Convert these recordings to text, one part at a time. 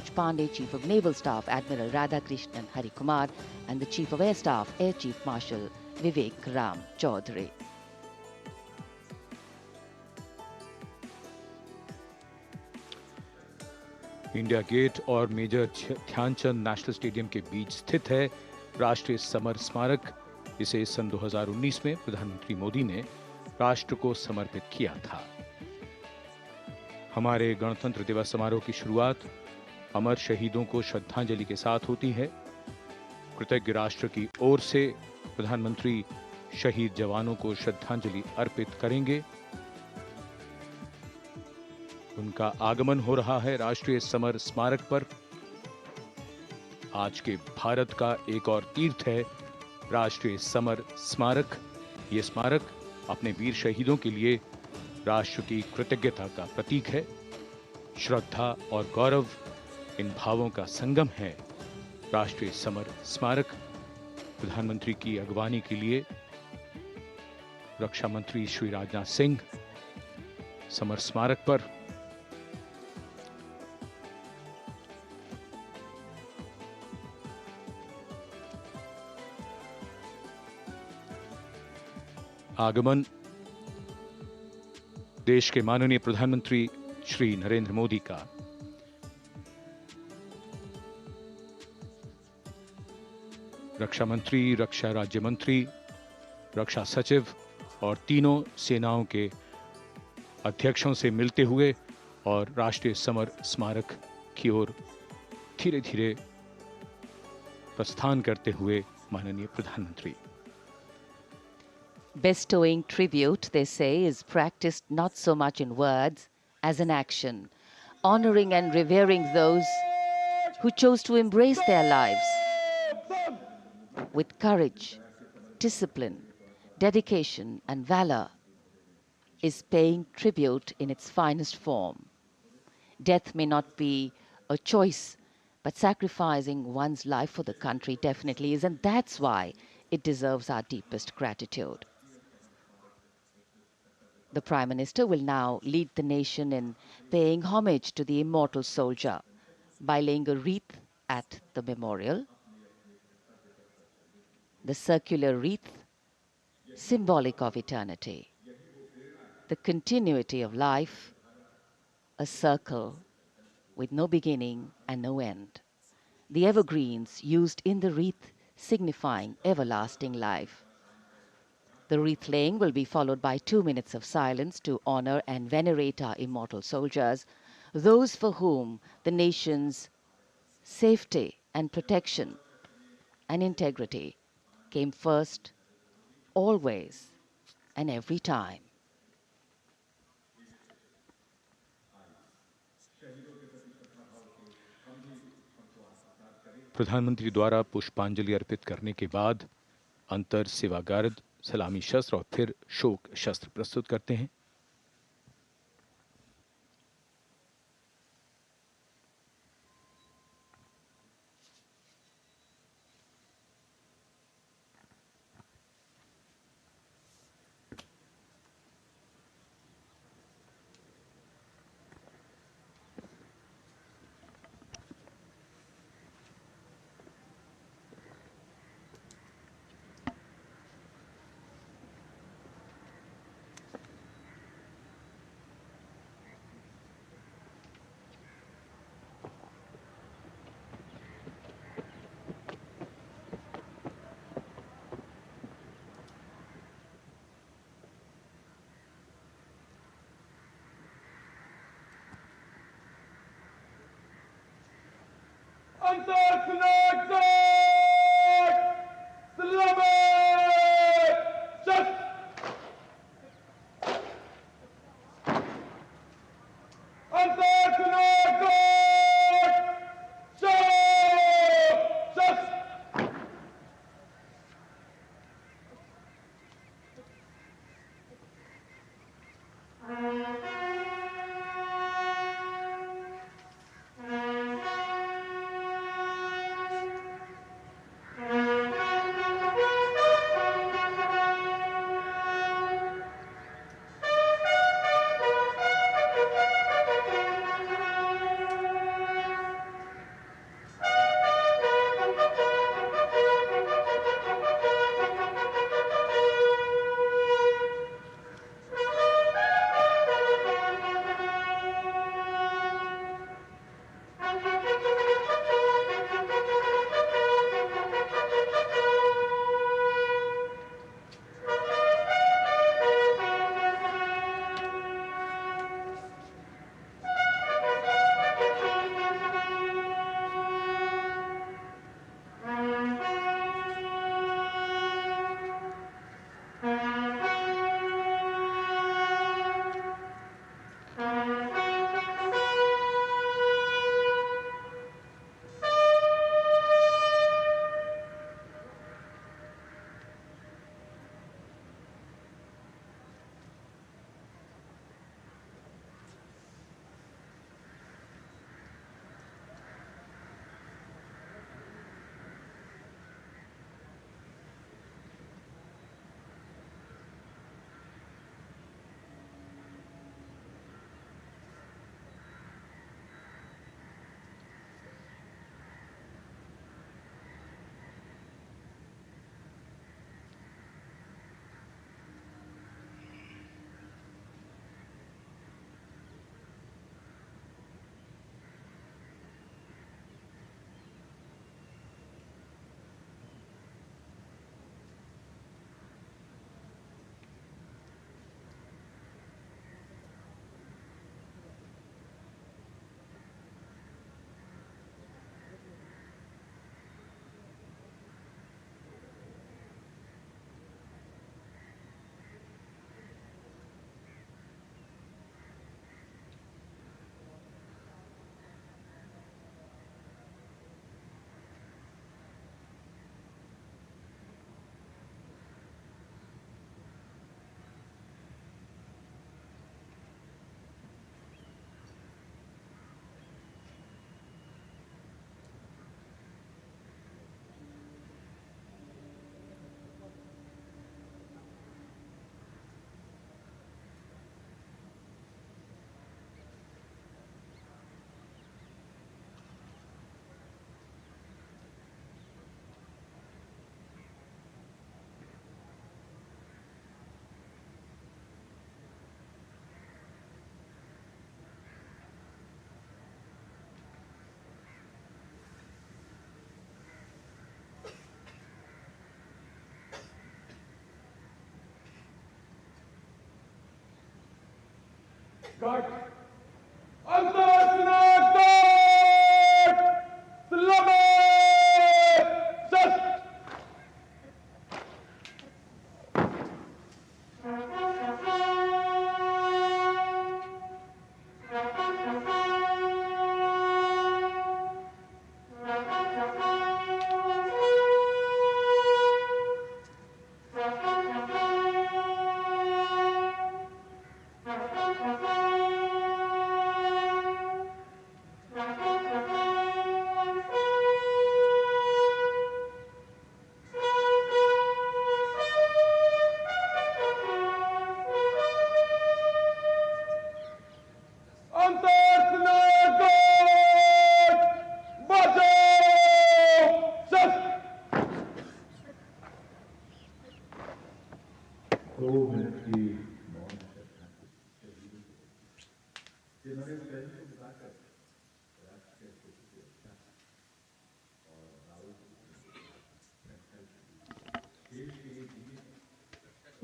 Manoj Pandey, Chief of Naval Staff Admiral Radhakrishnan Harikumar, and the Chief of Air Staff Air Chief Marshal Vivek Ram Chaudhary. India Gate और major Dhyanchand national stadium के बीच स्थित है राष्ट्रीय summer स्मारक। इसे सन 2019 में प्रधानमंत्री मोदी ने राष्ट्र को समर्पित किया था। हमारे गणतंत्र दिवस समारोह की शुरुआत अमर शहीदों को श्रद्धांजलि के साथ होती है। कृतज्ञ राष्ट्र की ओर से प्रधानमंत्री शहीद जवानों को श्रद्धांजलि अर्पित करेंगे। उनका आगमन हो रहा है राष्ट्रीय समर स्मारक पर। आज के भारत का एक और तीर्थ है राष्ट्रीय समर स्मारक। ये स्मारक अपने वीर शहीदों के लिए राष्ट्र की कृतज्ञता का प्रतीक है। श्रद्धा और गौरव इन भावों का संगम है राष्ट्रीय समर स्मारक। प्रधानमंत्री की अगवानी के लिए रक्षा मंत्री श्री राजनाथ सिंह समर स्मारक पर आगमन देश के माननीय प्रधानमंत्री श्री नरेंद्र मोदी का। रक्षा मंत्री, रक्षा राज्य मंत्री, रक्षा सचिव और तीनों सेनाओं के अध्यक्षों से मिलते हुए और राष्ट्रीय समर स्मारक की ओर धीरे धीरे प्रस्थान करते हुए माननीय प्रधानमंत्री। Bestowing tribute, they say, is practiced not so much in words as in action, honoring and revering those who chose to embrace their lives with courage, discipline, dedication, and valor is paying tribute in its finest form. Death may not be a choice, but sacrificing one's life for the country definitely is, and that's why it deserves our deepest gratitude. The Prime Minister will now lead the nation in paying homage to the immortal soldier by laying a wreath at the memorial. The circular wreath, symbolic of eternity, the continuity of life, a circle with no beginning and no end. The evergreens used in the wreath signifying everlasting life. The wreath laying will be followed by 2 minutes of silence to honor and venerate our immortal soldiers, those for whom the nation's safety and protection and integrity came first, always and every time. प्रधानमंत्री द्वारा पुष्पांजलि अर्पित करने के बाद अंतर सेवागार्द सलामी शस्त्र और फिर शोक शस्त्र प्रस्तुत करते हैं।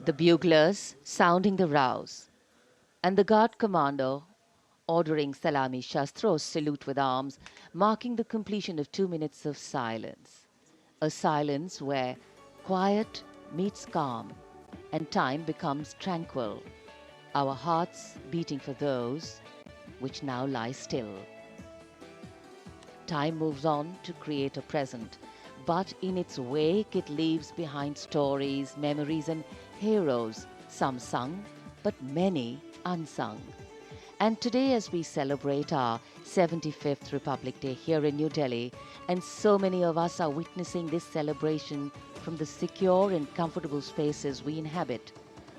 The buglers sounding the rouse, and the guard commander ordering Salami Shastros salute with arms, marking the completion of 2 minutes of silence. A silence where quiet meets calm and time becomes tranquil, our hearts beating for those which now lie still. Time moves on to create a present, but in its wake it leaves behind stories, memories, and heroes, some sung, but many unsung. And today, as we celebrate our 75th Republic Day here in New Delhi, and so many of us are witnessing this celebration from the secure and comfortable spaces we inhabit,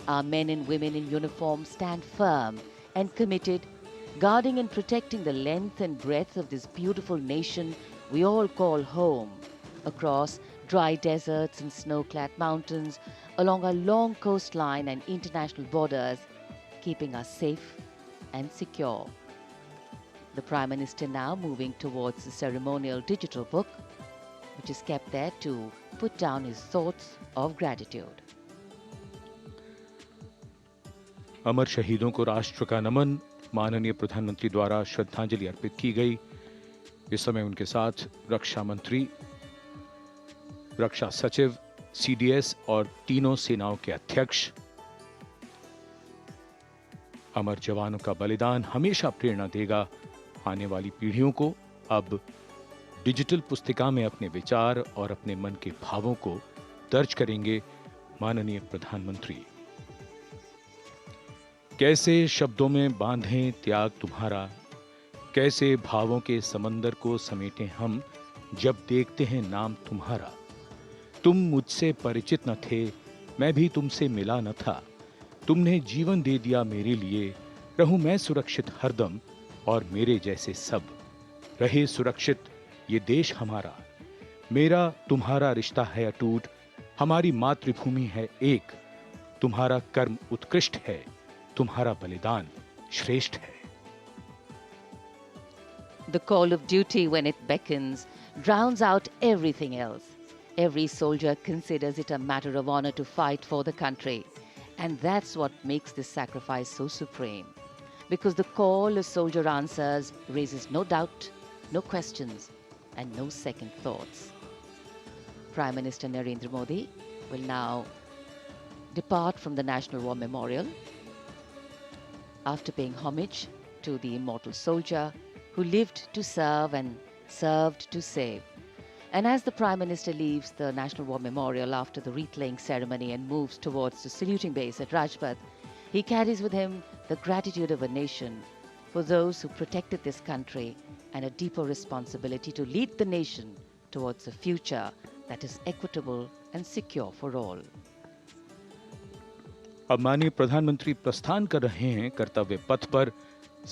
our men and women in uniform stand firm and committed, guarding and protecting the length and breadth of this beautiful nation we all call home, across dry deserts and snow-clad mountains, along our long coastline and international borders, keeping us safe and secure. The Prime Minister now moving towards the ceremonial digital book, which is kept there to put down his thoughts of gratitude. अमर शहीदों को राष्ट्र का नमन, माननीय प्रधानमंत्री द्वारा श्रद्धांजलि अर्पित की गई। इस समय उनके साथ रक्षा मंत्री, रक्षा सचिव, सीडीएस और तीनों सेनाओं के अध्यक्ष। अमर जवानों का बलिदान हमेशा प्रेरणा देगा आने वाली पीढ़ियों को। अब डिजिटल पुस्तिका में अपने विचार और अपने मन के भावों को दर्ज करेंगे माननीय प्रधानमंत्री। कैसे शब्दों में बांधें त्याग तुम्हारा, कैसे भावों के समंदर को समेटें हम जब देखते हैं नाम तुम्हारा। तुम मुझसे परिचित न थे, मैं भी तुमसे मिला न था, तुमने जीवन दे दिया मेरे लिए, रहूं मैं सुरक्षित हरदम और मेरे जैसे सब रहे सुरक्षित ये देश हमारा। मेरा तुम्हारा रिश्ता है अटूट, हमारी मातृभूमि है एक, तुम्हारा कर्म उत्कृष्ट है, तुम्हारा बलिदान श्रेष्ठ है। The call of duty, when it beckons, drowns out everything else. Every soldier considers it a matter of honor to fight for the country. And that's what makes this sacrifice so supreme. Because the call a soldier answers raises no doubt, no questions, and no second thoughts. Prime Minister Narendra Modi will now depart from the National War Memorial after paying homage to the immortal soldier who lived to serve and served to save. And as the Prime Minister leaves the National War Memorial after the wreath-laying ceremony and moves towards the saluting base at Rajpath, he carries with him the gratitude of a nation for those who protected this country and a deeper responsibility to lead the nation towards a future that is equitable and secure for all. अब माननीय प्रधानमंत्री प्रस्थान कर रहे हैं कर्तव्य पथ पर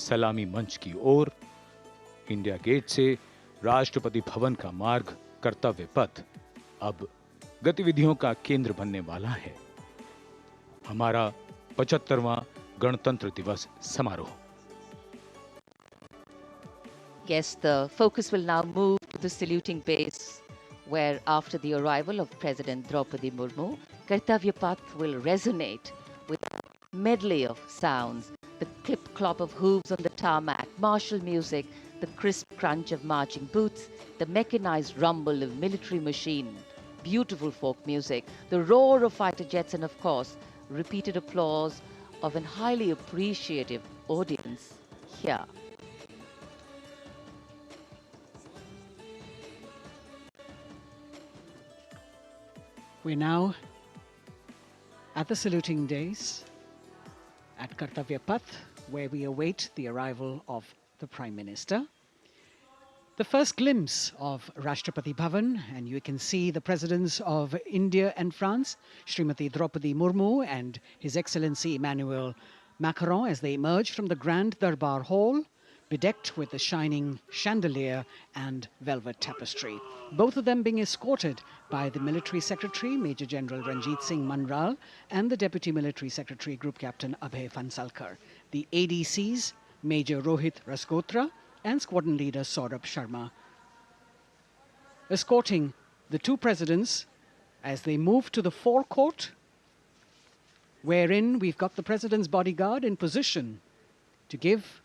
सलामी मंच की ओर। इंडिया गेट से राष्ट्रपति भवन का मार्ग कर्तव्य पथ अब गतिविधियों का केंद्र बनने वाला है। हमारा 75वां गणतंत्र दिवस समारोह। Yes, the focus will now move to the saluting base, where after the arrival of President Draupadi Murmu, Kartavya Path will resonate with a medley of sounds, the clip clop of hooves on the tarmac, martial music, the crisp crunch of marching boots, the mechanized rumble of military machine, beautiful folk music, the roar of fighter jets, and of course, repeated applause of an highly appreciative audience here. We're now at the saluting days at Kartavya Path, where we await the arrival of the Prime Minister. The first glimpse of Rashtrapati Bhavan, and you can see the presidents of India and France, Srimati Draupadi Murmu and His Excellency Emmanuel Macron, as they emerge from the Grand Darbar Hall, bedecked with the shining chandelier and velvet tapestry. Both of them being escorted by the Military Secretary, Major General Ranjit Singh Manral, and the Deputy Military Secretary, Group Captain Abhay Phansalkar. The ADCs, Major Rohit Rasgotra and Squadron Leader Saurabh Sharma, escorting the two presidents as they move to the forecourt, wherein we've got the President's bodyguard in position to give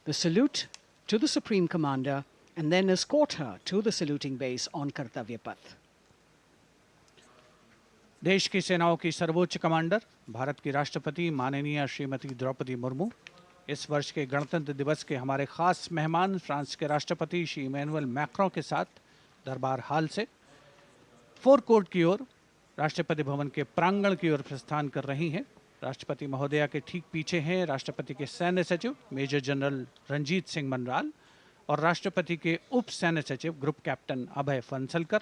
the salute to the Supreme Commander and then escort her to the saluting base on Kartavya Path. देश की सेनाओं की सर्वोच्च commander Bharat की राष्ट्रपति माननीय श्रीमती द्रौपदी मुर्मू, इस वर्ष के गणतंत्र दिवस के हमारे खास मेहमान फ्रांस के राष्ट्रपति श्री इमैनुअल मैक्रों के साथ दरबार हाल से फोर कोर्ट की ओर राष्ट्रपति भवन के प्रांगण की ओर प्रस्थान कर रही हैं। राष्ट्रपति महोदया के ठीक पीछे हैं राष्ट्रपति के सैन्य सचिव मेजर जनरल रंजीत सिंह मनराल और राष्ट्रपति के उप सैन्य सचिव ग्रुप कैप्टन अभय फंसलकर।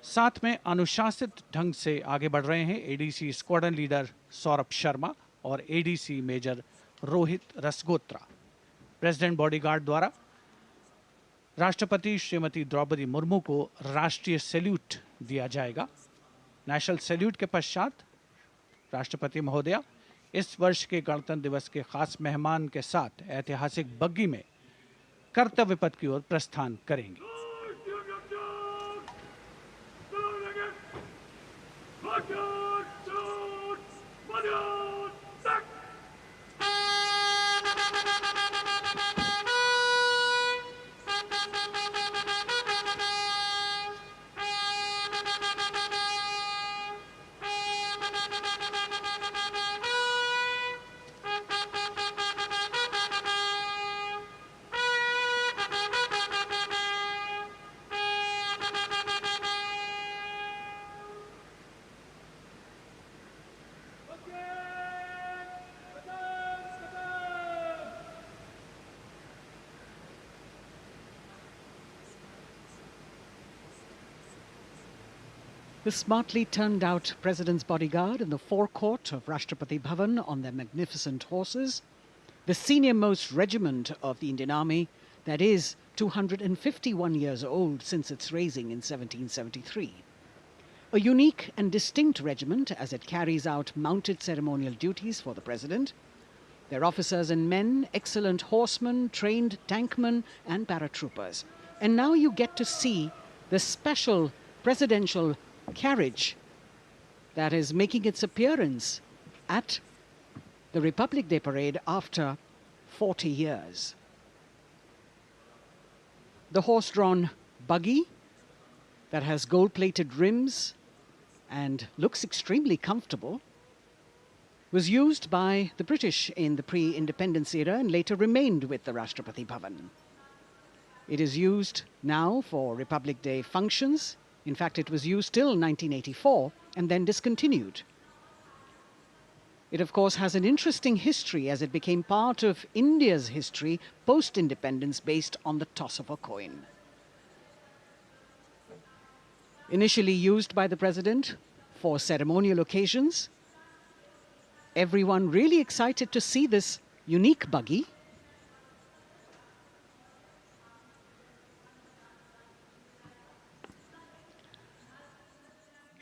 साथ में अनुशासित ढंग से आगे बढ़ रहे हैं ADC squadron leader Saurabh Sharma और ADC major Rohit Rasgotra. President bodyguard द्वारा राष्ट्रपति श्रीमती द्रौपदी मुर्मू को राष्ट्रीय सैल्यूट दिया जाएगा। नेशनल सैल्यूट के पश्चात राष्ट्रपति महोदया इस वर्ष के गणतंत्र दिवस के खास मेहमान के साथ ऐतिहासिक बग्गी में कर्तव्य पथ की ओर प्रस्थान करेंगी। The smartly turned out President's bodyguard in the forecourt of Rashtrapati Bhavan on their magnificent horses, the senior-most regiment of the Indian Army that is 251 years old since its raising in 1773. A unique and distinct regiment as it carries out mounted ceremonial duties for the President. Their officers and men, excellent horsemen, trained tankmen and paratroopers. And now you get to see the special presidential carriage that is making its appearance at the Republic Day Parade after 40 years. The horse-drawn buggy that has gold-plated rims and looks extremely comfortable was used by the British in the pre-independence era and later remained with the Rashtrapati Bhavan. It is used now for Republic Day functions. In fact, it was used till 1984 and then discontinued. It, of course, has an interesting history as it became part of India's history post-independence based on the toss of a coin. Initially used by the President for ceremonial occasions, everyone really excited to see this unique buggy.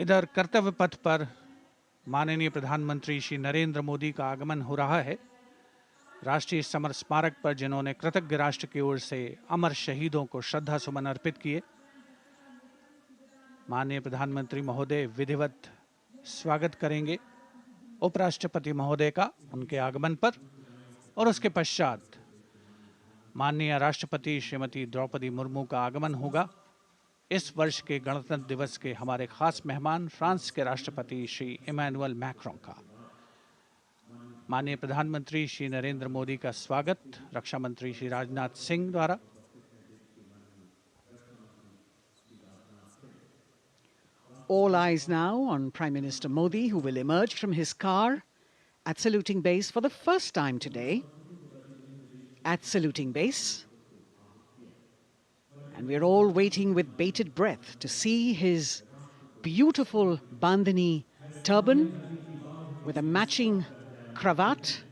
इधर कर्तव्य पथ पर माननीय प्रधानमंत्री श्री नरेंद्र मोदी का आगमन हो रहा है। राष्ट्रीय समर स्मारक पर जिन्होंने कृतज्ञ राष्ट्र की ओर से अमर शहीदों को श्रद्धा सुमन अर्पित किए, माननीय प्रधानमंत्री महोदय विधिवत स्वागत करेंगे उपराष्ट्रपति महोदय का उनके आगमन पर। और उसके पश्चात माननीय राष्ट्रपति श्रीमती द्रौपदी मुर्मू का आगमन होगा। इस वर्ष के गणतंत्र दिवस के हमारे खास मेहमान फ्रांस के राष्ट्रपति श्री इमैनुअल मैक्रों का। माननीय प्रधानमंत्री श्री नरेंद्र मोदी का स्वागत रक्षा मंत्री श्री राजनाथ सिंह द्वारा। All eyes now on Prime Minister Modi, who will emerge from his car at saluting base for the first time today. At saluting base. And we're all waiting with bated breath to see his beautiful bandhani turban with a matching cravat.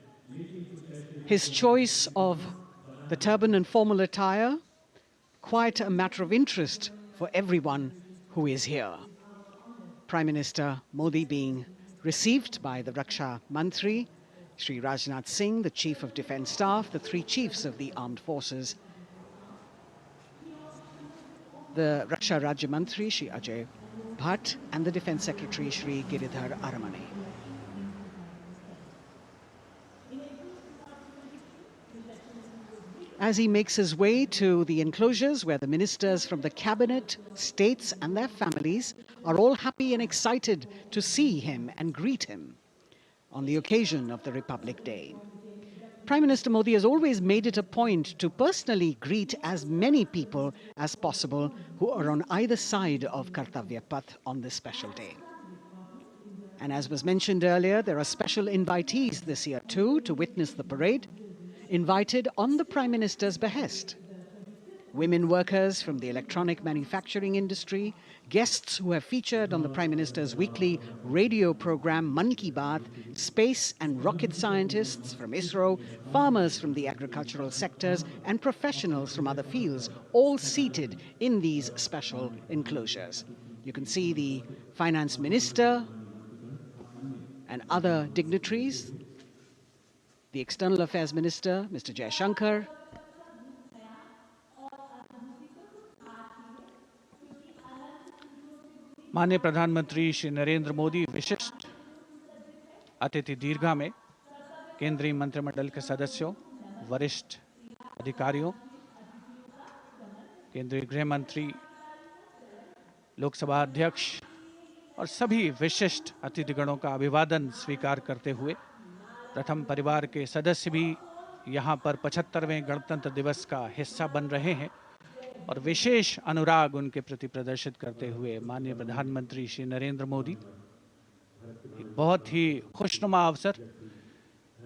His choice of the turban and formal attire, quite a matter of interest for everyone who is here. Prime Minister Modi being received by the Raksha Mantri, Shri Rajnath Singh, the Chief of Defence Staff, the three chiefs of the armed forces, the Raksha Rajya Mantri, Shri Ajay Bhatt, and the Defence Secretary, Shri Giridhar Aramane. As he makes his way to the enclosures where the ministers from the cabinet, states and their families are all happy and excited to see him and greet him on the occasion of the Republic Day. Prime Minister Modi has always made it a point to personally greet as many people as possible who are on either side of Kartavya Path on this special day. And as was mentioned earlier, there are special invitees this year too to witness the parade, invited on the Prime Minister's behest. Women workers from the electronic manufacturing industry, guests who have featured on the Prime Minister's weekly radio program Mann Ki Baat, space and rocket scientists from ISRO, farmers from the agricultural sectors and professionals from other fields, all seated in these special enclosures. You can see the Finance Minister and other dignitaries, the External Affairs Minister, Mr. Jaishankar, माननीय प्रधानमंत्री श्री नरेंद्र मोदी विशिष्ट अतिथि दीर्घा में केंद्रीय मंत्रिमंडल के सदस्यों, वरिष्ठ अधिकारियों, केंद्रीय गृह मंत्री, लोकसभा अध्यक्ष और सभी विशिष्ट अतिथिगणों का अभिवादन स्वीकार करते हुए प्रथम परिवार के सदस्य भी यहाँ पर 75वें गणतंत्र दिवस का हिस्सा बन रहे हैं और विशेष अनुराग उनके प्रति प्रदर्शित करते हुए माननीय प्रधानमंत्री श्री नरेंद्र मोदी एक बहुत ही खुशनुमा अवसर,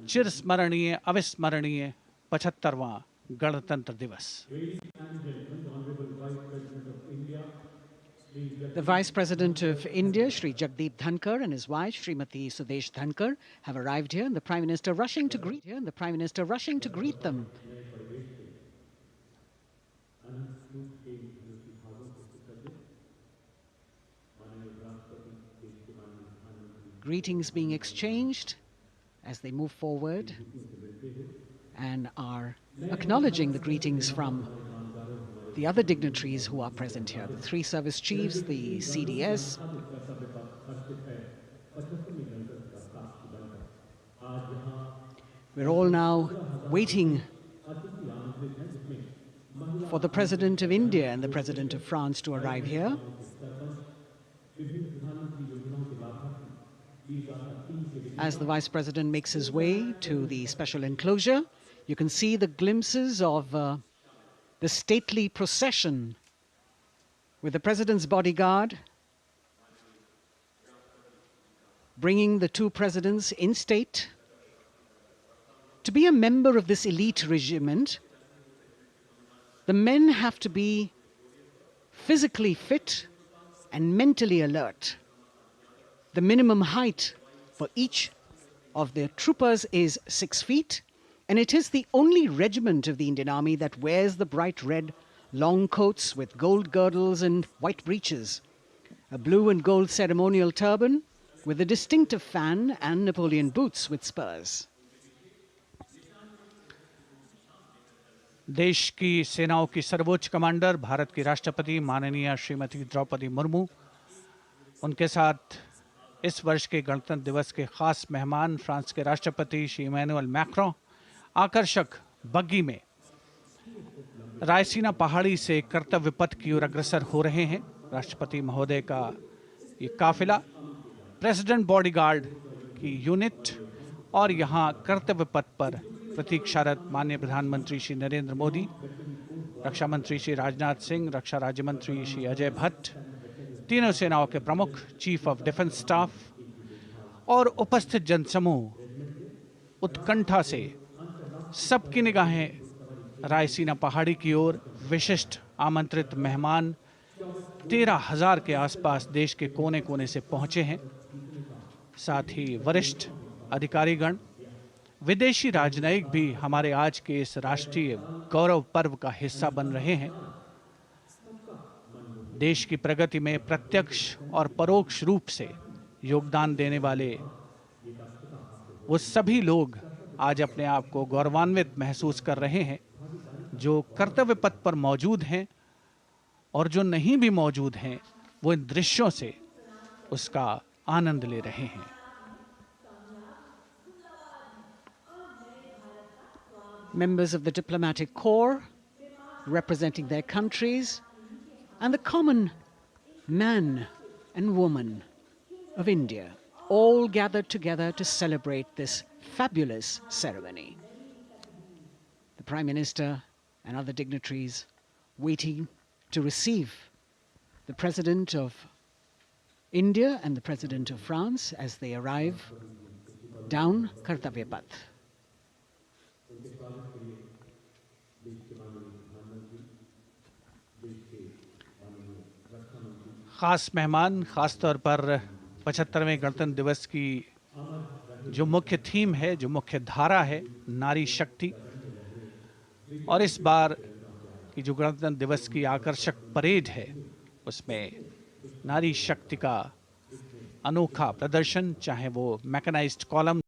चिरस्मरणीय अविस्मरणीय 75वां गणतंत्र दिवस। The Vice President of India, Shri Jagdeep Dhankar, and his wife, Srimati Sudesh Dhankar, have arrived here, and the Prime Minister rushing to greet them. Greetings being exchanged as they move forward and are acknowledging the greetings from the other dignitaries who are present here, the three service chiefs, the CDS. We're all now waiting for the President of India and the President of France to arrive here. As the Vice President makes his way to the special enclosure, you can see the glimpses of the stately procession with the President's bodyguard bringing the two presidents in state. To be a member of this elite regiment, the men have to be physically fit and mentally alert. The minimum height for each of the troopers is 6 feet, and it is the only regiment of the Indian Army that wears the bright red long coats with gold girdles and white breeches, a blue and gold ceremonial turban with a distinctive fan and Napoleon boots with spurs. देश की सेनाओं की सर्वोच्च commander Bharat की राष्ट्रपति माननीय श्रीमती द्रौपदी मुर्मू, उनके साथ इस वर्ष के गणतंत्र दिवस के खास मेहमान फ्रांस के राष्ट्रपति श्री इमैनुअल मैक्रों, आकर्षक बग्गी में रायसीना पहाड़ी से कर्तव्य पथ की ओर अग्रसर हो रहे हैं। राष्ट्रपति महोदय का ये काफिला, प्रेसिडेंट बॉडीगार्ड की यूनिट और यहाँ कर्तव्य पथ पर प्रतीक्षारत माननीय प्रधानमंत्री श्री नरेंद्र मोदी, रक्षा मंत्री श्री राजनाथ सिंह, रक्षा राज्य मंत्री श्री अजय भट्ट, तीनों सेनाओं के प्रमुख, चीफ ऑफ डिफेंस स्टाफ और उपस्थित जनसमूह उत्कंठा से सबकी निगाहें रायसीना पहाड़ी की ओर। विशिष्ट आमंत्रित मेहमान 13,000 के आसपास देश के कोने कोने से पहुंचे हैं। साथ ही वरिष्ठ अधिकारीगण, विदेशी राजनयिक भी हमारे आज के इस राष्ट्रीय गौरव पर्व का हिस्सा बन रहे हैं। देश की प्रगति में प्रत्यक्ष और परोक्ष रूप से योगदान देने वाले वो सभी लोग आज अपने आप को गौरवान्वित महसूस कर रहे हैं, जो कर्तव्य पथ पर मौजूद हैं और जो नहीं भी मौजूद हैं, वो इन दृश्यों से उसका आनंद ले रहे हैं। Members of the diplomatic corps representing their countries and the common man and woman of India all gathered together to celebrate this fabulous ceremony. The Prime Minister and other dignitaries waiting to receive the President of India and the President of France as they arrive down Kartavya Path. खास मेहमान, खास तौर पर 75वें गणतंत्र दिवस की जो मुख्य थीम है, जो मुख्य धारा है, नारी शक्ति, और इस बार की जो गणतंत्र दिवस की आकर्षक परेड है, उसमें नारी शक्ति का अनोखा प्रदर्शन, चाहे वो mechanised column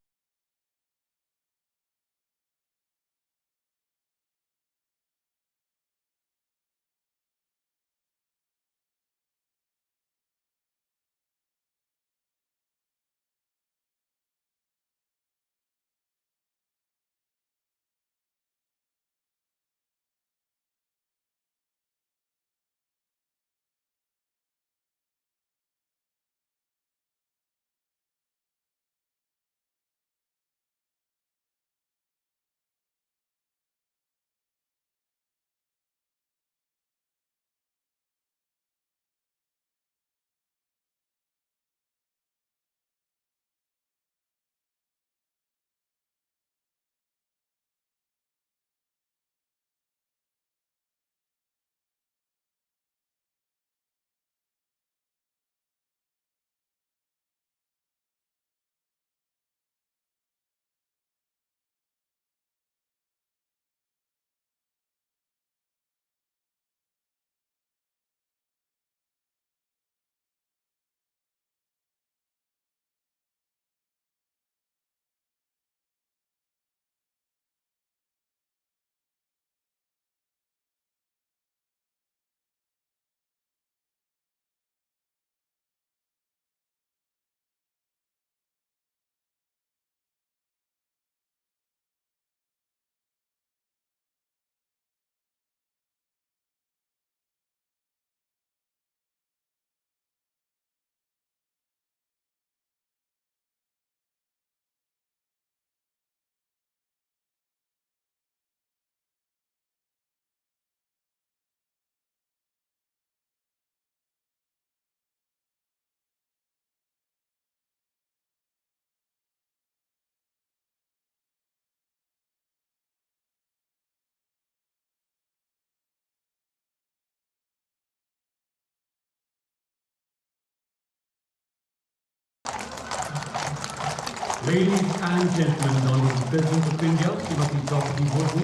Ladies and gentlemen, the Honorable President of India, Srimati Draupadi Murmu,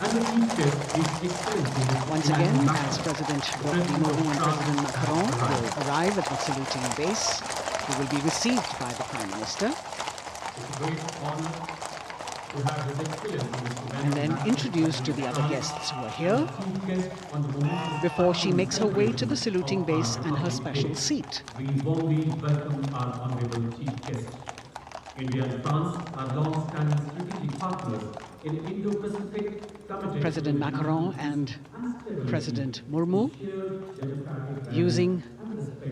and the Chief Guest, His Excellency. Once again, as President Draupadi Murmu and President Macron will arrive at the saluting base, they will be received by the Prime Minister. It's a great honor to have His Excellency And then introduced to the other guests who are here Chief Guest on the moment. before she makes her way to the saluting base and her special seat. We warmly welcome our Honorable Chief Guest. India and France are long-standing strategic partners in Indo-Pacific committed President to Macron and President Murmu, using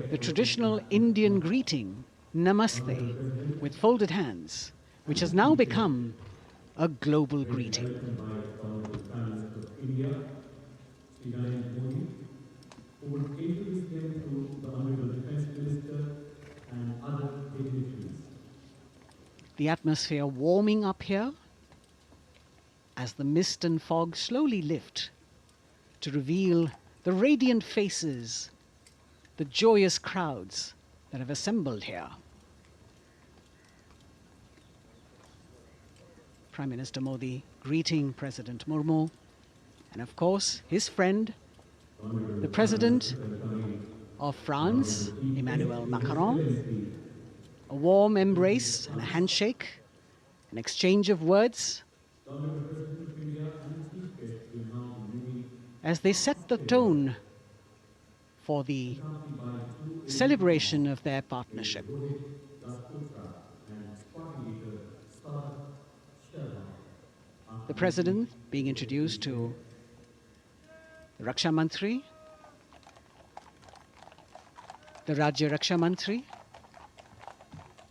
the traditional Indian greeting, Namaste, with folded hands, which has now become a global greeting. who would introduce him to the Honorable Defense Minister and other dignitaries. The atmosphere warming up here as the mist and fog slowly lift to reveal the radiant faces, the joyous crowds that have assembled here. Prime Minister Modi greeting President Murmu, and of course his friend, the President of France, Emmanuel Macron. A warm embrace and a handshake, an exchange of words as they set the tone for the celebration of their partnership. The President being introduced to the Raksha Mantri, the Rajya Raksha Mantri,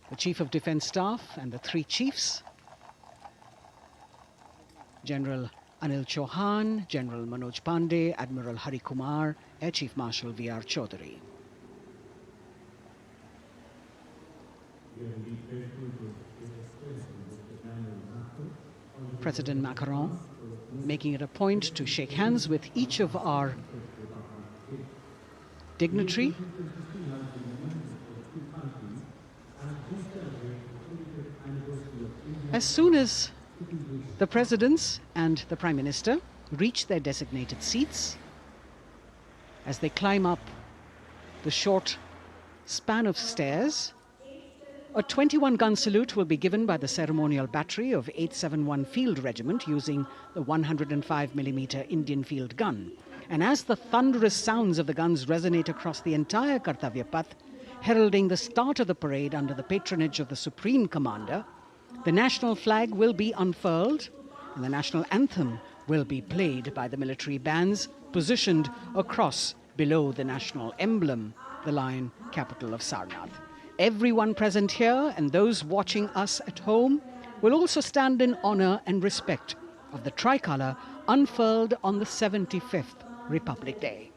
the Chief of Defence Staff and the three chiefs, General Anil Chauhan, General Manoj Pandey, Admiral Hari Kumar, Air Chief Marshal V.R. Chaudhary. President Macron making it a point to shake hands with each of our dignitary. As soon as the presidents and the Prime Minister reach their designated seats, as they climb up the short span of stairs, a 21-gun salute will be given by the ceremonial battery of 871 Field Regiment using the 105mm Indian field gun. And as the thunderous sounds of the guns resonate across the entire Kartavya Path, heralding the start of the parade under the patronage of the Supreme Commander, the national flag will be unfurled and the national anthem will be played by the military bands positioned across below the national emblem, the lion capital of Sarnath. Everyone present here and those watching us at home will also stand in honor and respect of the tricolour unfurled on the 75th Republic Day.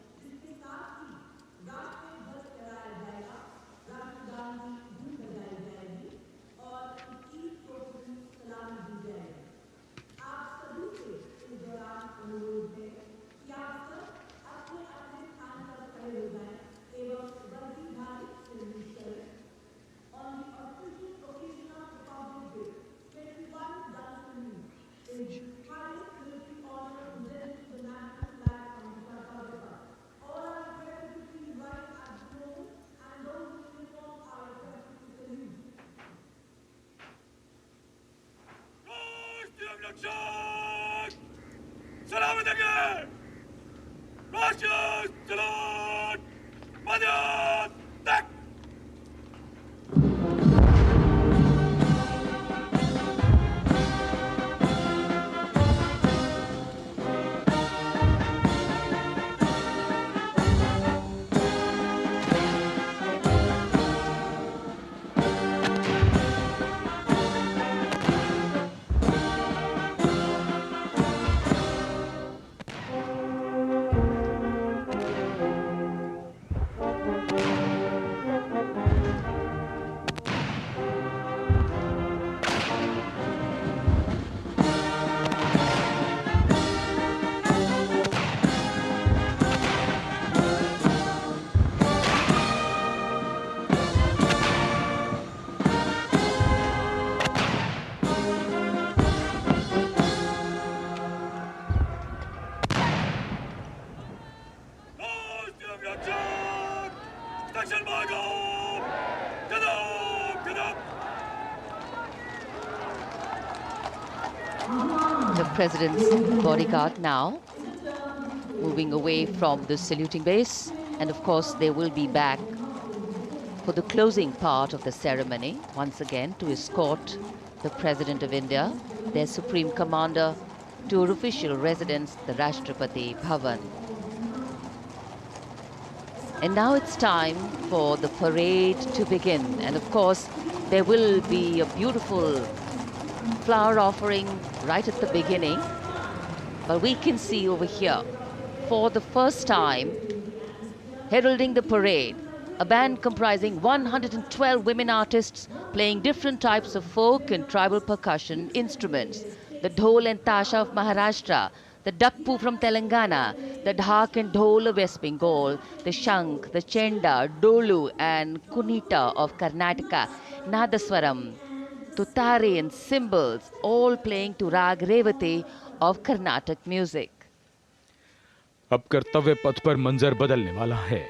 The President's bodyguard now moving away from the saluting base, and of course they will be back for the closing part of the ceremony once again to escort the President of India, their Supreme Commander, to her official residence, the Rashtrapati Bhavan. And now it's time for the parade to begin. And of course, there will be a beautiful flower offering right at the beginning. But we can see over here, for the first time, heralding the parade, a band comprising 112 women artists playing different types of folk and tribal percussion instruments. The dhol and tasha of Maharashtra, the dakpu from Telangana, the dhak and dhol of West Bengal, the shank, the chenda, dolu and kunita of Karnataka, nadaswaram, tutari and cymbals, all playing to rag Revati of Carnatic music. अब कर्तव्य पथ पर मंजर बदलने वाला है।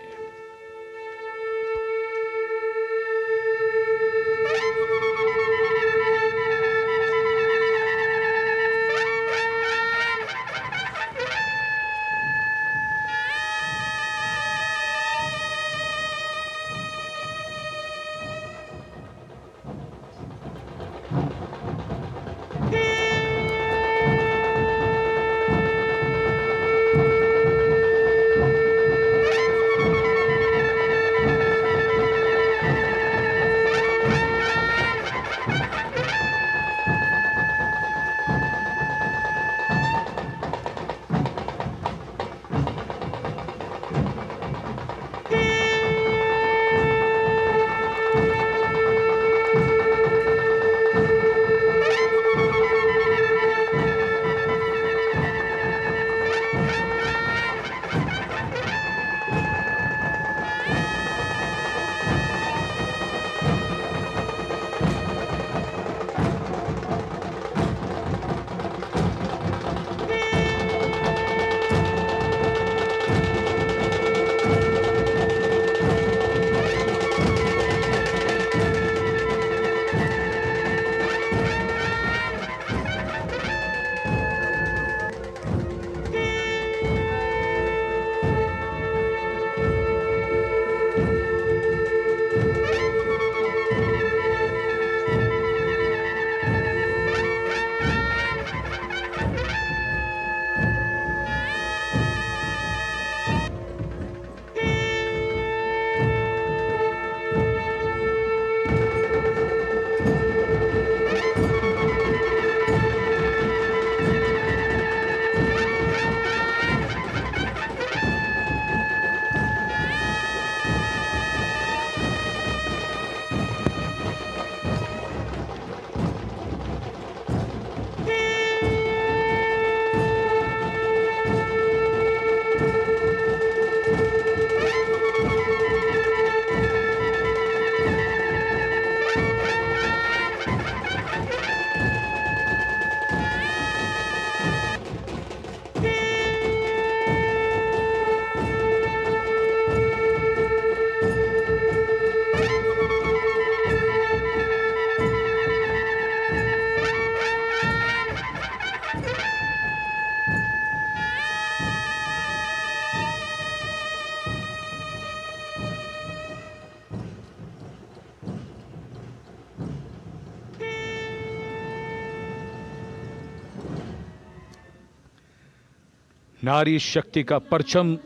नारी शक्ति का परचम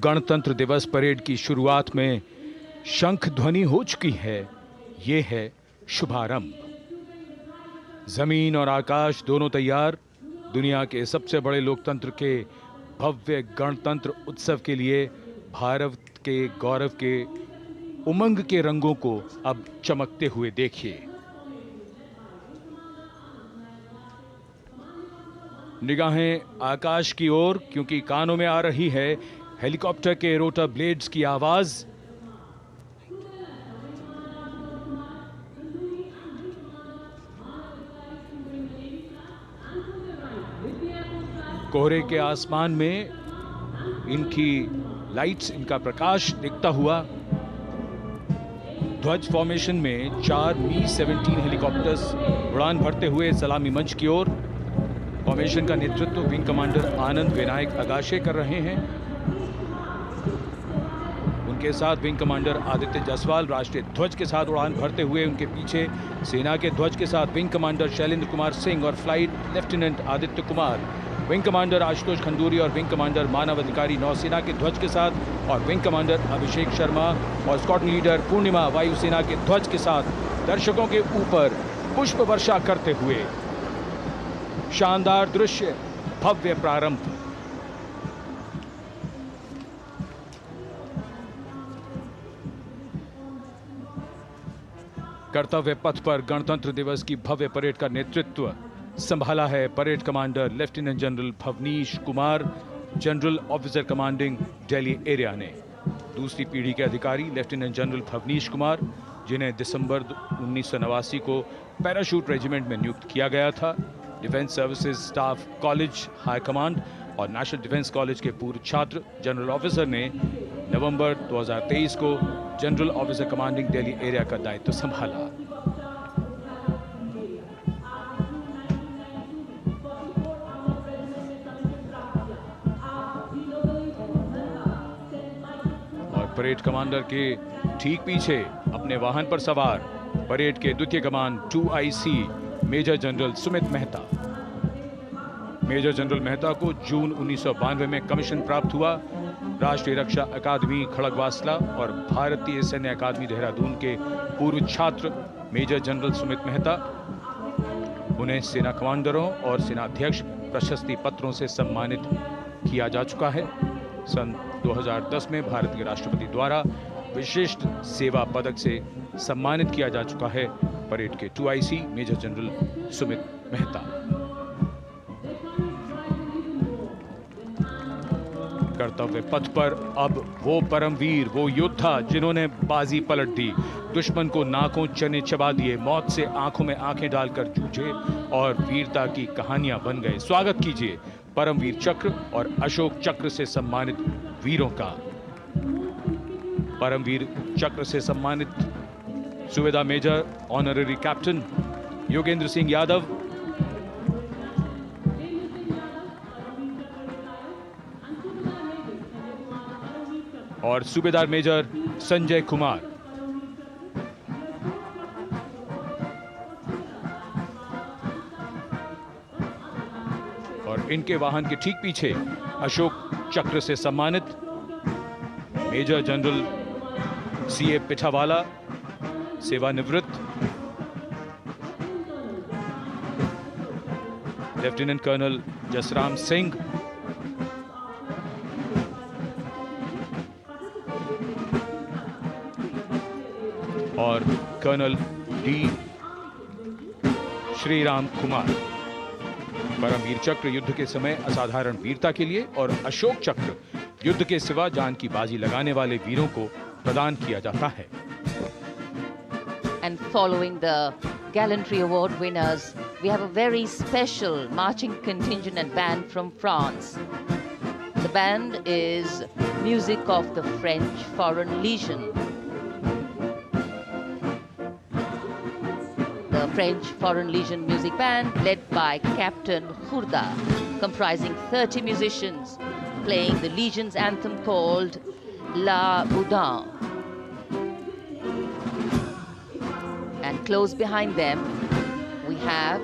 गणतंत्र दिवस परेड की शुरुआत में शंख ध्वनि हो चुकी है। ये है शुभारंभ। जमीन और आकाश दोनों तैयार। दुनिया के सबसे बड़े लोकतंत्र के भव्य गणतंत्र उत्सव के लिए भारत के गौरव के उमंग के रंगों को अब चमकते हुए देखिए। निगाहें आकाश की ओर, क्योंकि कानों में आ रही है हेलीकॉप्टर के रोटर ब्लेड्स की आवाज। कोहरे के आसमान में इनकी लाइट्स, इनका प्रकाश दिखता हुआ। ध्वज फॉर्मेशन में 4 मी-17 हेलीकॉप्टर्स उड़ान भरते हुए सलामी मंच की ओर। फॉर्मेशन का नेतृत्व विंग कमांडर आनंद विनायक अगाशे कर रहे हैं। उनके साथ विंग कमांडर आदित्य जायसवाल राष्ट्रीय ध्वज के साथ उड़ान भरते हुए, उनके पीछे सेना के ध्वज के साथ विंग कमांडर शैलेंद्र कुमार सिंह और flight lieutenant Aditya Kumar, wing commander Ashutosh Khanduri और विंग कमांडर मानव अधिकारी नौसेना के ध्वज के साथ, और विंग कमांडर अभिषेक शर्मा और स्क्वाड्रन लीडर पूर्णिमा वायुसेना के ध्वज के साथ दर्शकों के ऊपर पुष्प वर्षा करते हुए। शानदार दृश्य, भव्य प्रारंभ। कर्तव्य पथ पर गणतंत्र दिवस की भव्य परेड का नेतृत्व संभाला है parade commander lieutenant general Bhavnish Kumar, general officer commanding Delhi area ने। दूसरी पीढ़ी के अधिकारी लेफ्टिनेंट जनरल भवनीश कुमार, जिन्हें दिसंबर 1989 को पैराशूट रेजिमेंट में नियुक्त किया गया था, defence services staff college high command और नेशनल डिफेंस कॉलेज के पूर्व छात्र जनरल ऑफिसर ने नवंबर 2023 को general officer commanding Delhi area का दायित्व संभाला। और परेड कमांडर के ठीक पीछे अपने वाहन पर सवार परेड के द्वितीय कमान 2IC major general Sumit Mehta. Major general Mehta को जून 1992 में कमीशन प्राप्त हुआ। राष्ट्रीय रक्षा अकादमी खड़गवासला और भारतीय सैन्य अकादमी देहरादून के पूर्व छात्र मेजर जनरल सुमित मेहता। उन्हें सेना कमांडरों और सेनाध्यक्ष प्रशस्ति पत्रों से सम्मानित किया जा चुका है। सन 2010 में भारत के राष्ट्रपति द्वारा विशिष्ट सेवा पदक से सम्मानित किया जा चुका है परेड के 2IC major general Sumit Mehta. कर्तव्य पथ पर अब वो परमवीर, वो योद्धा जिन्होंने बाजी पलट दी, दुश्मन को नाकों चने चबा दिए, मौत से आंखों में आंखें डालकर जूझे और वीरता की कहानियां बन गए। स्वागत कीजिए परमवीर चक्र और अशोक चक्र से सम्मानित वीरों का। परमवीर चक्र से सम्मानित Subedar major honorary captain Yogendra Singh Yadav, और सूबेदार मेजर संजय कुमार। और इनके वाहन के ठीक पीछे अशोक चक्र से सम्मानित मेजर जनरल CA पिठावाला, सेवानिवृत्त, लेफ्टिनेंट कर्नल जसराम सिंह, और कर्नल D श्रीराम कुमार। परमवीर चक्र युद्ध के समय असाधारण वीरता के लिए और अशोक चक्र युद्ध के सिवा जान की बाजी लगाने वाले वीरों को प्रदान किया जाता है। And following the gallantry award winners, we have a very special marching contingent and band from France. The band is music of the French Foreign Legion. The French Foreign Legion music band led by Captain Khourda, comprising 30 musicians, playing the Legion's anthem called La Boudin. And close behind them, we have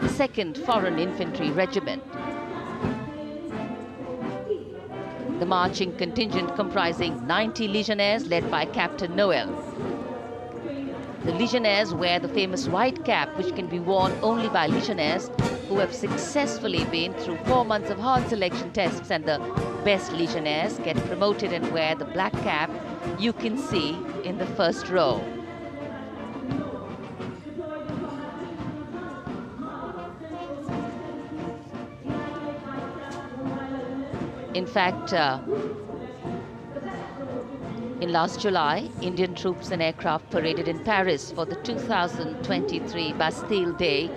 the 2nd Foreign Infantry Regiment. The marching contingent comprising 90 Legionnaires led by Captain Noel. The Legionnaires wear the famous white cap, which can be worn only by Legionnaires who have successfully been through 4 months of hard selection tests, and the best Legionnaires get promoted and wear the black cap you can see in the first row. In fact, in last July, Indian troops and aircraft paraded in Paris for the 2023 Bastille Day,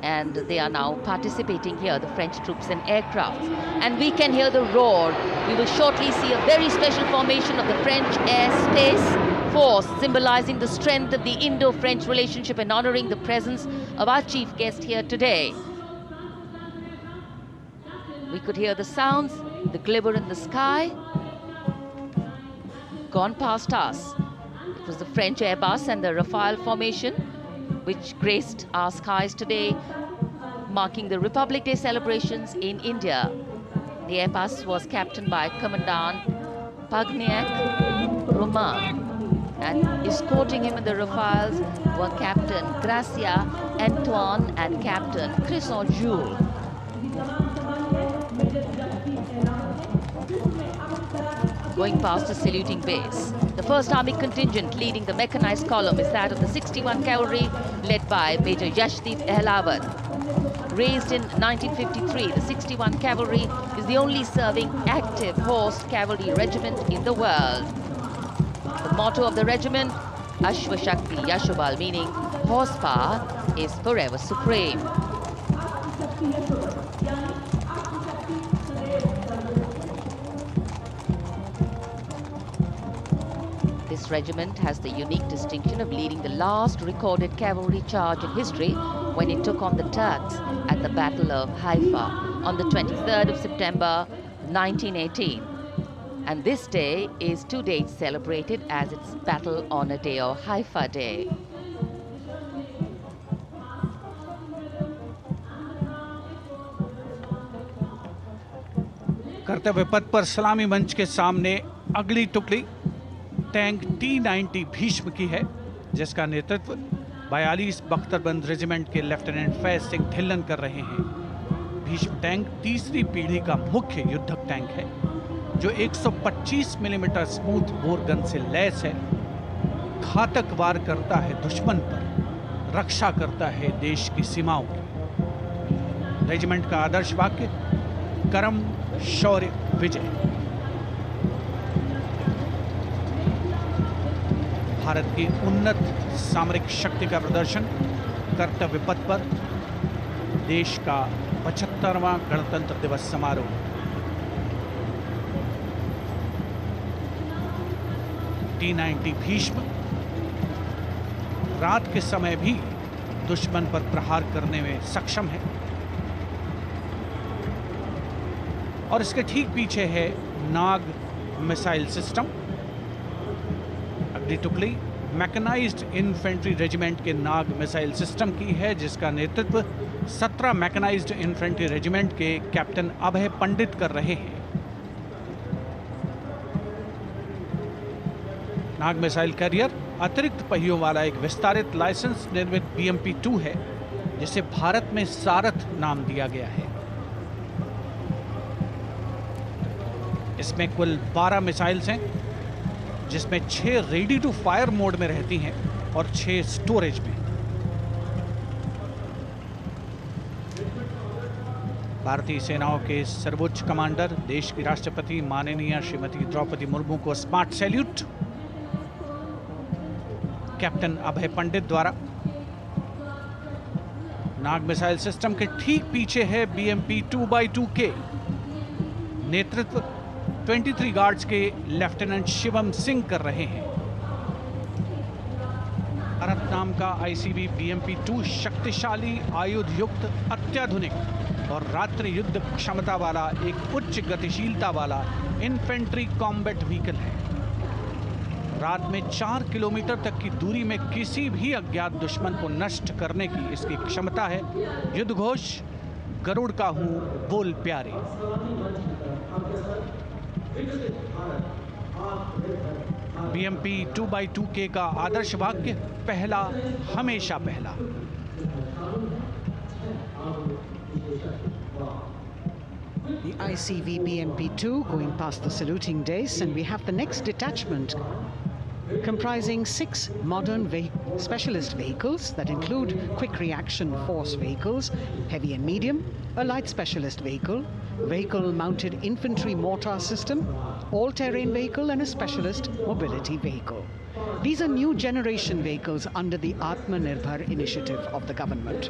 and they are now participating here, the French troops and aircraft. And we can hear the roar. We will shortly see a very special formation of the French Air Space Force, symbolizing the strength of the Indo-French relationship and honoring the presence of our chief guest here today. We could hear the sounds, the glimmer in the sky. gone past us. It was the French Airbus and the Rafale formation which graced our skies today, marking the Republic Day celebrations in India. The Airbus was captained by Commandant Pagniak Roman, and escorting him in the Rafales were Captain Gracia Antoine and Captain Crisson Jules. Going past the saluting base, the 1st Army contingent leading the mechanized column is that of the 61 Cavalry, led by Major Yashdeep Ehlawat. Raised in 1953, the 61 Cavalry is the only serving active horse cavalry regiment in the world. The motto of the regiment, Ashwa Shakti Yashobal, meaning horsepower is forever supreme. This regiment has the unique distinction of leading the last recorded cavalry charge in history when it took on the Turks at the Battle of Haifa on the 23rd of September 1918. And this day is to date celebrated as its Battle Honor Day or Haifa Day. कर्तव्य पथ पर सलामी मंच के सामने अगली टुकड़ी tank T-90 Bhishma की है, जिसका नेतृत्व 42 बख्तरबंद रेजिमेंट के लेफ्टिनेंट फैज सिंह ढिल्लन कर रहे हैं। भीष्म टैंक तीसरी पीढ़ी का मुख्य युद्धक टैंक है, जो 125 मिलीमीटर स्मूथ बोर गन से लैस है, घातक वार करता है दुश्मन पर, रक्षा करता है देश की सीमाओं की। रेजिमेंट का आदर्श वाक्य कर्म शौर्य विजय। भारत की उन्नत सामरिक शक्ति का प्रदर्शन कर्तव्य पथ पर देश का 75वां गणतंत्र दिवस समारोह। T-90 भीष्म रात के समय भी दुश्मन पर प्रहार करने में सक्षम है और इसके ठीक पीछे है नाग मिसाइल सिस्टम। अगली टुकड़ी मैकेनाइज्ड इन्फेंट्री रेजिमेंट के नाग मिसाइल सिस्टम की है, जिसका नेतृत्व 17 मैकेनाइज्ड इन्फेंट्री रेजिमेंट के कैप्टन अभय पंडित कर रहे हैं। नाग मिसाइल कैरियर अतिरिक्त पहियों वाला एक विस्तारित लाइसेंस निर्मित BMP-2 है, जिसे भारत में सारथ नाम दिया गया है। इसमें कुल 12 मिसाइल्स हैं, जिसमें 6 रेडी टू फायर मोड में रहती हैं और 6 स्टोरेज में। भारतीय सेनाओं के सर्वोच्च कमांडर देश की राष्ट्रपति माननीय श्रीमती द्रौपदी मुर्मू को स्मार्ट सैल्यूट कैप्टन अभय पंडित द्वारा। नाग मिसाइल सिस्टम के ठीक पीछे है BMP-2x2K। नेतृत्व 23 गार्ड्स के लेफ्टिनेंट शिवम सिंह कर रहे हैं। भारत नाम का ICV BMP-2 शक्तिशाली आयुध युक्त अत्याधुनिक और रात्रि युद्ध क्षमता वाला एक उच्च गतिशीलता वाला इन्फेंट्री कॉम्बैट व्हीकल है। रात में 4 किलोमीटर तक की दूरी में किसी भी अज्ञात दुश्मन को नष्ट करने की इसकी क्षमता है। युद्ध घोष गरुड़ का हूं बोल प्यारे। BMP-2x2K का आदर्श वाक्य पहला हमेशा पहला। The ICV BMP-2 going past the saluting days, and we have the next detachment comprising 6 modern specialist vehicles that include quick reaction force vehicles, heavy and medium, a light specialist vehicle, vehicle-mounted infantry mortar system, all-terrain vehicle, and a specialist mobility vehicle. These are new generation vehicles under the Atmanirbhar initiative of the government.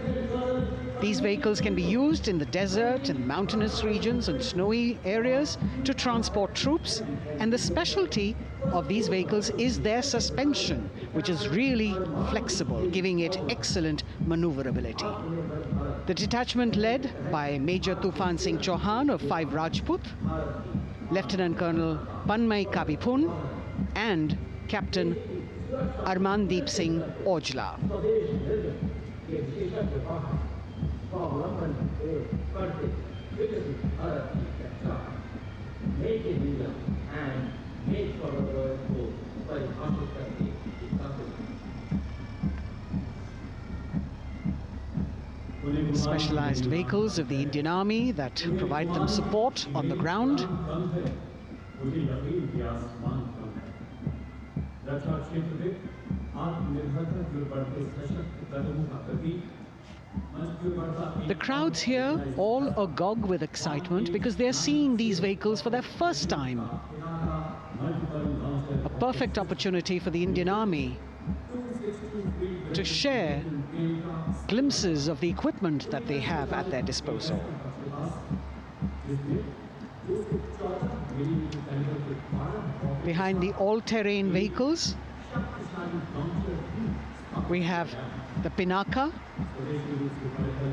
These vehicles can be used in the desert and mountainous regions and snowy areas to transport troops, and the specialty of these vehicles is their suspension, which is really flexible, giving it excellent maneuverability. The detachment led by Major Tufan Singh Chauhan of 5 Rajpath, Lieutenant Colonel Panmay Kabipun, and Captain Armandeep Singh Ojla. Specialized vehicles of the Indian Army that provide them support on the ground. The crowds here all agog with excitement because they're seeing these vehicles for their first time. A perfect opportunity for the Indian Army to share glimpses of the equipment that they have at their disposal. Behind the all-terrain vehicles, we have the Pinaka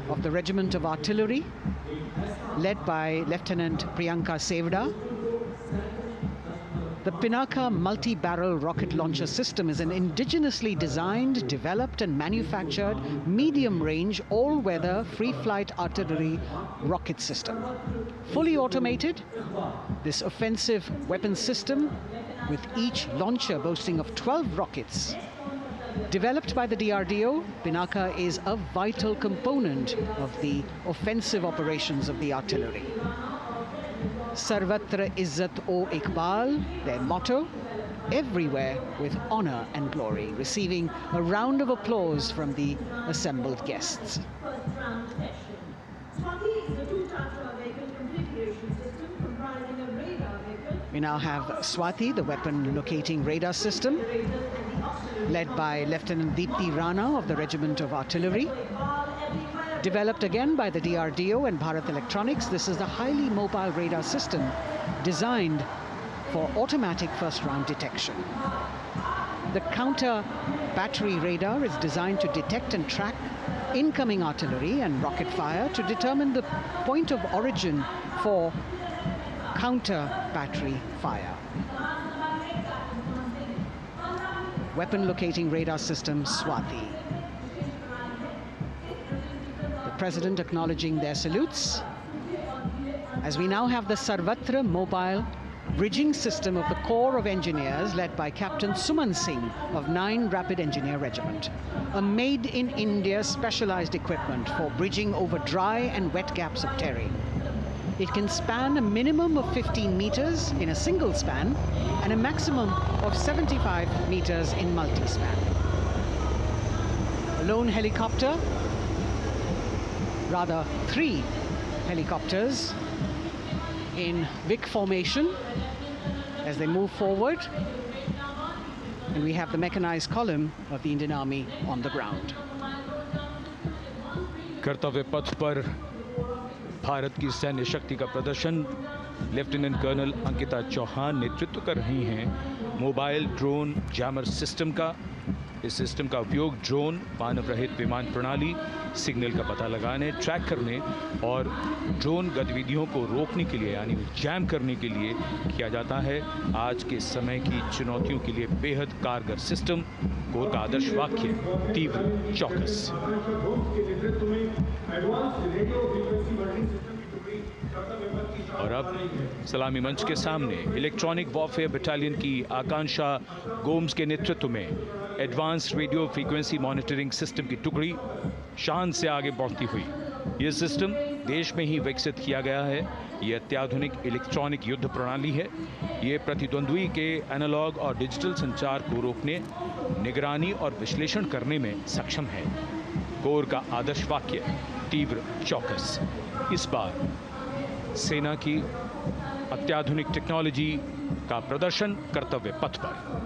of the Regiment of Artillery, led by Lieutenant Priyanka Sevda. The Pinaka multi-barrel rocket launcher system is an indigenously designed, developed and manufactured medium-range, all-weather, free-flight artillery rocket system. Fully automated, this offensive weapon system, with each launcher boasting of 12 rockets, developed by the DRDO, Pinaka is a vital component of the offensive operations of the artillery. Sarvatra Izzat O Iqbal, their motto, everywhere with honor and glory, receiving a round of applause from the assembled guests. We now have Swati, the weapon locating radar system, led by Lieutenant Deepti Rana of the Regiment of Artillery. Developed again by the DRDO and Bharat Electronics, this is a highly mobile radar system designed for automatic first-round detection. The counter battery radar is designed to detect and track incoming artillery and rocket fire to determine the point of origin for counter battery fire. Weapon locating radar system Swati. President acknowledging their salutes, as we now have the Sarvatra mobile bridging system of the Corps of Engineers, led by Captain Suman Singh of 9 Rapid Engineer Regiment, a made-in-India specialized equipment for bridging over dry and wet gaps of terrain. It can span a minimum of 15 meters in a single span and a maximum of 75 meters in multi-span. A lone helicopter, rather 3 helicopters in Vic formation as they move forward, and we have the mechanized column of the Indian Army on the ground. कर्तव्य पथ पर भारत की सैन्य शक्ति का प्रदर्शन lieutenant colonel Ankita Chauhan नेतृत्व कर रही हैं मोबाइल ड्रोन जैमर सिस्टम का। इस सिस्टम का उपयोग ड्रोन, मानव रहित विमान प्रणाली, सिग्नल का पता लगाने, ट्रैक करने और ड्रोन गतिविधियों को रोकने के लिए यानी जैम करने के लिए किया जाता है। आज के समय की चुनौतियों के लिए बेहद कारगर सिस्टम। कोर का आदर्श वाक्य तीव्र चौकस। और अब सलामी मंच के सामने इलेक्ट्रॉनिक वॉरफेयर बटालियन की आकांक्षा गोम्स के नेतृत्व में advance radio frequency monitoring system की टुकड़ी शान से आगे बढ़ती हुई। यह सिस्टम देश में ही विकसित किया गया है। यह अत्याधुनिक इलेक्ट्रॉनिक युद्ध प्रणाली है। यह प्रतिद्वंद्वी के एनालॉग और डिजिटल संचार को रोकने, निगरानी और विश्लेषण करने में सक्षम है। कोर का आदर्श वाक्य तीव्र चौकस। इस बार सेना की अत्याधुनिक टेक्नोलॉजी का प्रदर्शन कर्तव्य पथ पर।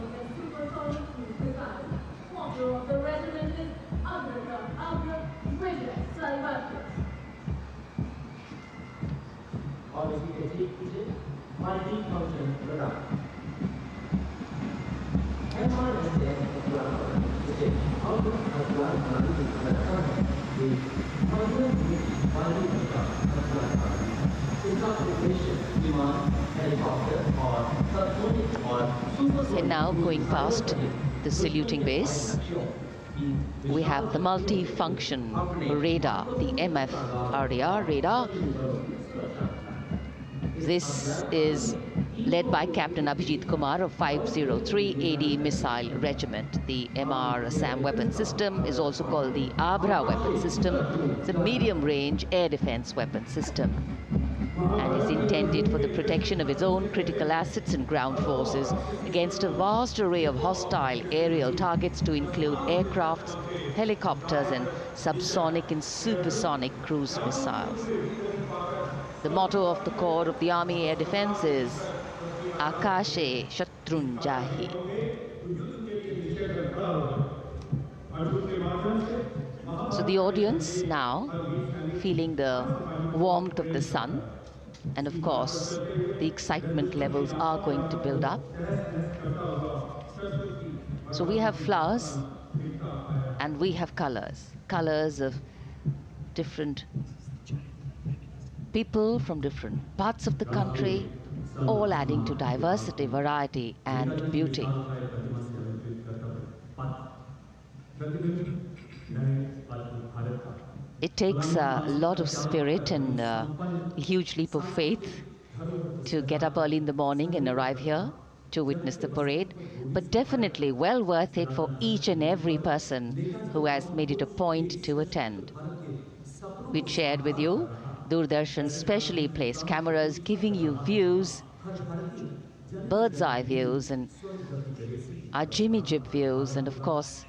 And now going past the saluting base, we have the multi-function radar, the MFRDR radar. This is led by Captain Abhijit Kumar of 503 AD Missile Regiment. The MR Assam weapon system is also called the Abra weapon system. It's a medium-range air defense weapon system and is intended for the protection of its own critical assets and ground forces against a vast array of hostile aerial targets to include aircrafts, helicopters, and subsonic and supersonic cruise missiles. The motto of the Corps of the Army Air Defense is Akashe Shatrun Jahi. So the audience now feeling the warmth of the sun, and of course the excitement levels are going to build up. So we have flowers and we have colors of different people from different parts of the country, all adding to diversity, variety, and beauty. It takes a lot of spirit and a huge leap of faith to get up early in the morning and arrive here to witness the parade, but definitely well worth it for each and every person who has made it a point to attend. We shared with you Doordarshan's specially placed cameras giving you views, bird's eye views, and our Jimmy Jib views, and of course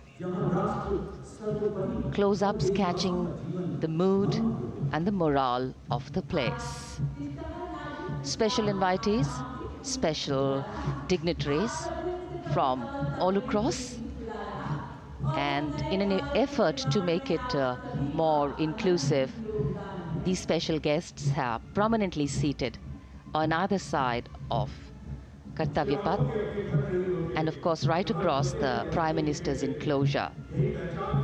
close-ups catching the mood and the morale of the place. Special invitees, special dignitaries from all across, and in an effort to make it more inclusive, these special guests are prominently seated on either side of Kartavya Path, and of course right across the Prime Minister's enclosure.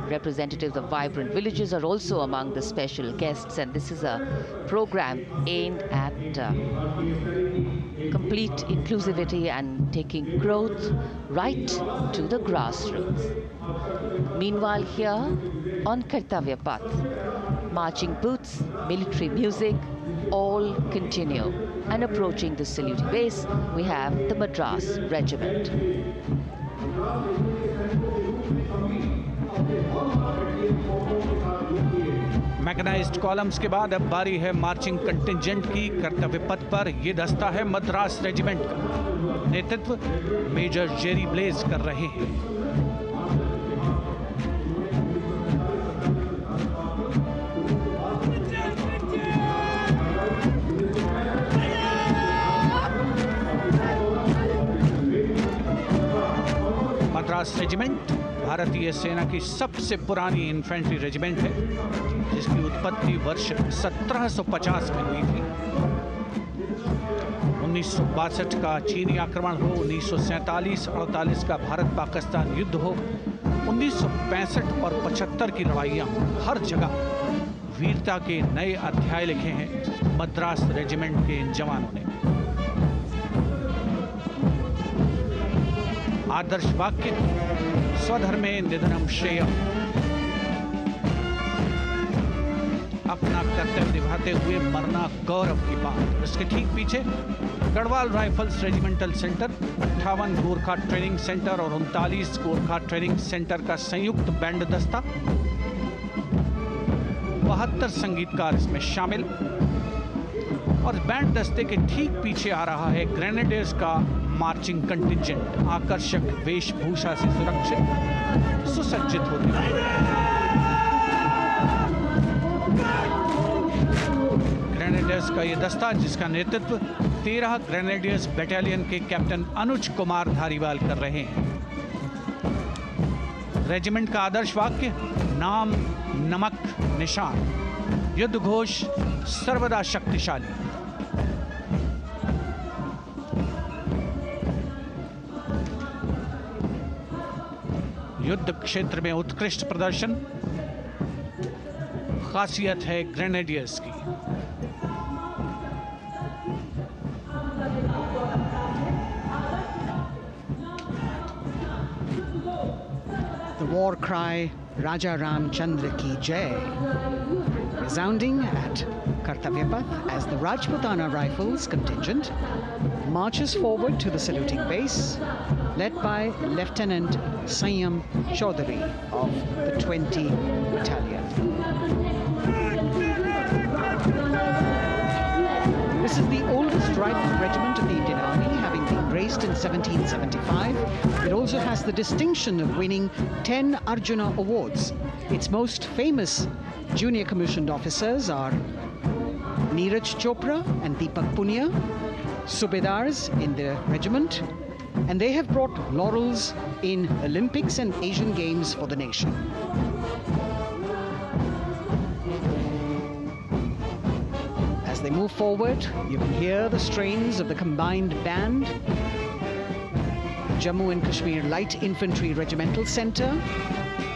Representatives of vibrant villages are also among the special guests, and this is a program aimed at complete inclusivity and taking growth right to the grassroots. Meanwhile, here on Kartavya Path, marching boots, military music, all continue. And approaching the saluting base, we have the Madras Regiment. Mechanised columns के बाद अब बारी है marching contingent की। कर्तव्य पथ पर ये दस्ता है मद्रास रेजिमेंट का। नेतृत्व मेजर जेरी ब्लेज कर रहे हैं। मद्रास रेजिमेंट भारतीय सेना की सबसे पुरानी इन्फेंट्री रेजिमेंट है, जिसकी उत्पत्ति वर्ष 1750 में हुई थी। 1962 का चीनी आक्रमण हो, 1947-48 का भारत पाकिस्तान युद्ध हो, 1965 और 75 की लड़ाइयाँ हो, हर जगह वीरता के नए अध्याय लिखे हैं मद्रास रेजिमेंट के इन जवानों ने। आदर्श वाक्य स्वधर्मे निधनम श्रेय, अपना कर्तव्य निभाते हुए मरना गौरव की बात। इसके ठीक पीछे Garhwal rifles regimental centre, 58 Gorkha training centre और 39 गोरखा ट्रेनिंग सेंटर का संयुक्त बैंड दस्ता, 72 संगीतकार इसमें शामिल। और बैंड दस्ते के ठीक पीछे आ रहा है ग्रेनेडियर्स का मार्चिंग कंटिंजेंट, आकर्षक वेशभूषा से सुरक्षित सुसज्जित होते हैं। ग्रेनेडियर्स का ये दस्ता, जिसका नेतृत्व 13 ग्रेनेडियर्स बटालियन के कैप्टन अनुज कुमार धारीवाल कर रहे हैं। रेजिमेंट का आदर्श वाक्य नाम नमक निशान, युद्ध घोष सर्वदा शक्तिशाली। युद्ध क्षेत्र में उत्कृष्ट प्रदर्शन खासियत है ग्रेनेडियर्स की। the war cry Raja Ram Chandra Ki Jai, resounding at Kartavya Path as the Rajputana Rifles contingent marches forward to the saluting base, led by Lieutenant Sanyam Chaudhary of the 20 Battalion. This is the oldest rifle regiment of the Indian Army, having been raised in 1775. It also has the distinction of winning 10 Arjuna Awards. Its most famous junior commissioned officers are Neeraj Chopra and Deepak Punia, Subedars in the regiment, and they have brought laurels in Olympics and Asian Games for the nation. As they move forward, you can hear the strains of the combined band, Jammu and Kashmir Light Infantry Regimental Centre,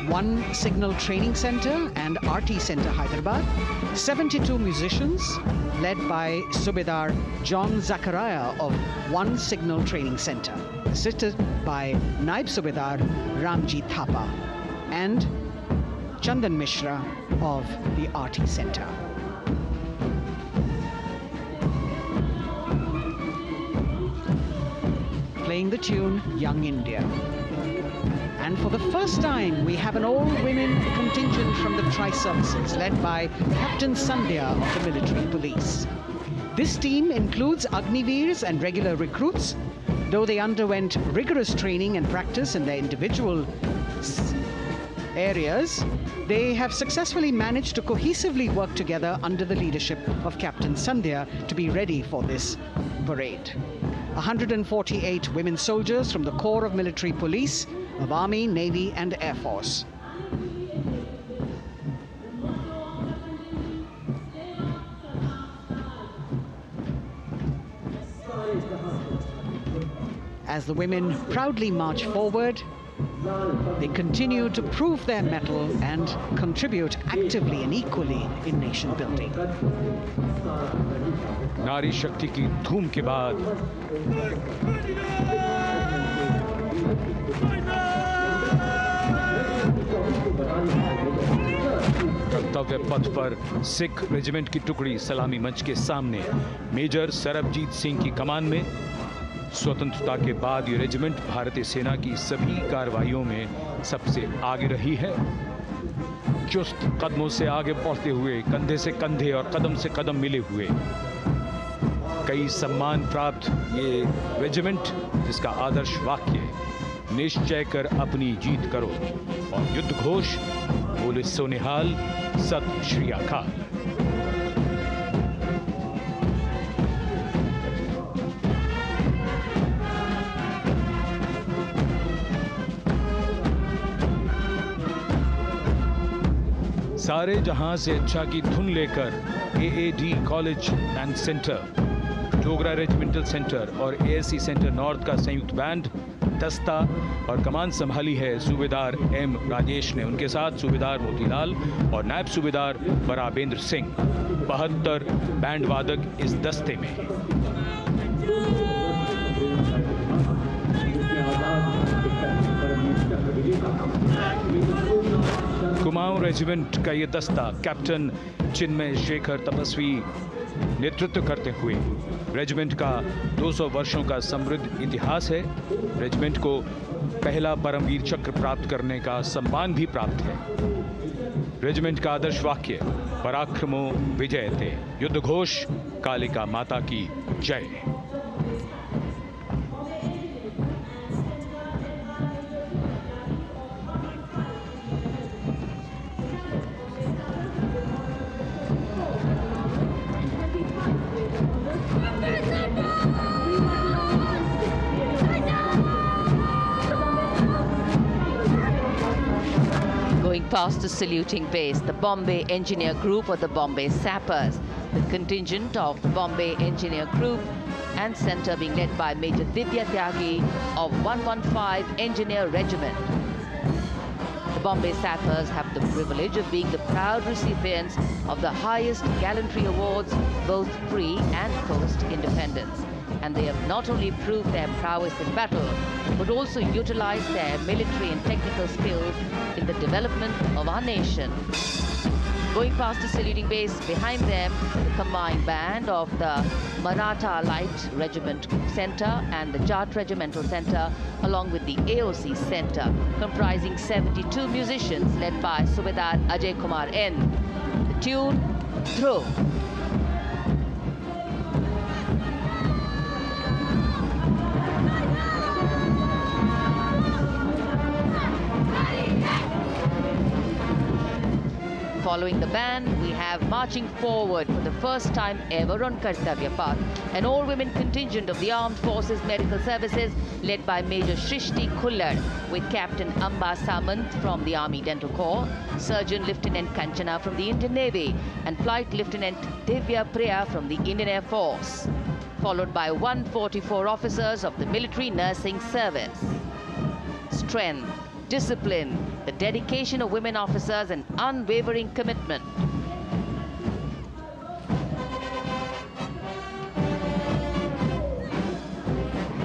1 Signal Training Centre and RT Centre Hyderabad, 72 musicians led by Subedar John Zachariah of 1 Signal Training Centre, assisted by Naib Subedar Ramji Thapa and Chandan Mishra of the RT Centre. Playing the tune Young India. And for the first time, we have an all-women contingent from the Tri-Services, led by Captain Sandhya of the military police. This team includes Agniveers and regular recruits. Though they underwent rigorous training and practice in their individual areas, they have successfully managed to cohesively work together under the leadership of Captain Sandhya to be ready for this parade. 148 women soldiers from the Corps of Military Police of Army, Navy and Air Force. As the women proudly march forward, they continue to prove their mettle and contribute actively and equally in nation building. नारी शक्ति की धूम के बाद कर्तव्य पथ पर Sikh regiment की टुकड़ी सलामी मंच के सामने मेजर सरबजीत सिंह की कमान में। स्वतंत्रता के बाद ये रेजिमेंट भारतीय सेना की सभी कार्रवाइयों में सबसे आगे रही है। चुस्त कदमों से आगे बढ़ते हुए, कंधे से कंधे और कदम से कदम मिले हुए, कई सम्मान प्राप्त ये रेजिमेंट, जिसका आदर्श वाक्य निश्चय कर अपनी जीत करो और युद्ध घोष बोले सोनिहाल सत श्री अकाल। सारे जहां से अच्छा की धुन लेकर AAD college and centre, Dogra regimental centre और एएससी सेंटर नॉर्थ का संयुक्त बैंड, दस्ता और कमान संभाली है सूबेदार एम राजेश ने। उनके साथ सूबेदार मोतीलाल और नायब सूबेदार बराबेंद्र सिंह। 72 बैंड वादक इस दस्ते में। कुमाऊं रेजिमेंट का ये दस्ता कैप्टन चिन्मय शेखर तपस्वी नेतृत्व करते हुए, रेजिमेंट का 200 वर्षों का समृद्ध इतिहास है। रेजिमेंट को पहला परमवीर चक्र प्राप्त करने का सम्मान भी प्राप्त है। रेजिमेंट का आदर्श वाक्य पराक्रमो विजयते, युद्ध घोष कालिका माता की जय। Going past the saluting base, the Bombay Engineer Group or the Bombay Sappers, the contingent of the Bombay Engineer Group and Centre being led by Major Divya Tyagi of 115 Engineer Regiment. The Bombay Sappers have the privilege of being the proud recipients of the highest gallantry awards, both pre and post independence. and they have not only proved their prowess in battle, but also utilized their military and technical skills in the development of our nation. Going past the saluting base, behind them, the combined band of the Maratha Light Regiment Center and the Jat Regimental Center, along with the AOC Center, comprising 72 musicians led by Subedar Ajay Kumar N. The tune, Dhruv. Following the band, we have marching forward for the first time ever on Kartavya Path, an all-women contingent of the Armed Forces Medical Services led by Major Shrishti Khullar, with Captain Amba Samant from the Army Dental Corps, Surgeon Lieutenant Kanchana from the Indian Navy, and Flight Lieutenant Divya Priya from the Indian Air Force, followed by 144 officers of the Military Nursing Service. Strength, discipline, the dedication of women officers, and unwavering commitment.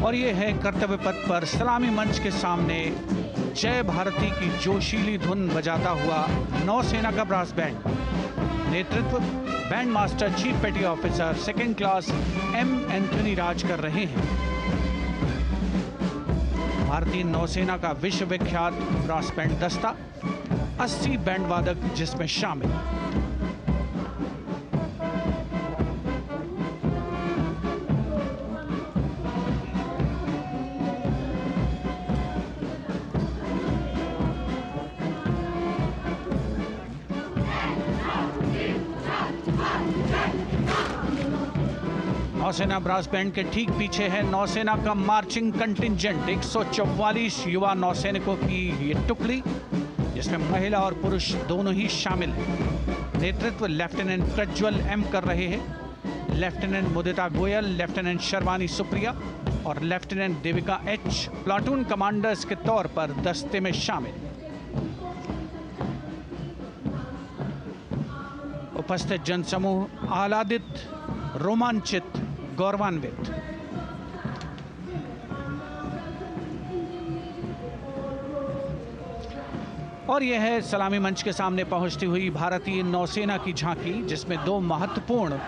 और ये है कर्तव्य पथ पर सलामी मंच के सामने जय भारती की जोशीली धुन बजाता हुआ नौसेना का ब्रास बैंड। नेतृत्व band master chief petty officer second class M Anthony Raj कर रहे हैं। भारतीय नौसेना का विश्व विख्यात ब्रास बैंड दस्ता, 80 बैंड वादक जिसमें शामिल। नौसेना ब्रास बैंड के ठीक पीछे है नौसेना का मार्चिंग कंटिंजेंट, 144 युवा नौसैनिकों की ये टुकड़ी, जिसमें महिला और पुरुष दोनों ही शामिल हैं। नेतृत्व लेफ्टिनेंट प्रज्वल एम कर रहे हैं। लेफ्टिनेंट मुदिता गोयल, लेफ्टिनेंट शर्वानी सुप्रिया और lieutenant Devika H platoon commanders के तौर पर दस्ते में शामिल। उपस्थित जनसमूह आह्लादित, रोमांचित, गौरवान्वित। और यह है सलामी मंच के सामने पहुंचती हुई भारतीय नौसेना की झांकी, जिसमें दो महत्वपूर्ण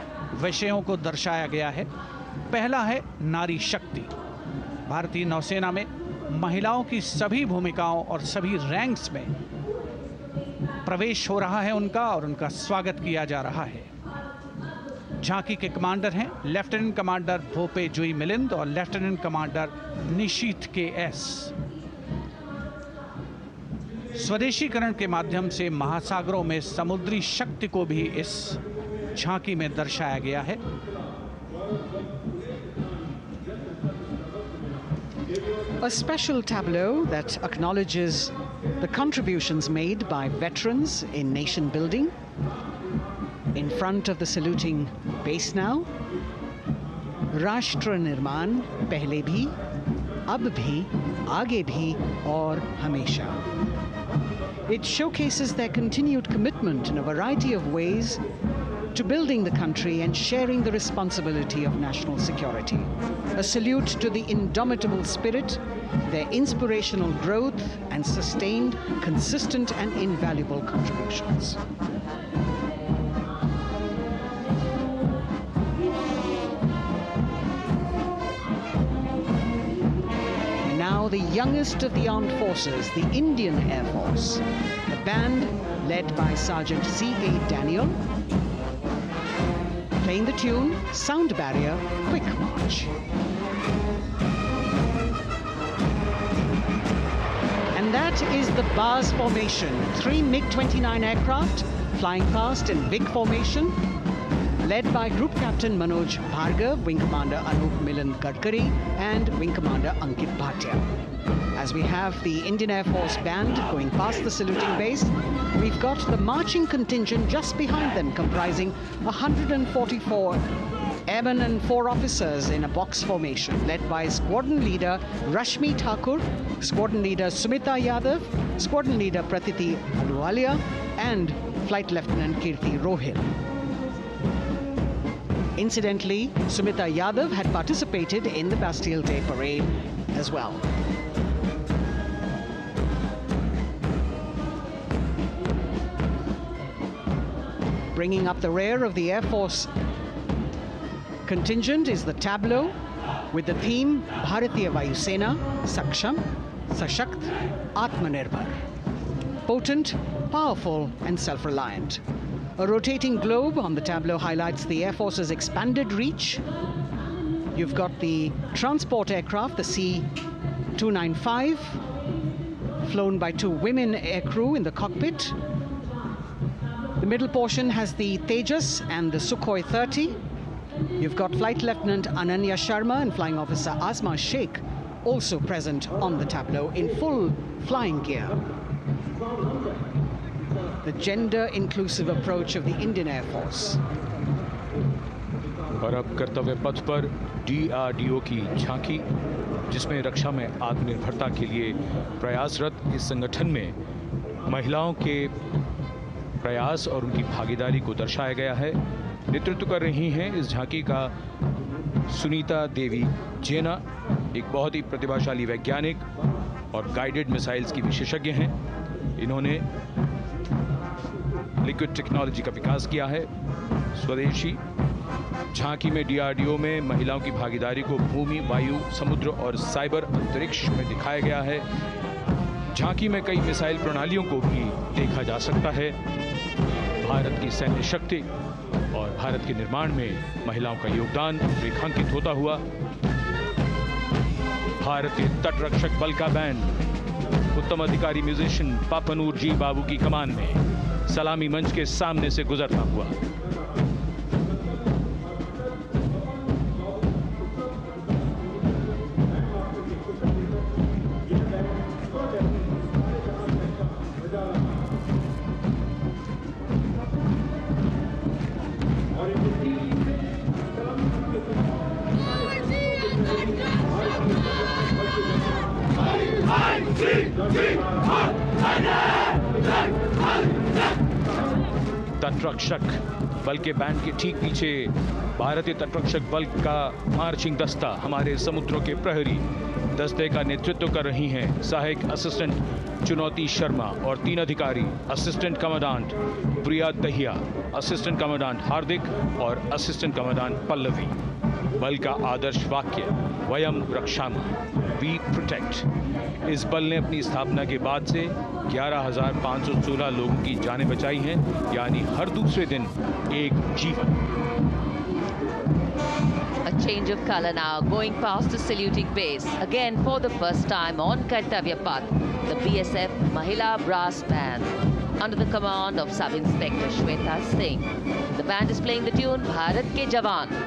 विषयों को दर्शाया गया है। पहला है नारी शक्ति। भारतीय नौसेना में महिलाओं की सभी भूमिकाओं और सभी रैंक्स में प्रवेश हो रहा है उनका, और उनका स्वागत किया जा रहा है। झांकी के कमांडर हैं लेफ्टिनेंट कमांडर भोपे जुई मिलिंद और लेफ्टिनेंट कमांडर निशीथ के एस। स्वदेशीकरण के माध्यम से महासागरों में समुद्री शक्ति को भी इस झांकी में दर्शाया गया है। A special tableau that acknowledges the contributions made by veterans in nation building. In front of the saluting base now, राष्ट्र निर्माण पहले भी, अब भी, आगे भी और हमेशा. It showcases their continued commitment in a variety of ways to building the country and sharing the responsibility of national security. A salute to the indomitable spirit, their inspirational growth and sustained, consistent and invaluable contributions. Now the youngest of the armed forces, the Indian Air Force, the band led by Sergeant C.A. Daniel, playing the tune Sound Barrier Quick March. And that is the bars formation, 3 MiG-29 aircraft flying past in big formation, led by Group Captain Manoj Bhargav, Wing Commander Anup Milan Gadkari, and Wing Commander Ankit Bhatia. As we have the Indian Air Force band going past the saluting base, we've got the marching contingent just behind them, comprising 144 airmen and 4 officers in a box formation, led by Squadron Leader Rashmi Thakur, Squadron Leader Sumita Yadav, Squadron Leader Pratiti Aluwalia, and Flight Lieutenant Kirti Rohil. Incidentally, Sumita Yadav had participated in the Bastille Day parade as well. Bringing up the rear of the Air Force contingent is the tableau with the theme Bharatiya Vayu Sena, Saksham, Sashakt, Atmanirbhar. Potent, powerful and self-reliant. A rotating globe on the tableau highlights the Air Force's expanded reach. You've got the transport aircraft, the C-295, flown by 2 women aircrew in the cockpit. The middle portion has the Tejas and the Sukhoi 30. You've got Flight Lieutenant Ananya Sharma and Flying Officer Asma Sheikh also present on the tableau in full flying gear. The gender-inclusive approach of the Indian Air Force. और अब कर्तव्य पथ पर DRDO की झांकी, जिसमें रक्षा में आत्मनिर्भरता के लिए प्रयासरत इस संगठन में महिलाओं के प्रयास और उनकी भागीदारी को दर्शाया गया है। नेतृत्व कर रही हैं इस झांकी का सुनीता देवी जेना, एक बहुत ही प्रतिभाशाली वैज्ञानिक और गाइडेड मिसाइल्स की विशेषज्ञ हैं। इन्होंने लिक्विड टेक्नोलॉजी का विकास किया है, स्वदेशी। झांकी में DRDO में महिलाओं की भागीदारी को भूमि, वायु, समुद्र और साइबर अंतरिक्ष में दिखाया गया है। झांकी में कई मिसाइल प्रणालियों को भी देखा जा सकता है। भारत की सैन्य शक्ति और भारत के निर्माण में महिलाओं का योगदान रेखांकित होता हुआ। भारतीय तटरक्षक बल का बैंड उत्तम अधिकारी म्यूजिशियन पापनूर जी बाबू की कमान में सलामी मंच के सामने से गुजरता हुआ। तटरक्षक बल के बैंड के ठीक पीछे भारतीय तटरक्षक बल का मार्चिंग दस्ता हमारे समुद्रों के प्रहरी दस्ते का नेतृत्व कर रही हैं सहायक असिस्टेंट चुनौती शर्मा और 3 अधिकारी, असिस्टेंट कमांडेंट प्रिया दहिया, असिस्टेंट कमांडेंट हार्दिक और असिस्टेंट कमांडेंट पल्लवी। बल का आदर्श वाक्य वयम रक्षामः, वी प्रोटेक्ट। इस बल ने अपनी स्थापना के बाद से 11,516 लोगों की जानें बचाई हैं, यानी हर दूसरे दिन एक जीवन। A change of color now, going past the saluting base. Again, for the first time on Kartavya Path, the BSF Mahila Brass Band, under the command of Sub-Inspector Shreda Singh. The band is playing the tune Bharat Ke Jawan.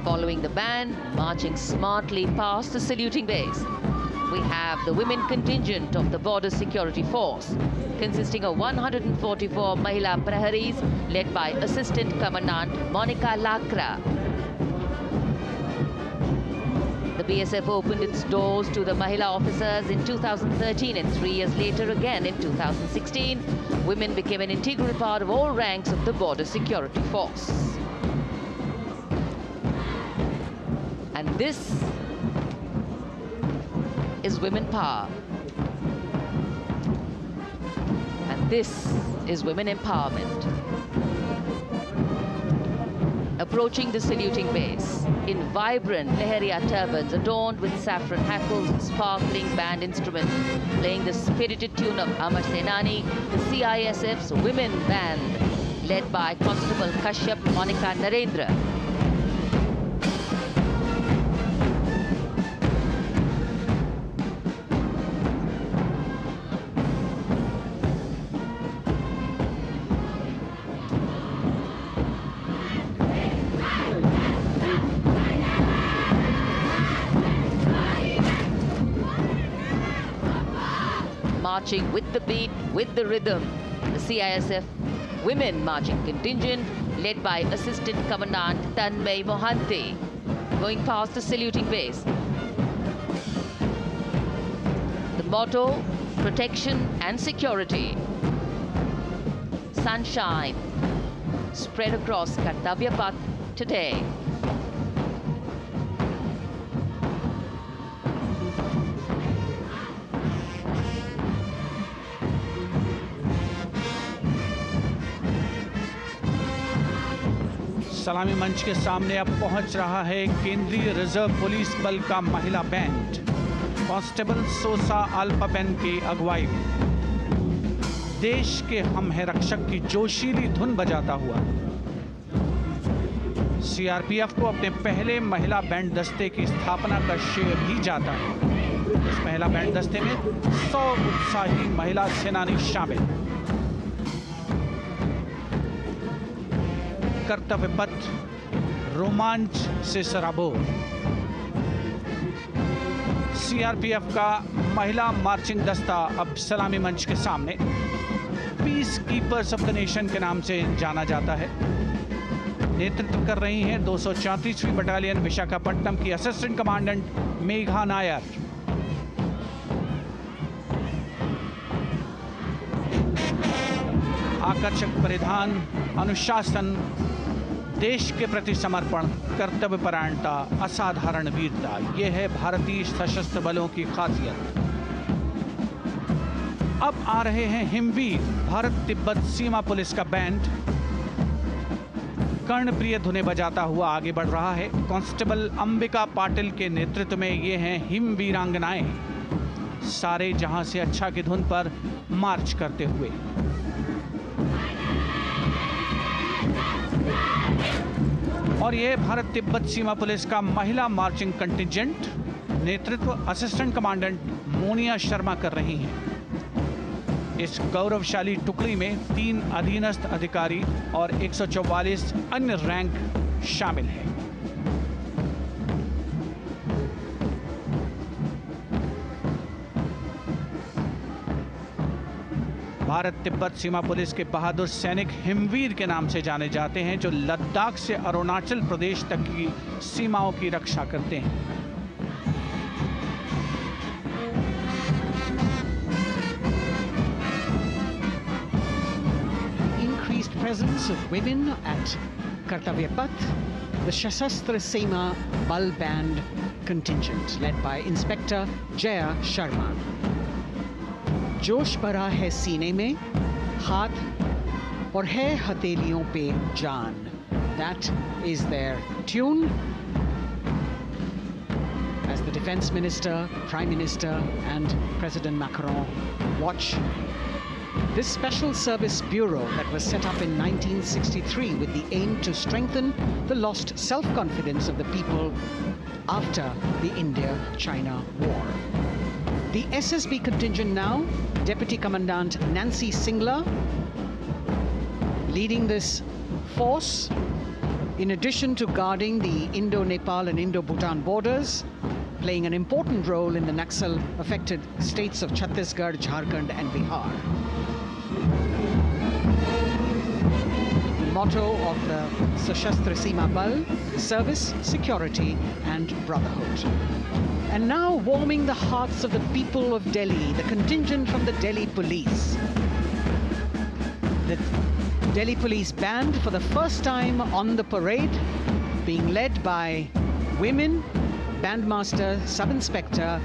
Following the band, marching smartly past the saluting base, we have the women contingent of the Border Security Force, consisting of 144 Mahila Praharis, led by Assistant Commandant Monica Lakra. The BSF opened its doors to the Mahila officers in 2013, and 3 years later again in 2016, women became an integral part of all ranks of the Border Security Force. And this is women power. And this is women empowerment. Approaching the saluting base in vibrant Leheria turbans adorned with saffron hackles and sparkling band instruments, playing the spirited tune of Amar Senani, the CISF's women band, led by Constable Kashyap Monica Narendra. marching with the beat, with the rhythm. The CISF Women Marching Contingent, led by Assistant Commandant Tanmay Mohanty, going past the saluting base. The motto, protection and security. Sunshine spread across Kartavya Path today. सलामी मंच के सामने अब पहुंच रहा है केंद्रीय reserve police बल का महिला बैंड, कांस्टेबल सोसा अल्पाबेन की अगुवाई में देश के हम है रक्षक की जोशीली धुन बजाता हुआ सीआरपीएफ को अपने पहले महिला बैंड दस्ते की स्थापना का श्रेय भी जाता है। इस महिला बैंड दस्ते में 100 उत्साही महिला सेनानी शामिल। कर्तव्य पथ रोमांच से सराबोर। सीआरपीएफ का महिला मार्चिंग दस्ता अब सलामी मंच के सामने peace keepers of the nation के नाम से जाना जाता है। नेतृत्व कर रही हैं 234वीं बटालियन विशाखापट्टनम की असिस्टेंट कमांडेंट मेघा नायर। आकर्षक परिधान, अनुशासन, देश के प्रति समर्पण, कर्तव्य परायणता, असाधारण वीरता, यह है भारतीय सशस्त्र बलों की खासियत। अब आ रहे हैं हिमवीर भारत तिब्बत सीमा पुलिस का बैंड, कर्णप्रिय धुनें बजाता हुआ आगे बढ़ रहा है। कांस्टेबल अंबिका पाटिल के नेतृत्व में ये हैं हिमवीरांगनाएं, सारे जहां से अच्छा की धुन पर मार्च करते हुए। और यह भारत तिब्बत सीमा पुलिस का महिला मार्चिंग कंटिजेंट, नेतृत्व असिस्टेंट कमांडेंट मोनिया शर्मा कर रही हैं। इस गौरवशाली टुकड़ी में 3 अधीनस्थ अधिकारी और 144 अन्य रैंक शामिल हैं। भारत तिब्बत सीमा पुलिस के बहादुर सैनिक हिमवीर के नाम से जाने जाते हैं, जो लद्दाख से अरुणाचल प्रदेश तक की सीमाओं की रक्षा करते हैं। Increased presence of women at Kartavya Path, the Shasastra Seema Bal Band contingent, led by Inspector Jaya Sharma. जोश भरा है सीने में, हाथ और है हथेलियों पे जान. That is their tune. As the Defense Minister, Prime Minister and President Macron watch this Special Service Bureau that was set up in 1963 with the aim to strengthen the lost self-confidence of the people after the India-China War. The SSB contingent now, Deputy Commandant Nancy Singla, leading this force, in addition to guarding the Indo-Nepal and Indo-Bhutan borders, playing an important role in the Naxal-affected states of Chhattisgarh, Jharkhand and Bihar. The motto of the Sashastra Seema Bal, service, security and brotherhood. And now warming the hearts of the people of Delhi, the contingent from the Delhi Police. The Delhi Police Band, for the first time on the parade, being led by women, Bandmaster Sub-Inspector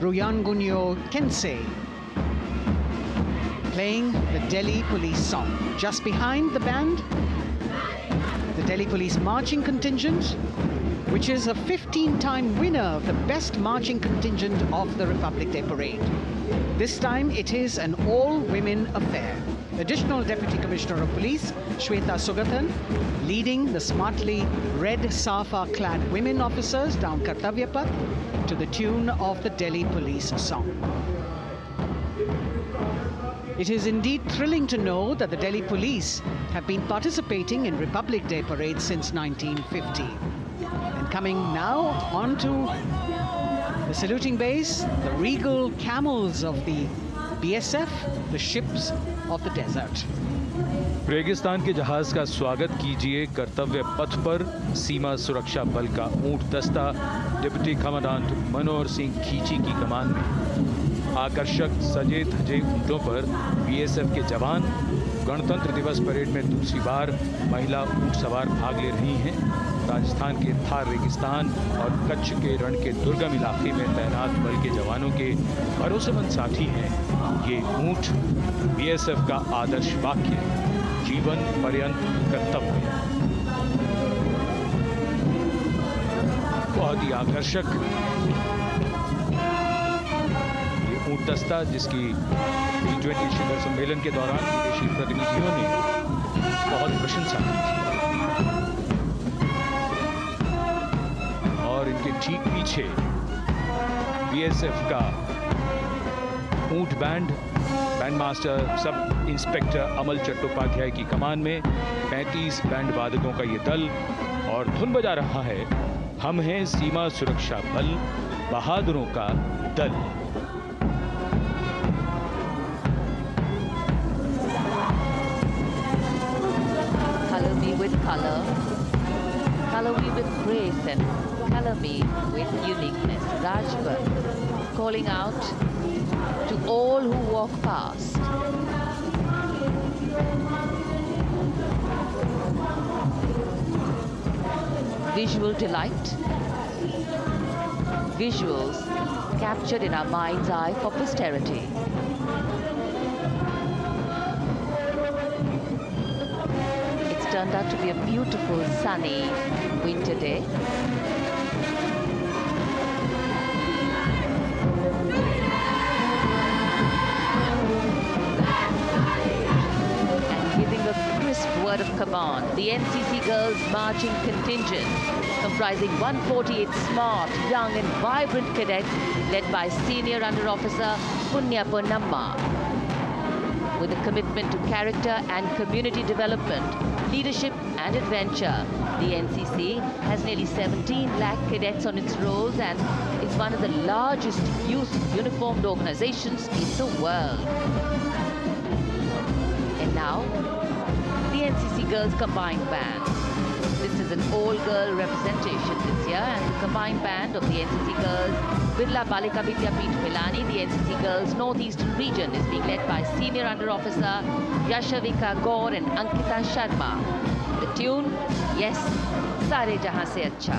Ruyangunyo Kensei, playing the Delhi Police song. Just behind the band, the Delhi Police Marching Contingent, which is a 15-time winner of the Best Marching Contingent of the Republic Day Parade. This time it is an all-women affair. Additional Deputy Commissioner of Police, Shweta Sugathan, leading the smartly red safa-clad women officers down Kartavya Path to the tune of the Delhi Police song. It is indeed thrilling to know that the Delhi Police have been participating in Republic Day parades since 1950. And coming now onto the saluting base, the regal camels of the BSF, the ships of the desert. रेगिस्तान के जहाज का स्वागत कीजिए कर्तव्य पथ पर सीमा सुरक्षा बल का ऊंट दस्ता डिप्टी कमांडेंट मनोहर सिंह खींची की कमान में। आकर्षक सजे धजे ऊंटों पर बीएसएफ के जवान। गणतंत्र दिवस परेड में दूसरी बार महिला ऊंट सवार भाग ले रही हैं। राजस्थान के थार रेगिस्तान और कच्छ के रण के दुर्गम इलाके में तैनात बल के जवानों के भरोसेमंद साथी हैं ये ऊंट। बीएसएफ का आदर्श वाक्य, जीवन पर्यंत कर्तव्य। बहुत ही आकर्षक ये ऊंट दस्ता, जिसकी G20 शिखर सम्मेलन के दौरान विदेशी प्रतिनिधियों ने बहुत प्रशंसा की थी। और इनके ठीक पीछे बीएसएफ का ऊंट बैंड मास्टर सब इंस्पेक्टर अमल चट्टोपाध्याय की कमान में 35 बैंड वादकों का ये दल, और धुन बजा रहा है हम हैं सीमा सुरक्षा बल, बहादुरों का दल। Color me with color, color me with grace, and color me with uniqueness. Rajpath calling out to all who walk past. Visual delight, visuals captured in our mind's eye for posterity. It's turned out to be a beautiful sunny winter day. Word of command, the NCC Girls Marching Contingent, comprising 148 smart, young and vibrant cadets led by Senior Under Officer Punya Ponnamma. With a commitment to character and community development, leadership and adventure, the NCC has nearly 17 lakh cadets on its rolls and is one of the largest youth uniformed organizations in the world. And now, the NCC Girls Combined Band. This is an all-girl representation this year, and the combined band of the NCC Girls Birla Balika Vidyapeeth Pilani, the NCC Girls Northeastern region, is being led by Senior Under Officer Yashavika Gaur and Ankita Sharma. The tune, yes, Sare Jahan Se Acha.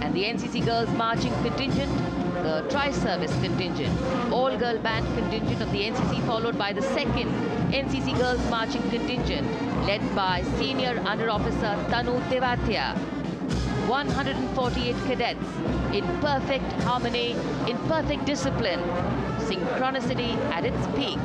And the NCC Girls Marching Contingent, the tri-service contingent, all-girl band contingent of the NCC, followed by the second NCC Girls Marching Contingent, led by Senior Under Officer Tanu Tewatia. 148 cadets in perfect harmony, in perfect discipline, synchronicity at its peak.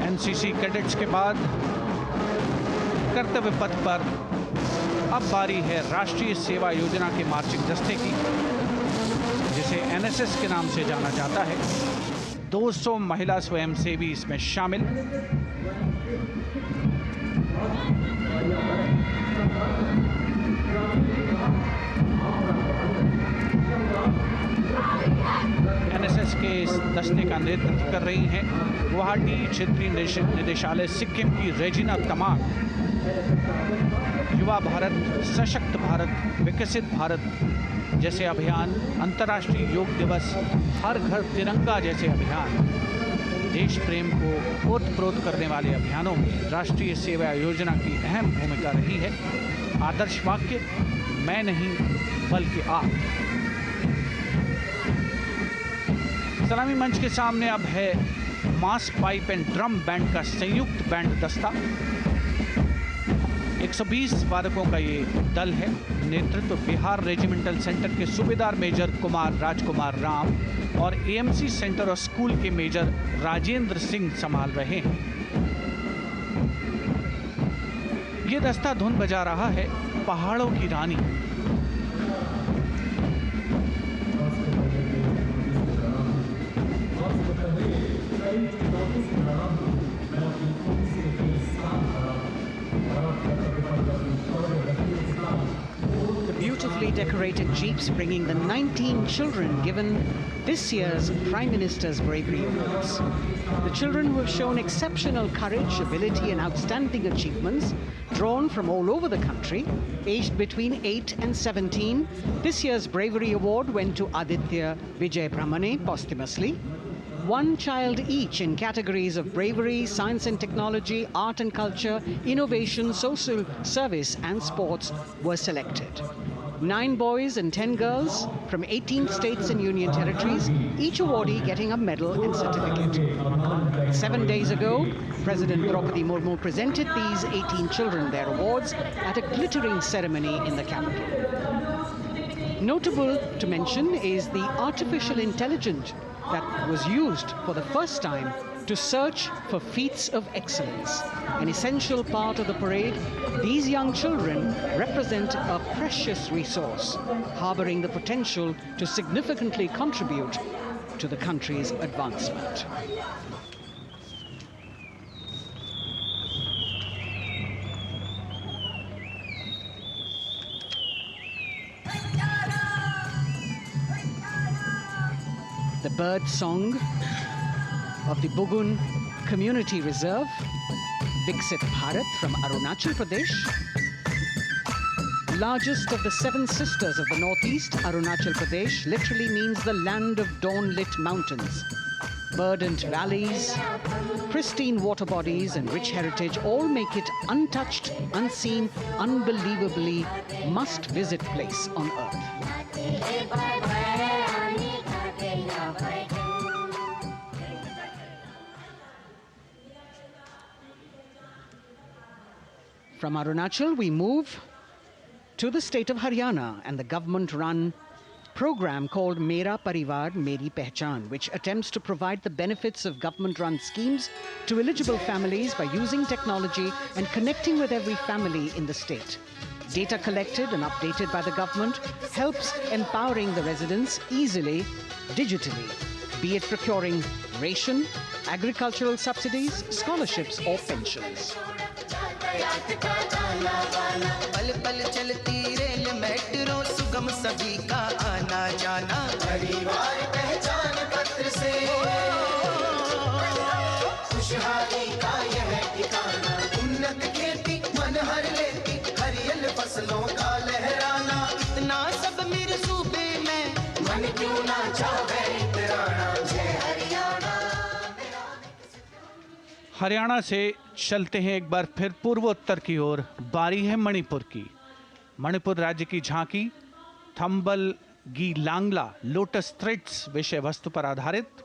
NCC cadets के बाद कर्तव्य पथ पर अब बारी है राष्ट्रीय सेवा योजना के मार्चिंग दस्ते की, जिसे एनएसएस के नाम से जाना जाता है। 200 महिला स्वयंसेवी इसमें शामिल। एनएसएस के इस दस्ते का नेतृत्व कर रही हैं गुवाहाटी क्षेत्रीय निदेशालय सिक्किम की रेजिना तमांग। युवा भारत, सशक्त भारत, विकसित भारत जैसे अभियान, अंतर्राष्ट्रीय योग दिवस, हर घर तिरंगा जैसे अभियान, देश प्रेम को ओतप्रोत करने वाले अभियानों में राष्ट्रीय सेवा योजना की अहम भूमिका रही है। आदर्श वाक्य, मैं नहीं बल्कि आप। सलामी मंच के सामने अब है मास पाइप एंड ड्रम बैंड का संयुक्त बैंड दस्ता। 120 वादकों का ये दल है। नेतृत्व बिहार रेजिमेंटल सेंटर के सूबेदार मेजर कुमार राजकुमार राम और एएमसी सेंटर और स्कूल के मेजर राजेंद्र सिंह संभाल रहे हैं। ये दस्ता धुन बजा रहा है पहाड़ों की रानी। Beautifully decorated jeeps bringing the 19 children given this year's Prime Minister's Bravery Awards. The children who have shown exceptional courage, ability and outstanding achievements, drawn from all over the country, aged between 8 and 17. This year's Bravery Award went to Aditya Vijay Brahmane posthumously. One child each in categories of bravery, science and technology, art and culture, innovation, social service and sports were selected. 9 boys and 10 girls from 18 states and union territories, each awardee getting a medal and certificate. 7 days ago, President Draupadi Murmu presented these 18 children their awards at a glittering ceremony in the capital. Notable to mention is the artificial intelligence that was used for the first time to search for feats of excellence. An essential part of the parade, these young children represent a precious resource, harboring the potential to significantly contribute to the country's advancement. The bird song of the Bugun Community Reserve, Viksit Bharat from Arunachal Pradesh. Largest of the 7 sisters of the Northeast, Arunachal Pradesh literally means the land of dawn-lit mountains. Verdant valleys, pristine water bodies and rich heritage all make it untouched, unseen, unbelievably must-visit place on earth. From Arunachal, we move to the state of Haryana and the government-run program called Mera Parivar Meri Pehchan, which attempts to provide the benefits of government-run schemes to eligible families by using technology and connecting with every family in the state. Data collected and updated by the government helps empowering the residents easily, digitally, be it procuring ration, agricultural subsidies, scholarships or pensions. पल पल चलती rail metro सुगम सभी का आना जाना परिवार पहचान पत्र से खुशहाली का यह ठिकाना उन्नत खेती मन हर लेती हरियल फसलों का लहराना इतना सब मेरे सूबे में मन क्यों ना चाहे इतराना जय हरियाणा। हरियाणा से चलते हैं एक बार फिर पूर्वोत्तर की ओर। बारी है मणिपुर की। मणिपुर राज्य की झांकी थंबल गी लांगला लोटस थ्रेड्स विषय वस्तु पर आधारित।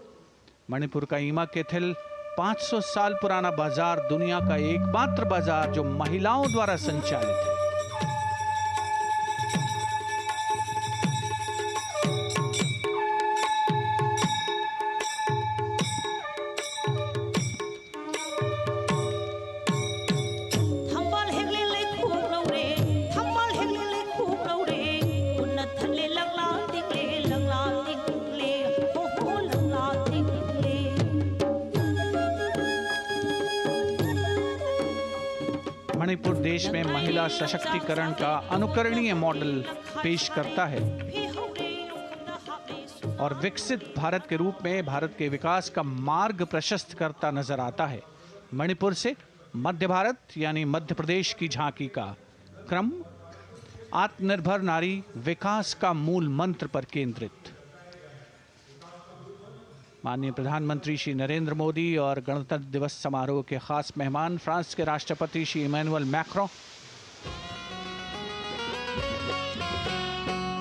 मणिपुर का ईमा केथिल 500 साल पुराना बाजार दुनिया का एकमात्र बाजार जो महिलाओं द्वारा संचालित है। मणिपुर देश में महिला सशक्तिकरण का अनुकरणीय मॉडल पेश करता है और विकसित भारत के रूप में भारत के विकास का मार्ग प्रशस्त करता नजर आता है। मणिपुर से मध्य भारत यानी मध्य प्रदेश की झांकी का क्रम आत्मनिर्भर नारी विकास का मूल मंत्र पर केंद्रित। माननीय प्रधानमंत्री श्री नरेंद्र मोदी और गणतंत्र दिवस समारोह के खास मेहमान फ्रांस के राष्ट्रपति श्री इमैनुअल मैक्रों।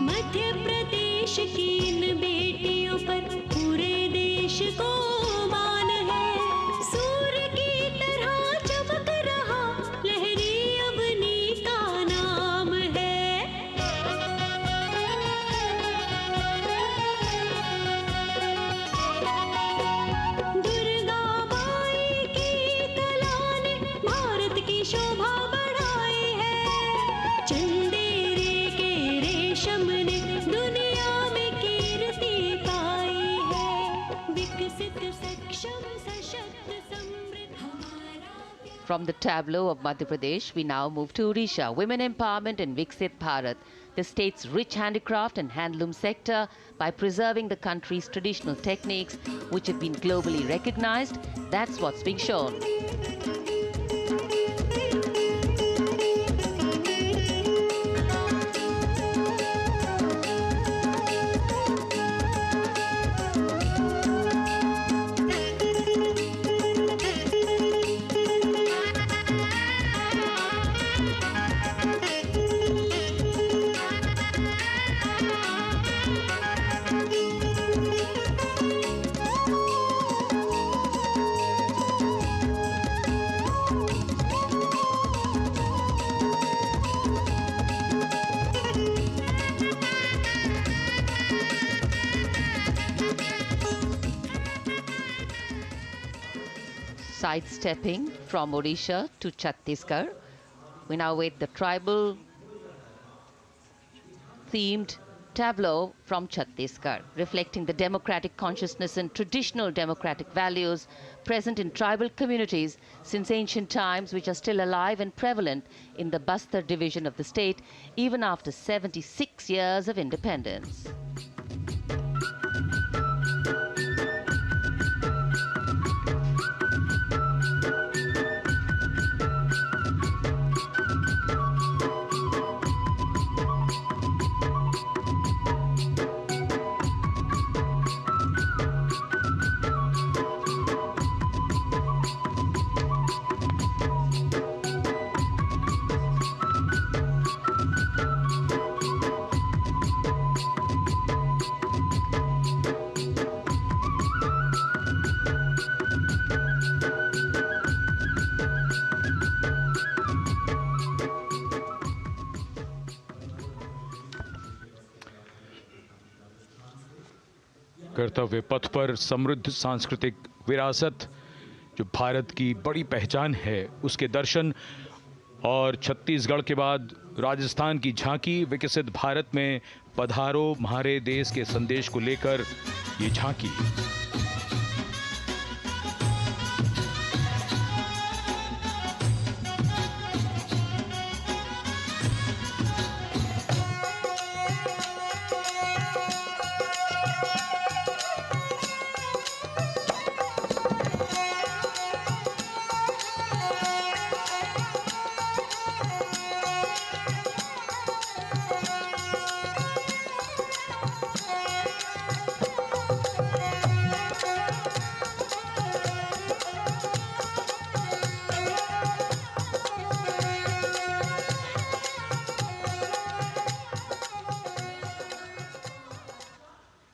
मध्य प्रदेश की इन बेटियों पर पूरे देश को मान है। सूर्य की तरह चमक रहा लहरी अवनी का नाम है। दुर्गा माई की कला ने भारत की शोभा बढ़ाई विकसित सक्षम सशक्त समृद्ध हमारा प्यार। From the tableau of Madhya Pradesh, we now move to Odisha. Women empowerment in Viksit Bharat, the state's rich handicraft and handloom sector, by preserving the country's traditional techniques, which have been globally recognized. That's what's being shown. Sidestepping from Odisha to Chhattisgarh, we now wait the tribal themed tableau from Chhattisgarh, reflecting the democratic consciousness and traditional democratic values present in tribal communities since ancient times, which are still alive and prevalent in the Bastar division of the state, even after 76 years of independence. कर्तव्य पथ पर समृद्ध सांस्कृतिक विरासत जो भारत की बड़ी पहचान है उसके दर्शन, और छत्तीसगढ़ के बाद राजस्थान की झांकी विकसित भारत में पधारो म्हारे देश के संदेश को लेकर ये झांकी।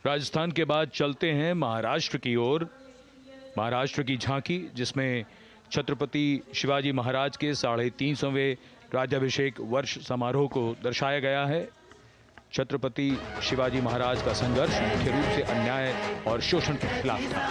राजस्थान के बाद चलते हैं महाराष्ट्र की ओर। महाराष्ट्र की झांकी जिसमें छत्रपति शिवाजी महाराज के 350वें राज्याभिषेक वर्ष समारोह को दर्शाया गया है। छत्रपति शिवाजी महाराज का संघर्ष मुख्य रूप से अन्याय और शोषण के खिलाफ था।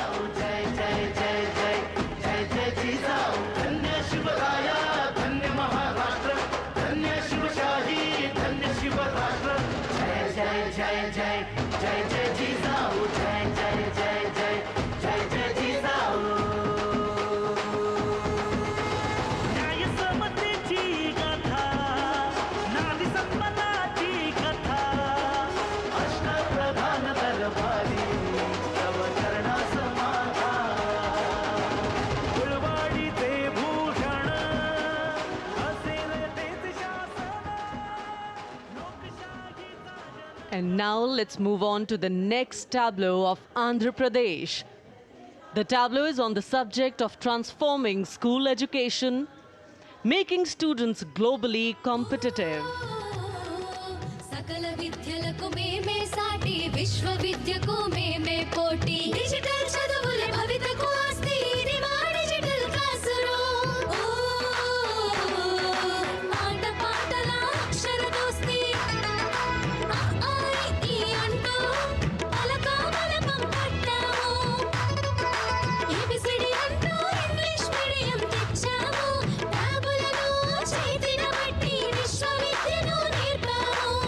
And now let's move on to the next tableau of Andhra Pradesh. The tableau is on the subject of transforming school education, making students globally competitive. सकल विद्यలకు మేమే సాటి విశ్వ విద్యకు మేమే పోటీ డిజిటల్ చదువుల భవితకు ఆస్తి ఇది మా డిజిటల్ క్లాస్ రూమ్ ఆట పాటల అక్షర దోస్తి ఆ ఈ అంటూ పలక బలపం పట్టాము ఏబిసిడి అంటూ ఇంగ్లీష్ మీడియం తెచ్చాము ట్యాబులను చేతిన బట్టి విశ్వ విద్యను నేర్పాము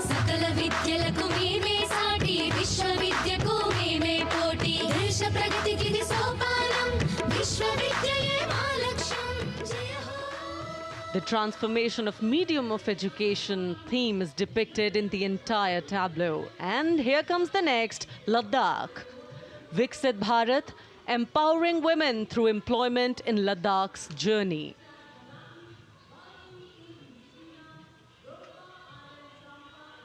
సకల విద్యలకు మేమే సాటి విశ్వ విద్యకు The transformation of medium of education theme is depicted in the entire tableau. And here comes the next, Ladakh. Viksit Bharat, empowering women through employment in Ladakh's journey.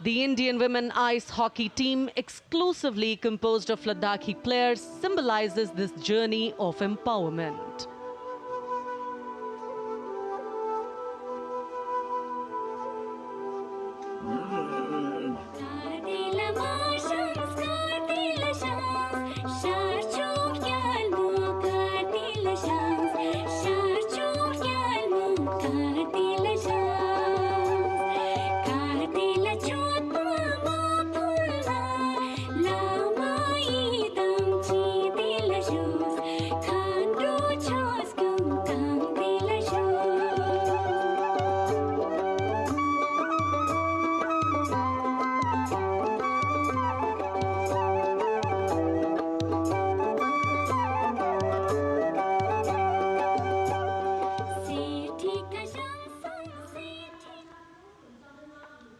The Indian women ice hockey team, exclusively composed of Ladakhi players, symbolizes this journey of empowerment.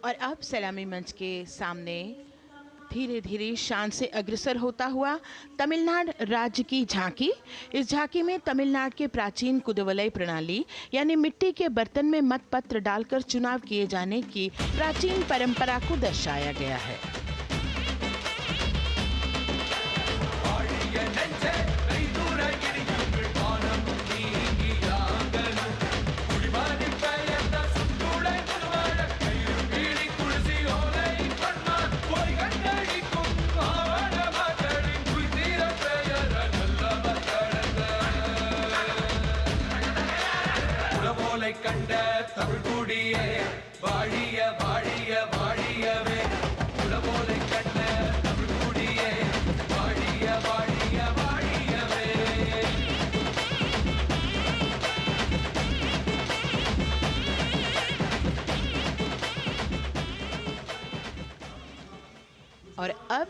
और अब सलामी मंच के सामने धीरे धीरे शान से अग्रसर होता हुआ तमिलनाडु राज्य की झांकी। इस झांकी में तमिलनाडु के प्राचीन कुदवलय प्रणाली यानी मिट्टी के बर्तन में मतपत्र डालकर चुनाव किए जाने की प्राचीन परंपरा को दर्शाया गया है। और अब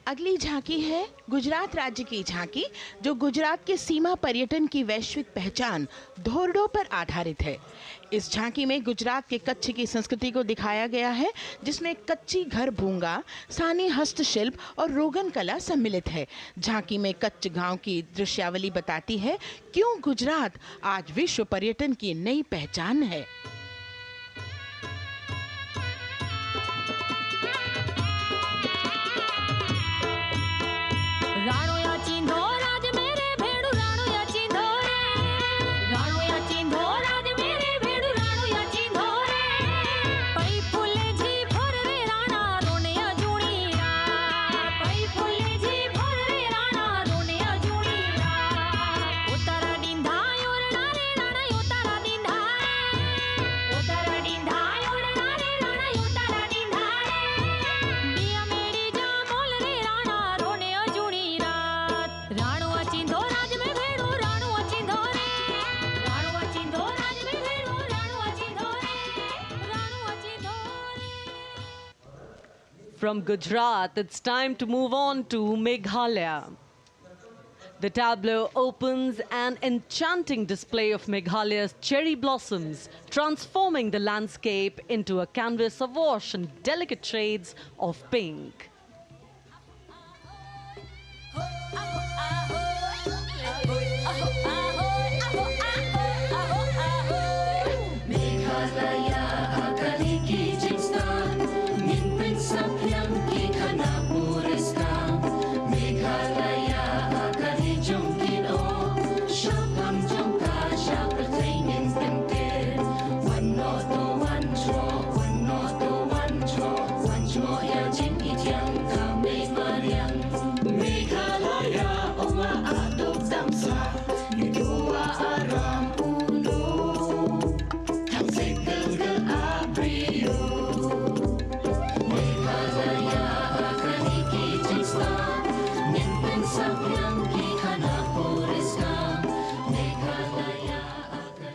अगली झांकी है गुजरात राज्य की झांकी, जो गुजरात के सीमा पर्यटन की वैश्विक पहचान धोरडो पर आधारित है। इस झांकी में गुजरात के कच्छ की संस्कृति को दिखाया गया है, जिसमें कच्ची घर भूंगा, सानी हस्तशिल्प और रोगन कला सम्मिलित है। झांकी में कच्छ गांव की दृश्यावली बताती है क्यों गुजरात आज विश्व पर्यटन की नई पहचान है। From Gujarat, it's time to move on to Meghalaya. The tableau opens an enchanting display of Meghalaya's cherry blossoms, transforming the landscape into a canvas awash in delicate shades of pink.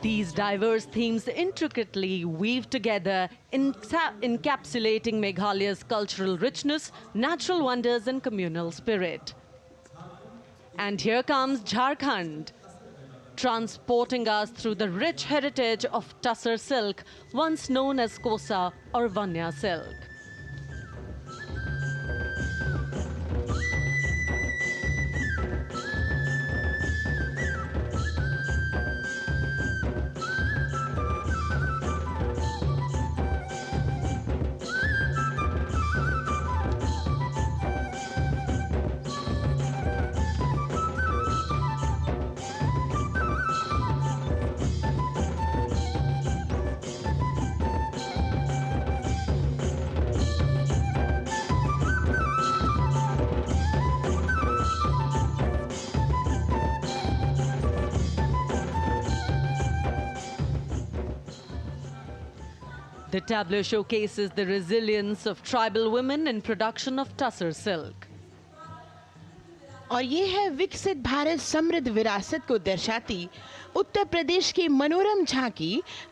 These diverse themes intricately weave together, encapsulating Meghalaya's cultural richness, natural wonders, and communal spirit. And here comes Jharkhand. transporting us through the rich heritage of Tussar silk, once known as Kosa or Vanya silk. The tableau showcases the resilience of tribal women in production of Tussar silk. और ये है विकसित भारत समृद्ध विरासत को दर्शाती उत्तर प्रदेश की मनोरम झांकी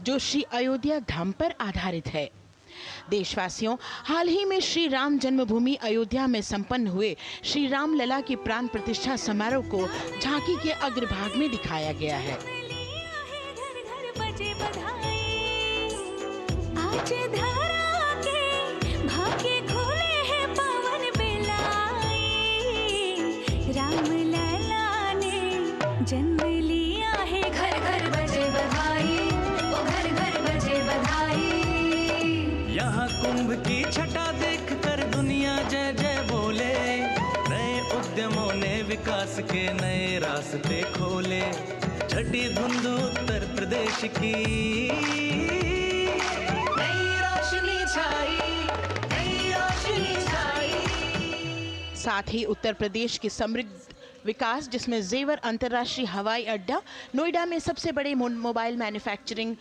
जो श्री अयोध्या धाम पर आधारित है। देशवासियों, हाल ही में श्री राम जन्मभूमि अयोध्या में संपन्न हुए श्री राम लला की प्राण प्रतिष्ठा समारोह को झांकी के अग्रभाग में दिखाया गया है। आज धरा के भाग्य खोले हैं पावन बेलाई, राम लला ने जन्म लिया है, घर घर बजे बधाई, ओ घर घर बजे बधाई। यहाँ कुंभ की छटा देख कर दुनिया जय जय बोले, नए उद्यमों ने विकास के नए रास्ते खोले, छठी धुंध उत्तर प्रदेश की साथ ही उत्तर प्रदेश की समृद्ध विकास जिसमें जेवर अंतर्राष्ट्रीय हवाई अड्डा, नोएडा में सबसे बड़े मोबाइल मैन्युफैक्चरिंग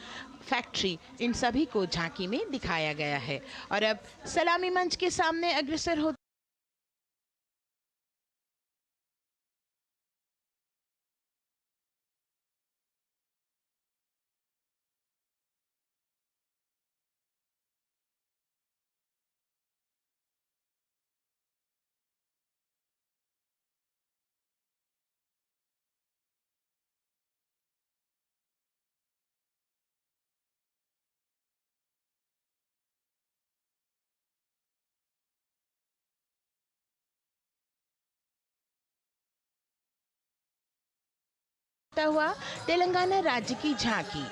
फैक्ट्री, इन सभी को झांकी में दिखाया गया है। और अब सलामी मंच के सामने अग्रसर हो हुआ तेलंगाना राज्य की झांकी।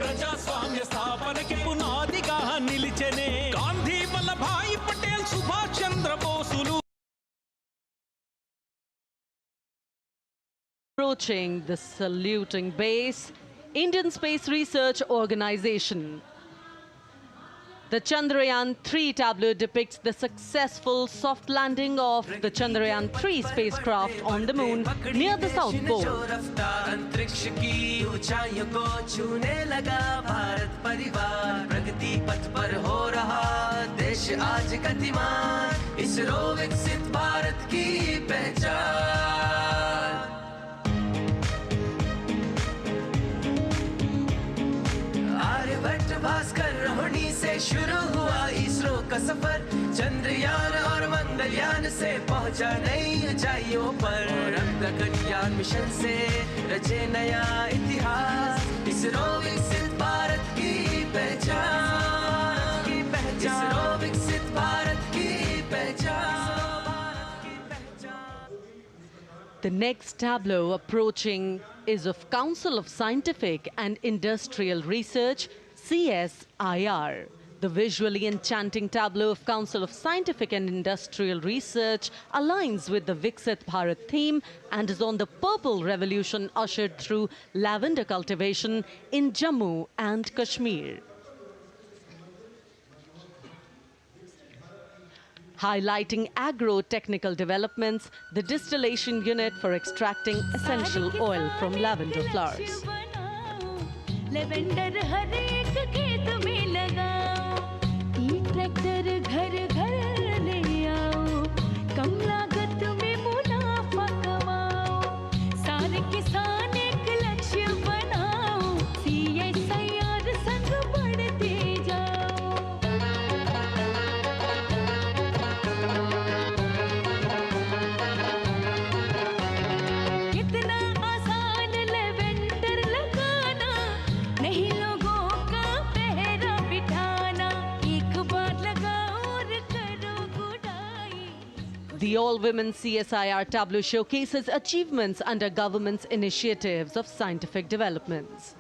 ప్రజాస్వామ్య స్థాపనకి పునాదిగా నిలిచెనే గాంధీ వల్లభాయ్ పటేల్ సుభాష్ చంద్ర బోసులు. Approaching the saluting base, Indian Space Research Organization. The Chandrayaan-3 tableau depicts the successful soft landing of the Chandrayaan-3 spacecraft on the moon near the South Pole. अंतरिक्ष की ऊंचाइयों को छूने लगा भारत परिवार, प्रगति पथ पर हो रहा देश आज गतिमान, इसरो विकसित भारत की पहचान। आर्यभट्ट भास्कर रोहिणी से शुरू हुआ इसरो का सफर, चंद्रयान और मंगलयान से पहुंचा नई ऊंचाइयों पर, गगनयान मिशन से रचे नया इतिहास, इसरो विकसित भारत की पहचान, इसरो विकसित भारत की पहचान। The next tableau approaching is of Council of Scientific and Industrial Research, CSIR. The visually enchanting tableau of Council of Scientific and Industrial Research aligns with the Viksit Bharat theme and is on the purple revolution ushered through lavender cultivation in Jammu and Kashmir. Highlighting agro-technical developments, the distillation unit for extracting essential oil from lavender flowers. Lavender हर एक खेत में लगाओ, tractor घर घर ले आओ, कम लागत में मुनाफा कमाओ, सारे किसान एक लक्ष्य बनाओ, CSIR संग बढ़ते जाओ। The all-women CSIR tableau showcases achievements under government's initiatives of scientific developments.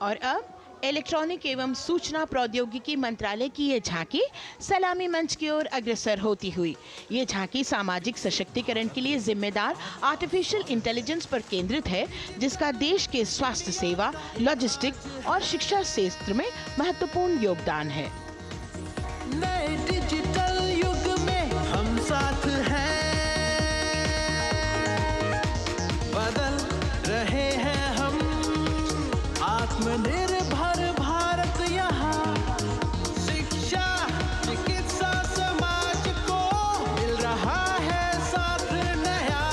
और अब इलेक्ट्रॉनिक एवं सूचना प्रौद्योगिकी मंत्रालय की ये झांकी सलामी मंच की ओर अग्रसर होती हुई। ये झांकी सामाजिक सशक्तिकरण के लिए जिम्मेदार आर्टिफिशियल इंटेलिजेंस पर केंद्रित है, जिसका देश के स्वास्थ्य सेवा, लॉजिस्टिक और शिक्षा क्षेत्र में महत्वपूर्ण योगदान है। नए डिजिटल युग में हम साथ हैं, बदल रहे हैं हम, आत्मनिर्भर भारत यहाँ, शिक्षा चिकित्सा समाज को मिल रहा है साथ नया।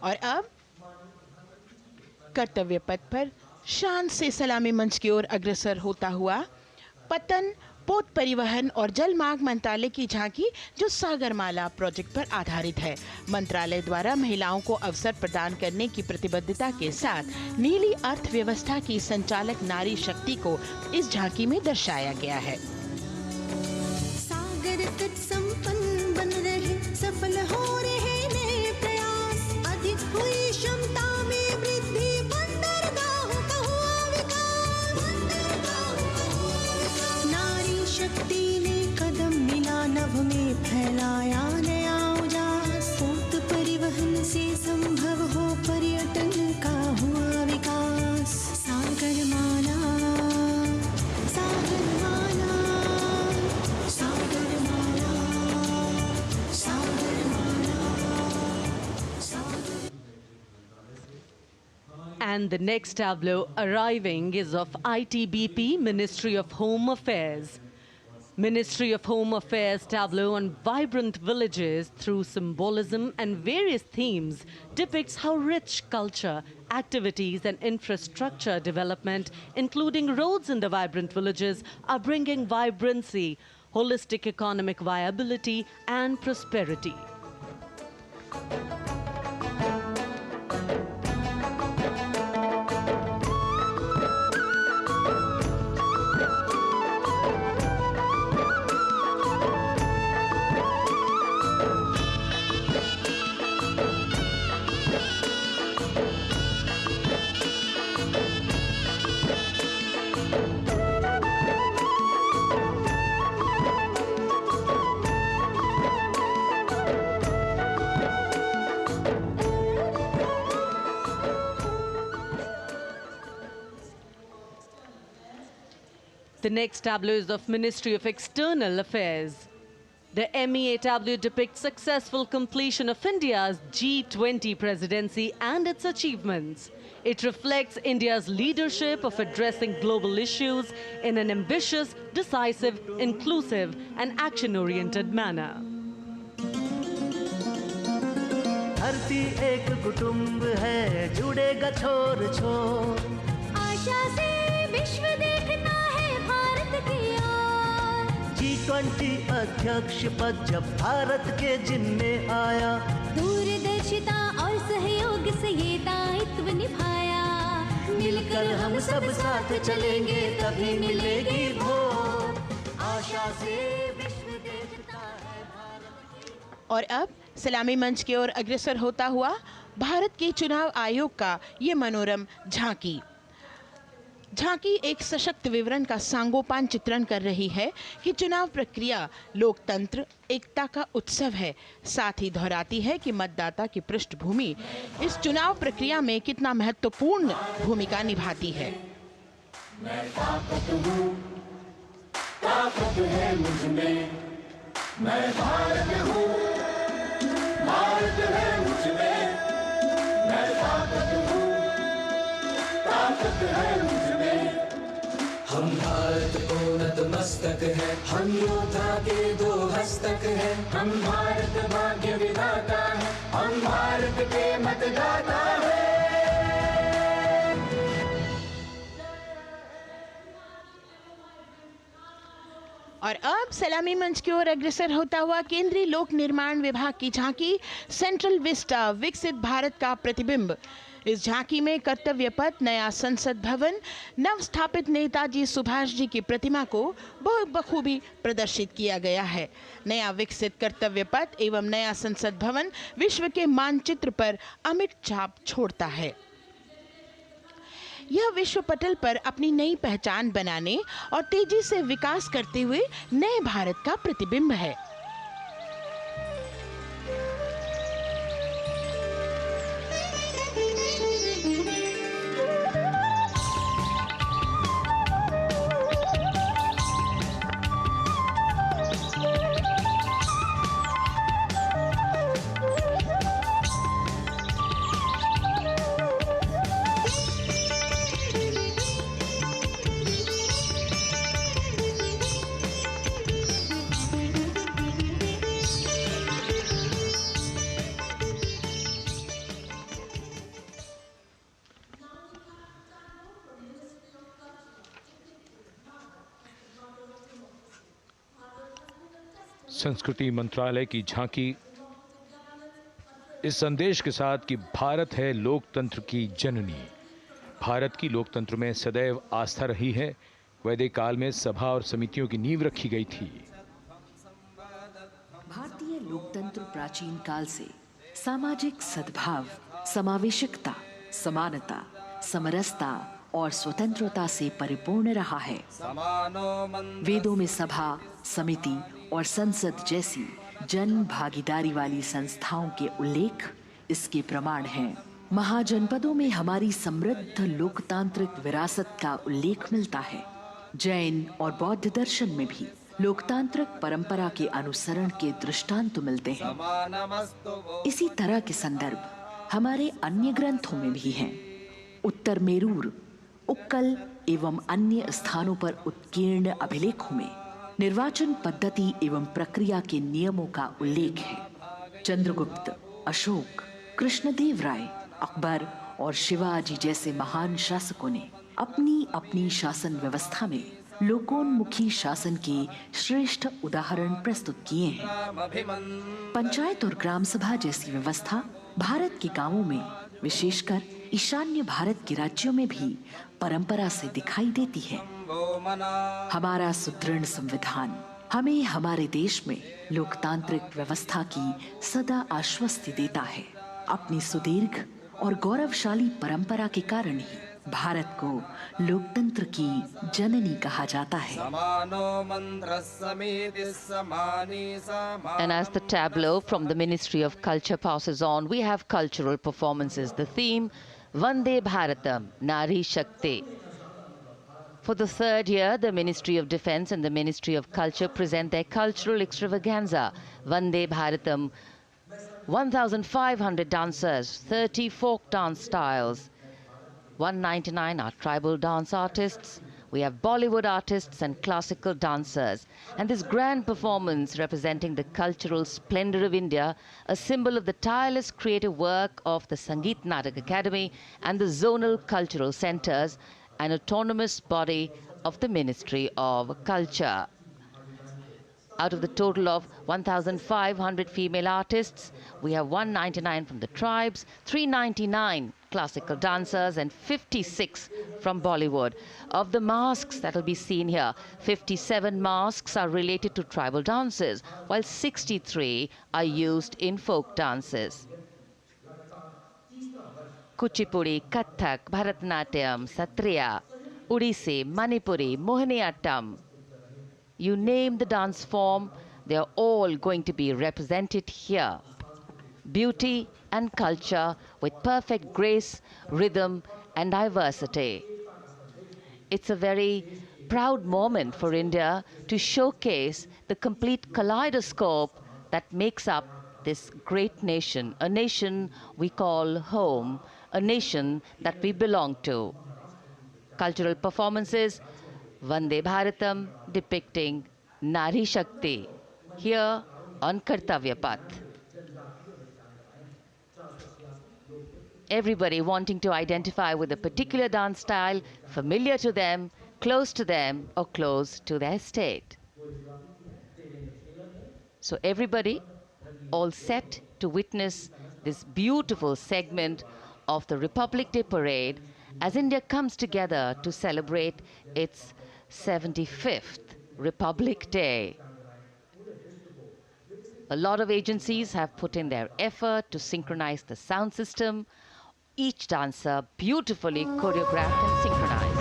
और अब कर्तव्य पथ पर शान से सलामी मंच की ओर अग्रसर होता हुआ पतन, पोत परिवहन और जल मार्ग मंत्रालय की झांकी, जो सागरमाला प्रोजेक्ट पर आधारित है। मंत्रालय द्वारा महिलाओं को अवसर प्रदान करने की प्रतिबद्धता के साथ नीली अर्थव्यवस्था की संचालक नारी शक्ति को इस झांकी में दर्शाया गया है। सागर तट संपन्न बन रहे, सफल हो रहे नए प्रयास, अधिक हुई क्षमता में वृद्धि, बंदरगाहों का हुआ विकास, नारी शक्ति ने कदम मिला नभ में, फैलाया नया उजास, पोत परिवहन से संभव हो पर्यटन का हुआ विकास। सागरमाला, सागरमाला, सागरमाला, सागरमाला, सागर। And the next tableau arriving is of ITBP, Ministry of Home Affairs. Ministry of Home Affairs tableau on vibrant villages through symbolism and various themes depicts how rich culture, activities and infrastructure development, including roads in the vibrant villages, are bringing vibrancy, holistic economic viability and prosperity. The next tableau is of Ministry of External Affairs. The MEA tableau depicts successful completion of India's G20 presidency and its achievements. It reflects India's leadership of addressing global issues in an ambitious, decisive, inclusive and action-oriented manner. धरती एक कुटुंब है, जुड़ेगा छोर छोर, आशा से विश्व देखता है भारत की ओर। G20 अध्यक्ष पद जब भारत के जिम्मे आया, दूरदर्शिता और सहयोग से ये दायित्व निभाया। मिलकर हम सब साथ चलेंगे तभी मिलेगी भोर, आशा से विश्व देखता है भारत की। और अब सलामी मंच की ओर अग्रसर होता हुआ भारत के चुनाव आयोग का ये मनोरम झांकी एक सशक्त विवरण का सांगोपान चित्रण कर रही है कि चुनाव प्रक्रिया लोकतंत्र, एकता का उत्सव है। साथ ही दोहराती है कि मतदाता की पृष्ठभूमि इस चुनाव प्रक्रिया में कितना महत्वपूर्ण भूमिका निभाती है। मैं ताकत हूँ, ताकत है मुझ में, मैं भारत हूँ, भारत है मुझ में, मैं ताकत हूँ, ताकत है मुझ में। हम भारत को नतमस्तक है, हम योद्धा के दो हस्तक है, हम भारत भाग्य विधाता है, हम भारत के मतदाता है। और अब सलामी मंच की ओर अग्रसर होता हुआ केंद्रीय लोक निर्माण विभाग की झांकी सेंट्रल विस्टा, विकसित भारत का प्रतिबिंब, इस झांकी में कर्तव्य पथ, नया संसद भवन, नव स्थापित नेताजी सुभाष जी की प्रतिमा को बहुत बखूबी प्रदर्शित किया गया है। नया विकसित कर्तव्य पथ एवं नया संसद भवन विश्व के मानचित्र पर अमिट छाप छोड़ता है। यह विश्व पटल पर अपनी नई पहचान बनाने और तेजी से विकास करते हुए नए भारत का प्रतिबिंब है। संस्कृति मंत्रालय की झांकी इस संदेश के साथ कि भारत है लोकतंत्र की जननी। भारत की लोकतंत्र में सदैव आस्था रही है। वैदिक काल में सभा और समितियों की नींव रखी गई थी। भारतीय लोकतंत्र प्राचीन काल से सामाजिक सद्भाव, समावेशकता, समानता, समरसता और स्वतंत्रता से परिपूर्ण रहा है। वेदों में सभा, समिति और संसद जैसी जन भागीदारी वाली संस्थाओं के उल्लेख इसके प्रमाण हैं। महाजनपदों में हमारी समृद्ध लोकतांत्रिक विरासत का उल्लेख मिलता है। जैन और बौद्ध दर्शन में भी लोकतांत्रिक परंपरा के अनुसरण के दृष्टांत मिलते हैं। इसी तरह के संदर्भ हमारे अन्य ग्रंथों में भी हैं। उत्तर मेरूर, उक्कल एवं अन्य स्थानों पर उत्कीर्ण अभिलेखों में निर्वाचन पद्धति एवं प्रक्रिया के नियमों का उल्लेख है। चंद्रगुप्त, अशोक, कृष्णदेव राय, अकबर और शिवाजी जैसे महान शासकों ने अपनी अपनी शासन व्यवस्था में लोकोन्मुखी शासन के श्रेष्ठ उदाहरण प्रस्तुत किए हैं। पंचायत और ग्राम सभा जैसी व्यवस्था भारत के गांवों में, विशेषकर ईशान्य भारत के राज्यों में भी परंपरा से दिखाई देती है। हमारा सुदृढ़ संविधान हमें हमारे देश में लोकतांत्रिक व्यवस्था की सदा आश्वस्ति देता है। अपनी सुदीर्घ और गौरवशाली परंपरा के कारण ही भारत को लोकतंत्र की जननी कहा जाता है। And as the tableau from the Ministry of Culture passes on, we have cultural performances. The theme, Vande Bharatam, Nari Shakti. For the third year, the Ministry of Defence and the Ministry of Culture present their cultural extravaganza, Vande Bharatam. 1,500 dancers, 30 folk dance styles, 199 are tribal dance artists. We have Bollywood artists and classical dancers. And this grand performance representing the cultural splendor of India, a symbol of the tireless creative work of the Sangeet Natak Academy and the zonal cultural centers, an autonomous body of the Ministry of Culture. Out of the total of 1,500 female artists, we have 199 from the tribes, 399 classical dancers and 56 from Bollywood. Of the masks that will be seen here, 57 masks are related to tribal dances, while 63 are used in folk dances. Kuchipudi, Kathak, Bharatanatyam, Satriya, Odissi, Manipuri, Mohiniyattam. You name the dance form, they are all going to be represented here. Beauty and culture with perfect grace, rhythm and diversity. It's a very proud moment for India to showcase the complete kaleidoscope that makes up this great nation, a nation we call home, a nation that we belong to. Cultural performances, Vande Bharatam depicting Nari Shakti here on Kartavya Path. Everybody wanting to identify with a particular dance style, familiar to them, close to them, or close to their state. So everybody all set to witness this beautiful segment of the Republic Day parade as India comes together to celebrate its 75th Republic Day. A lot of agencies have put in their effort to synchronize the sound system, each dancer beautifully choreographed and synchronized.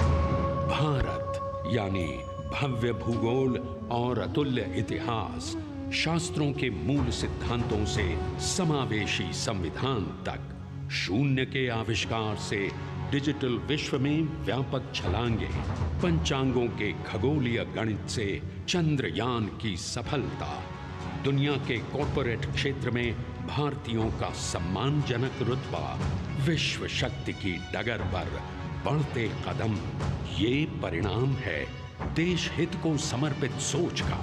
Bharat यानी भव्य भूगोल और अतुल्य इतिहास, शास्त्रों के मूल सिद्धांतों से समावेशी संविधान तक, शून्य के आविष्कार से डिजिटल विश्व में व्यापक छलांगे, पंचांगों के खगोलीय गणित से चंद्रयान की सफलता, दुनिया के कॉर्पोरेट क्षेत्र में भारतीयों का सम्मानजनक रुतबा, विश्व शक्ति की डगर पर बढ़ते कदम, ये परिणाम है देश हित को समर्पित सोच का,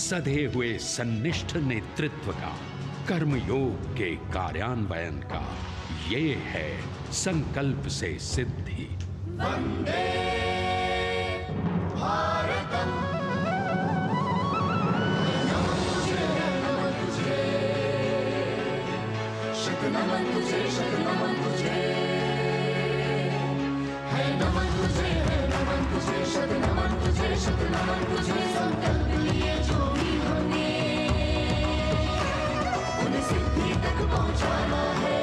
सधे हुए सन्निष्ठ नेतृत्व का, कर्मयोग के कार्यान्वयन का। ये है संकल्प से सिद्धि। वंदे भारतम, नमन तुझे, नमन तुझे, शत नमन तुझे, शत नमन तुझे, है नमन तुझे, है नमन तुझे, शत नमन तुझे, शत नमन तुझे। संकल्प लिए जो भी हमने उन्हें सिद्धि तक पहुंचाना है।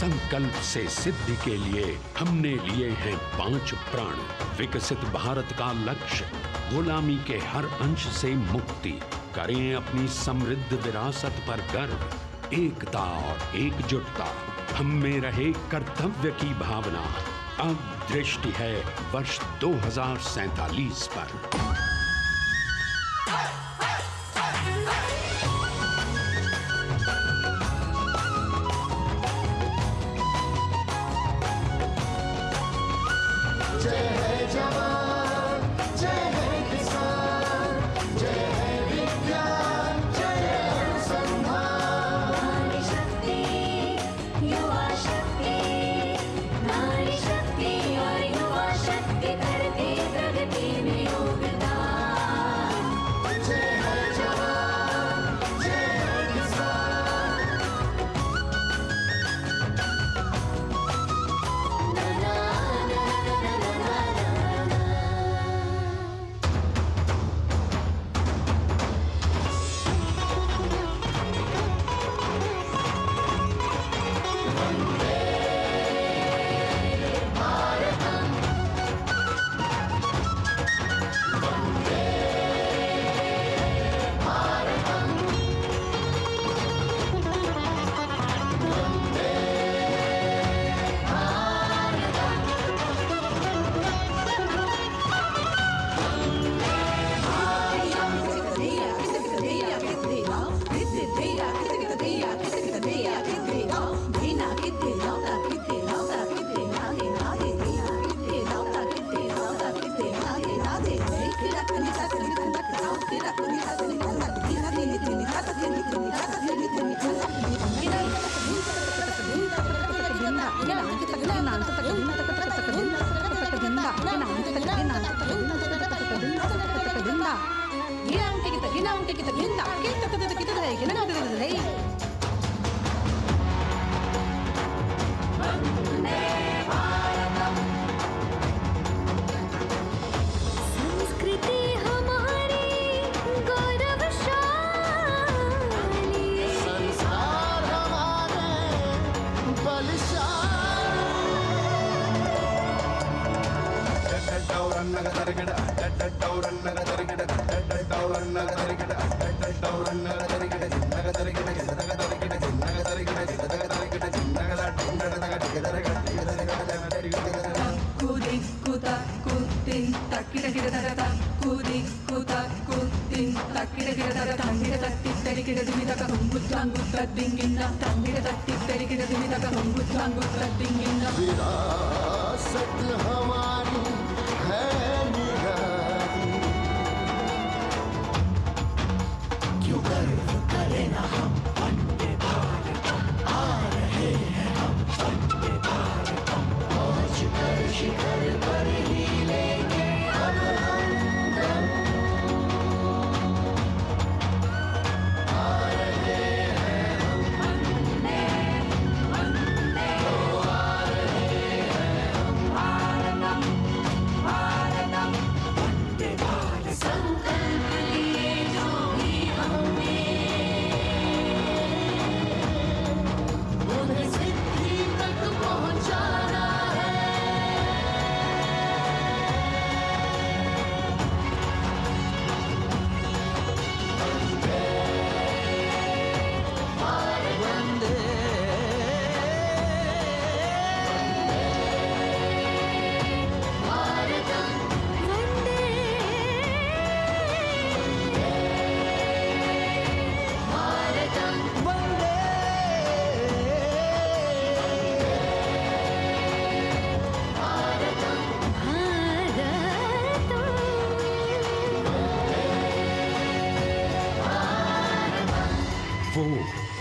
संकल्प से सिद्धि के लिए हमने लिए हैं 5 प्राण। विकसित भारत का लक्ष्य, गुलामी के हर अंश से मुक्ति। करें अपनी समृद्ध विरासत पर गर्व। एकता और एकजुटता, हम में रहे कर्तव्य की भावना। अब दृष्टि है वर्ष 2047 पर।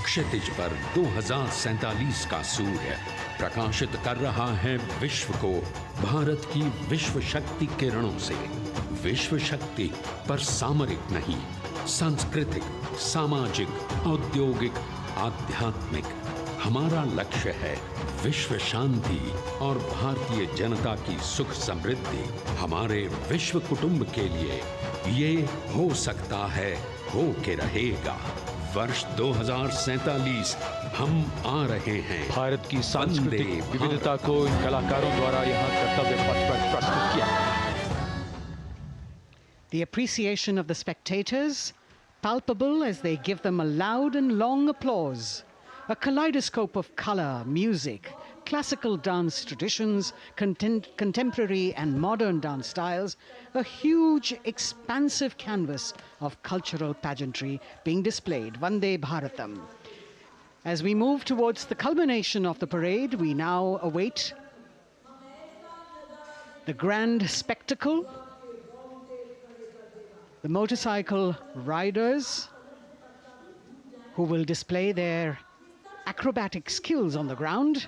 क्षितिज पर 2047 का सूर्य प्रकाशित कर रहा है विश्व को भारत की विश्व शक्ति किरणों से। विश्व शक्ति पर सामरिक नहीं, सांस्कृतिक, सामाजिक, औद्योगिक, आध्यात्मिक। हमारा लक्ष्य है विश्व शांति और भारतीय जनता की सुख समृद्धि। हमारे विश्व कुटुंब के लिए ये हो सकता है, हो के रहेगा। वर्ष 2047 हम आ रहे हैं। भारत की सांस्कृतिक विविधता को इन कलाकारों द्वारा यहाँ कर्तव्य पथ पर प्रस्तुत किया। The appreciation of the spectators, palpable as they give them a loud and long applause. A kaleidoscope of color, music, classical dance traditions, contemporary and modern dance styles, a huge, expansive canvas of cultural pageantry being displayed, Vande Bharatam. As we move towards the culmination of the parade, we now await the grand spectacle, the motorcycle riders who will display their acrobatic skills on the ground,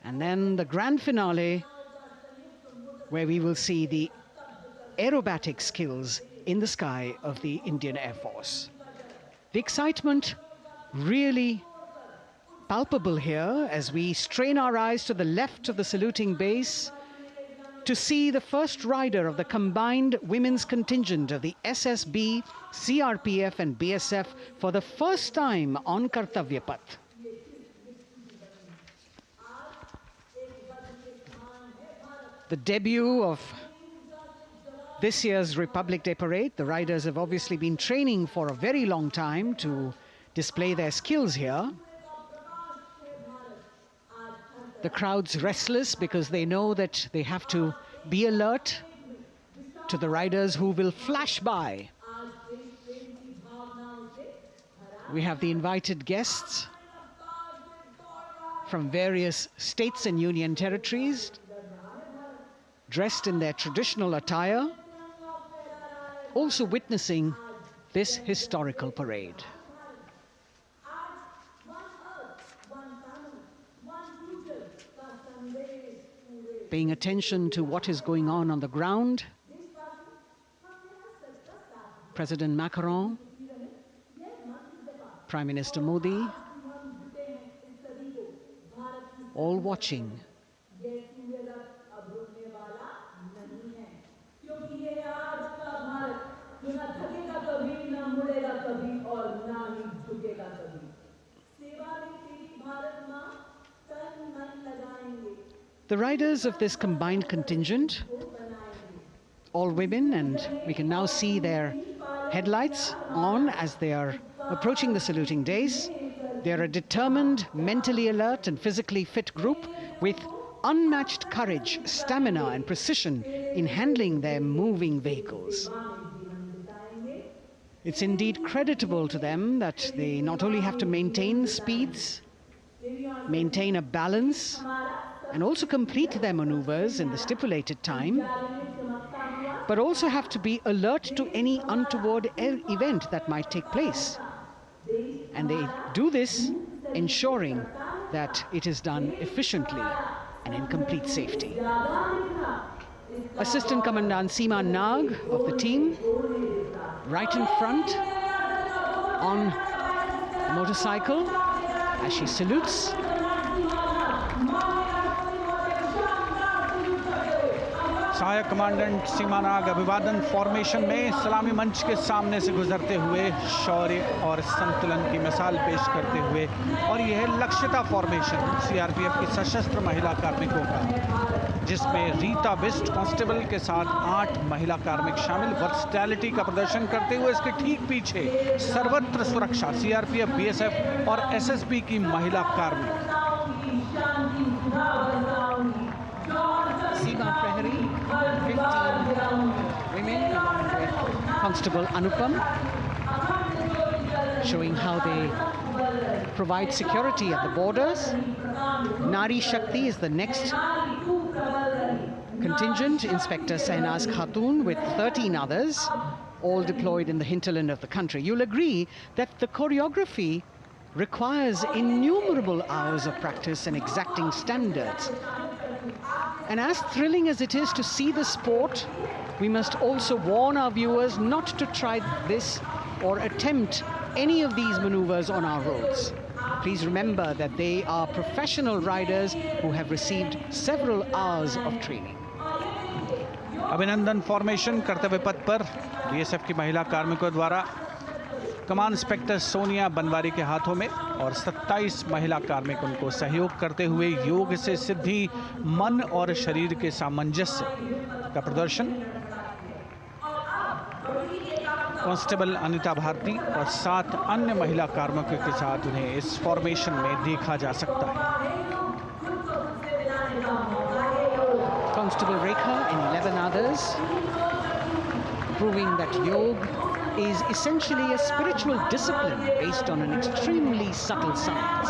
and then the grand finale where we will see the aerobatic skills in the sky of the Indian Air Force. The excitement really palpable here as we strain our eyes to the left of the saluting base to see the first rider of the combined women's contingent of the SSB, CRPF and BSF for the first time on Kartavya Path. The debut of this year's Republic Day Parade. The riders have obviously been training for a very long time to display their skills here. The crowd's restless because they know that they have to be alert to the riders who will flash by. We have the invited guests from various states and union territories, dressed in their traditional attire, also witnessing this historical parade. Paying attention to what is going on the ground, President Macron, Prime Minister Modi, all watching. The riders of this combined contingent, all women, and we can now see their headlights on as they are approaching the saluting days. They are a determined, mentally alert and physically fit group with unmatched courage, stamina and precision in handling their moving vehicles. It's indeed creditable to them that they not only have to maintain speeds, maintain a balance, and also complete their maneuvers in the stipulated time, but also have to be alert to any untoward event that might take place. And they do this ensuring that it is done efficiently and in complete safety. Assistant Commandant Seema Nag of the team, right in front on a motorcycle as she salutes. सहायक commandant सीमा नाग अभिवादन formation में सलामी मंच के सामने से गुजरते हुए शौर्य और संतुलन की मिसाल पेश करते हुए, और यह लक्ष्यता फॉर्मेशन सीआरपीएफ की सशस्त्र महिला कार्मिकों का, जिसमें रीता बिस्ट कांस्टेबल के साथ 8 महिला कार्मिक शामिल वर्सटैलिटी का प्रदर्शन करते हुए, इसके ठीक पीछे सर्वत्र सुरक्षा सीआरपीएफ, बीएसएफ और एसएसबी की महिला कार्मिक। Seema Prahari, 15 women along with Constable Anupam, showing how they provide security at the borders. Nari Shakti is the next contingent, Inspector Sahnaz Khatun with 13 others, all deployed in the hinterland of the country. You'll agree that the choreography requires innumerable hours of practice and exacting standards. And as thrilling as it is to see the sport, we must also warn our viewers not to try this or attempt any of these maneuvers on our roads. Please remember that they are professional riders who have received several hours of training. अभिनंदन formation कर्तव्य पथ पर BSF की महिला कार्मिकों द्वारा कमान inspector Sonia Banwari के हाथों में और 27 महिला कार्मिक उनको सहयोग करते हुए योग से सिद्धि, मन और शरीर के सामंजस्य का प्रदर्शन। कांस्टेबल अनिता भारती और 7 अन्य महिला कार्मिकों के साथ उन्हें इस फॉर्मेशन में देखा जा सकता है। Constable Rekha and 11 others, proving that yoga is essentially a spiritual discipline based on an extremely subtle science.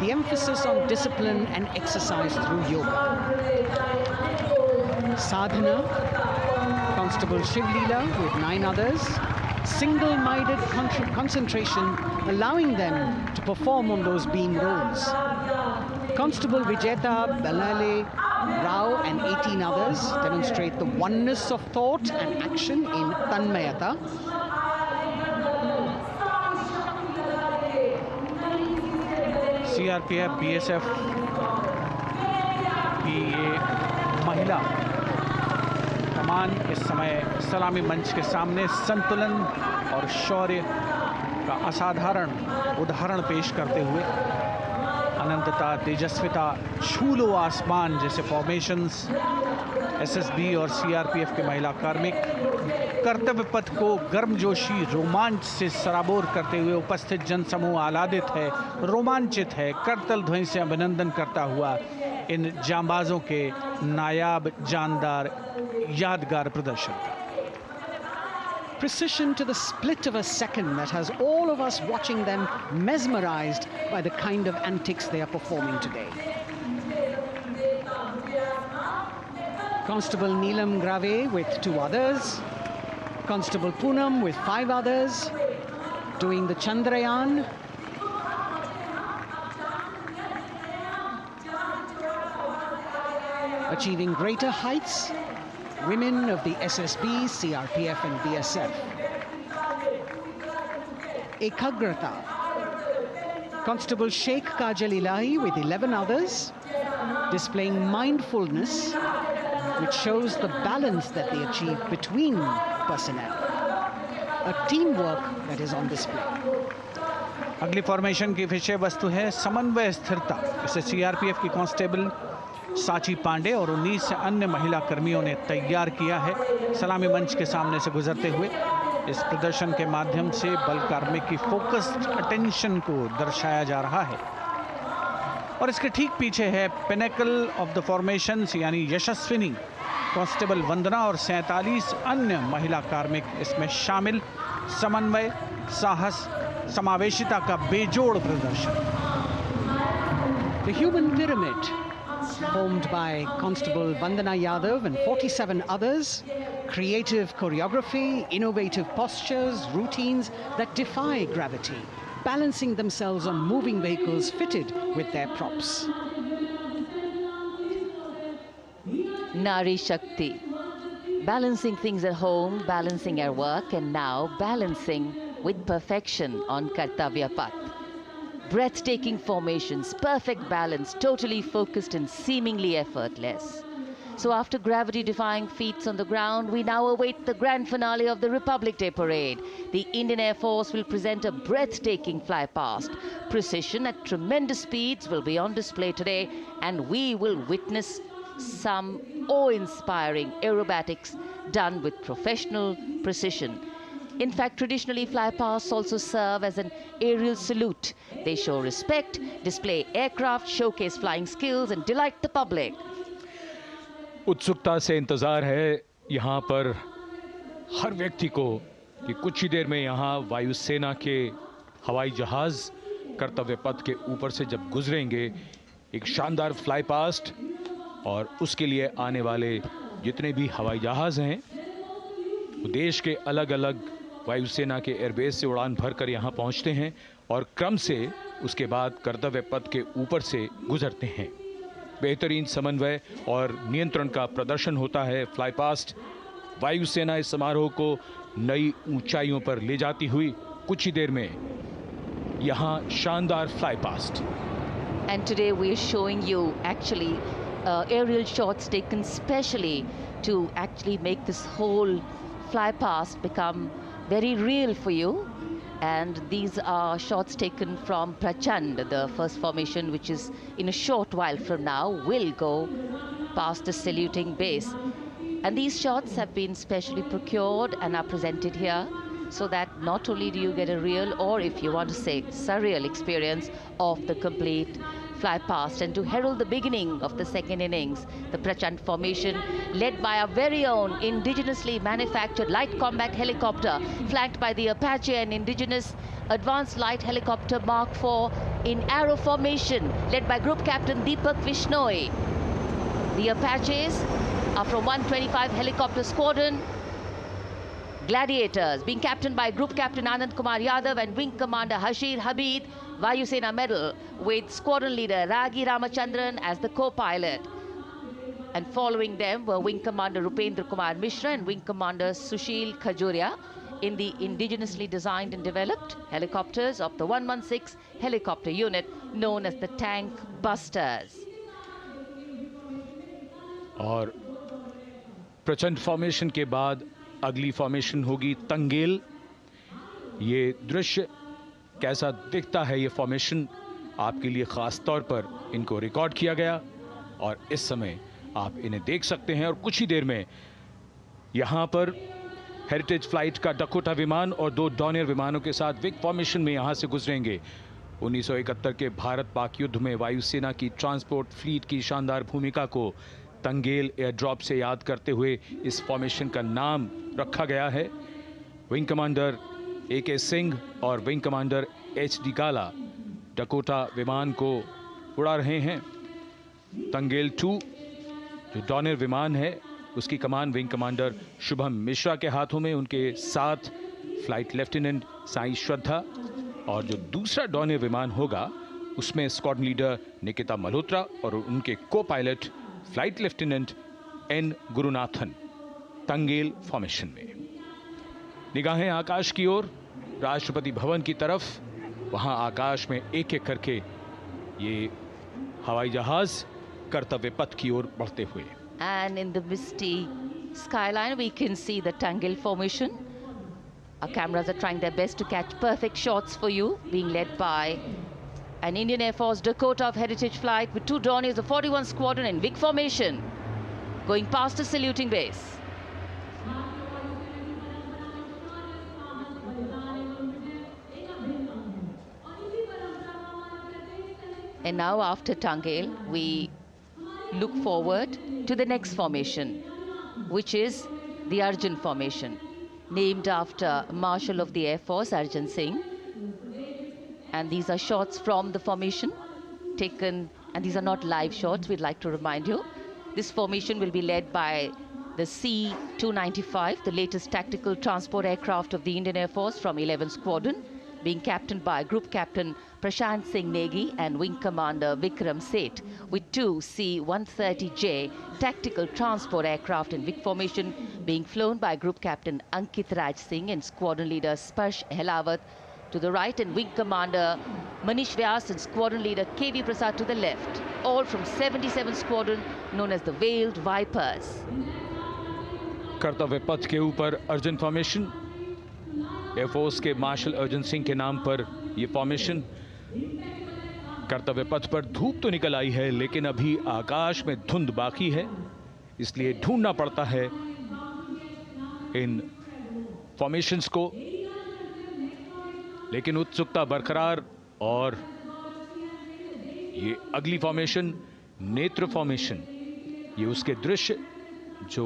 The emphasis on discipline and exercise through yoga. Sadhana, Constable Shiv Leela with 9 others, single-minded concentration, allowing them to perform on those beam roles. Constable Vijeta Balale Rao and 18 others demonstrate the oneness of thought and action in Tanmayata. CRPF, BSF की ये महिला कमान इस समय सलामी मंच के सामने संतुलन और शौर्य का असाधारण उदाहरण पेश करते हुए अनंतता, तेजस्विता, छू लो आसमान जैसे फॉर्मेशंस एसएसबी और सीआरपीएफ के महिला कार्मिक कर्तव्य पथ को गर्मजोशी रोमांच से सराबोर करते हुए उपस्थित जनसमूह आह्लादित है, रोमांचित है, करतल ध्वनि से अभिनंदन करता हुआ इन जांबाजों के नायाब, जानदार, यादगार प्रदर्शन का। Precision to the split of a second that has all of us watching them mesmerized by the kind of antics they are performing today. Constable Neelam Grave with 2 others, Constable Poonam with 5 others, doing the Chandrayaan. Achieving greater heights, women of the SSB, CRPF and BSF. Ekagrata, Constable Sheikh Kajal Ilahi with 11 others, displaying mindfulness, which shows the balance that they achieve between personnel. A teamwork that is on display. अगली formation की विषय वस्तु है समन्वय स्थिरता। इसे CRPF की constable साची पांडे और 19 अन्य महिला कर्मियों ने तैयार किया है। सलामी मंच के सामने से गुजरते हुए इस प्रदर्शन के माध्यम से बल कार्मिक की फोकस्ड अटेंशन को दर्शाया जा रहा है। और इसके ठीक पीछे है पिनेकल ऑफ द फॉर्मेशंस यानी यशस्विनी कांस्टेबल वंदना और 47 अन्य महिला कार्मिक इसमें शामिल। समन्वय, साहस, समावेशिता का बेजोड़ प्रदर्शन। The human pyramid, formed by Constable Vandana Yadav and 47 others, creative choreography, innovative postures, routines that defy gravity, balancing themselves on moving vehicles fitted with their props. Nari Shakti, balancing things at home, balancing at work, and now balancing with perfection on Kartavya Path. Breathtaking formations, perfect balance, totally focused and seemingly effortless. So after gravity-defying feats on the ground, we now await the grand finale of the Republic Day Parade. The Indian Air Force will present a breathtaking fly-past. Precision at tremendous speeds will be on display today, and we will witness some awe-inspiring aerobatics done with professional precision. In fact, traditionally, flypasts also serve as an aerial salute. They show respect, display aircraft, showcase flying skills, and delight the public. उत्सुकता से इंतजार है यहाँ पर हर व्यक्ति को कि कुछ ही देर में यहाँ वायुसेना के हवाई जहाज कर्तव्य पथ के ऊपर से जब गुजरेंगे, एक शानदार फ्लाई पास्ट, और उसके लिए आने वाले जितने भी हवाई जहाज हैं वो देश के अलग अलग वायुसेना के एयरबेस से उड़ान भरकर यहाँ पहुँचते हैं और क्रम से उसके बाद कर्तव्य पथ के ऊपर से गुजरते हैं। बेहतरीन समन्वय और नियंत्रण का प्रदर्शन होता है। फ्लाई पास्ट वायुसेना इस समारोह को नई ऊंचाइयों पर ले जाती हुई कुछ ही देर में यहाँ शानदार fly past. And today we are showing you actually aerial shots taken specially to actually make this whole fly past become very real for you. And these are shots taken from Prachand, the first formation, which is in a short while from now will go past the saluting base. And these shots have been specially procured and are presented here so that not only do you get a real, or if you want to say surreal, experience of the complete fly past, and to herald the beginning of the second innings, the Prachand formation led by our very own indigenously manufactured light combat helicopter, flanked by the Apache and indigenous advanced light helicopter Mark IV in arrow formation, led by Group Captain Deepak Vishnoi. The Apaches are from 125 Helicopter Squadron. Gladiators, being captained by Group Captain Anand Kumar Yadav and Wing Commander Hashir Habib, Vayu Sena Medal, with Squadron Leader Ragi Ramachandran as the co-pilot. And following them were Wing Commander Rupendra Kumar Mishra and Wing Commander Sushil Khajuria in the indigenously designed and developed helicopters of the 116 helicopter unit known as the Tank Busters. और प्रचंड formation के बाद अगली formation होगी तंगेल। ये दृश्य कैसा दिखता है, ये फॉर्मेशन आपके लिए खास तौर पर इनको रिकॉर्ड किया गया और इस समय आप इन्हें देख सकते हैं। और कुछ ही देर में यहाँ पर हेरिटेज फ्लाइट का डकोटा विमान और 2 डॉनियर विमानों के साथ विग फॉर्मेशन में यहाँ से गुजरेंगे। 1971 के भारत पाक युद्ध में वायुसेना की ट्रांसपोर्ट फ्लीट की शानदार भूमिका को तंगेल एयर ड्रॉप से याद करते हुए इस फॉर्मेशन का नाम रखा गया है। विंग कमांडर AK सिंह और विंग कमांडर HD गाला डकोटा विमान को उड़ा रहे हैं। तंगेल 2 जो डॉनियर विमान है उसकी कमान विंग कमांडर शुभम मिश्रा के हाथों में, उनके साथ फ्लाइट लेफ्टिनेंट साई श्रद्धा, और जो दूसरा डॉनियर विमान होगा उसमें स्क्वाड्रन लीडर निकिता मल्होत्रा और उनके को pilot flight lieutenant N Gurunathan. Tangail formation में निगाहें आकाश की ओर, राष्ट्रपति भवन की तरफ। वहां आकाश में एक एक करके ये हवाई जहाज कर्तव्य पथ की ओर बढ़ते हुए। And in the misty skyline we can see the Tangel formation. Our cameras are trying their best to catch perfect shots for you, being led by an Indian Air Force Dakota of Heritage Flight with 2 Dorniers of 41 Squadron in big formation, going past a saluting base. And now after Tangel, we look forward to the next formation, which is the Arjun formation, named after Marshal of the Air Force Arjun Singh. And these are shots from the formation taken, and these are not live shots, we'd like to remind you. This formation will be led by the C-295, the latest tactical transport aircraft of the Indian Air Force from 11 Squadron, being captained by Group Captain Prashant Singh Negi and Wing Commander Vikram Seth, with 2 C-130J tactical transport aircraft in big formation being flown by Group Captain Ankit Raj Singh and Squadron Leader Sparsh Helawat to the right, and Wing Commander Manish Vyas and Squadron Leader KV Prasad to the left, all from 77 Squadron known as the Veiled Vipers. कर्तव्य पथ के ऊपर Arjun formation, air force के martial Arjun Singh के नाम पर यह formation. कर्तव्य पथ पर धूप तो निकल आई है लेकिन अभी आकाश में धुंध बाकी है, इसलिए ढूंढना पड़ता है इन फॉर्मेशंस को, लेकिन उत्सुकता बरकरार। और ये अगली फॉर्मेशन नेत्र फॉर्मेशन, ये उसके दृश्य जो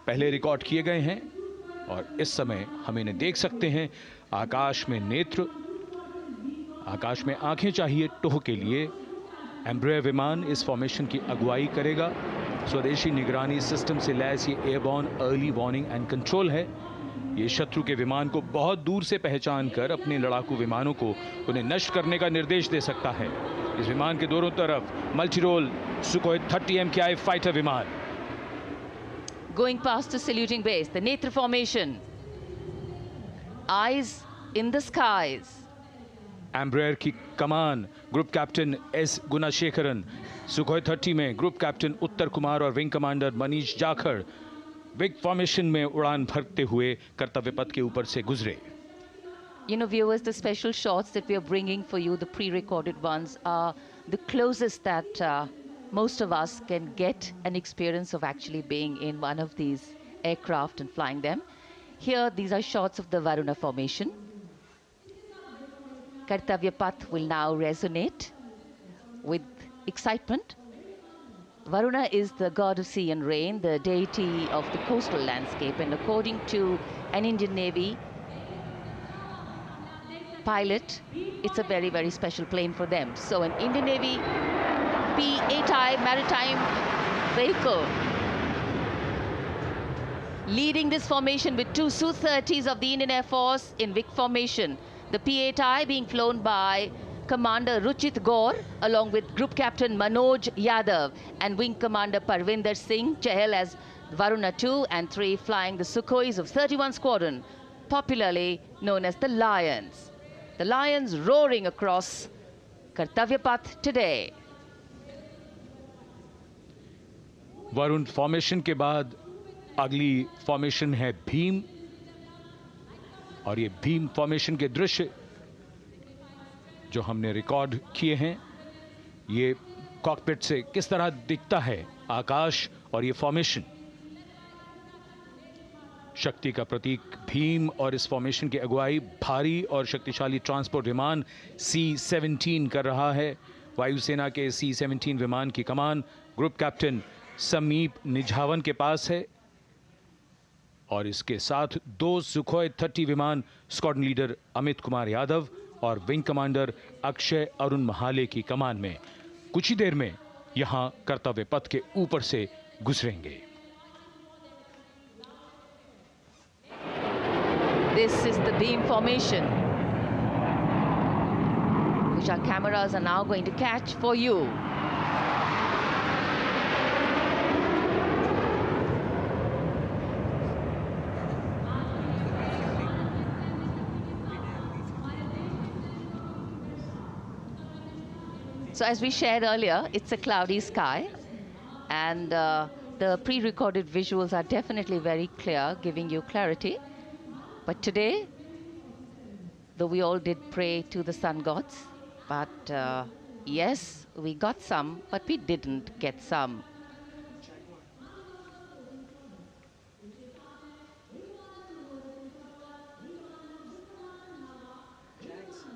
पहले रिकॉर्ड किए गए हैं और इस समय हम इन्हें देख सकते हैं। आकाश में नेत्र, आकाश में आंखें चाहिए टोह के लिए। एम्ब्रेयर विमान इस फॉर्मेशन की अगुवाई करेगा। स्वदेशी निगरानी सिस्टम से लैस ये airborne early warning and control है। ये शत्रु के विमान को बहुत दूर से पहचान कर अपने लड़ाकू विमानों को उन्हें नष्ट करने का निर्देश दे सकता है। इस विमान के दोनों तरफ multi role Sukhoi 30 MKI fighter विमान। Going past the saluting base, the Netra formation, eyes in the skies. Embraer की कमान ग्रुप कैप्टन S गुणाशेखरन, सुखोई 30 में ग्रुप कैप्टन उत्तर कुमार और wing commander Manish Jakhar big formation में उड़ान भरते हुए कर्तव्य पथ के ऊपर से गुजरे। You know, viewers, the special shots that we are bringing for you, the pre-recorded ones, are the closest that most of us can get an experience of actually being in one of these aircraft and flying them. Here, these are shots of the Varuna formation. Kartavya Path will now resonate with excitement. Varuna is the god of sea and rain, the deity of the coastal landscape, and according to an Indian Navy pilot, it's a very, very special plane for them. So an Indian Navy P-8I maritime vehicle leading this formation with two Su-30s of the Indian Air Force in Vic formation. The P-8I being flown by Commander Ruchit Gaur along with Group Captain Manoj Yadav and Wing Commander Parvinder Singh Chahal as Varuna 2 and 3 flying the Sukhois of 31 Squadron, popularly known as the Lions. The Lions roaring across Kartavya Path today. Varun formation के बाद अगली formation है भीम, और ये Bhim formation के दृश्य जो हमने रिकॉर्ड किए हैं, ये कॉकपिट से किस तरह दिखता है आकाश और ये फॉर्मेशन। शक्ति का प्रतीक भीम और इस फॉर्मेशन की अगुवाई भारी और शक्तिशाली ट्रांसपोर्ट विमान C-17 कर रहा है। वायुसेना के C-17 विमान की कमान ग्रुप कैप्टन समीप निझावन के पास है और इसके साथ दो सुखोई 30 विमान स्क्वाड्रन लीडर अमित कुमार यादव और विंग कमांडर अक्षय अरुण महाले की कमान में कुछ ही देर में यहां कर्तव्य पथ के ऊपर से गुजरेंगे। This is the beam formation, which our cameras are now going to catch for you. So as we shared earlier, it's a cloudy sky, and the pre-recorded visuals are definitely very clear, giving you clarity. But today, though we all did pray to the sun gods, but yes, we got some, but we didn't get some.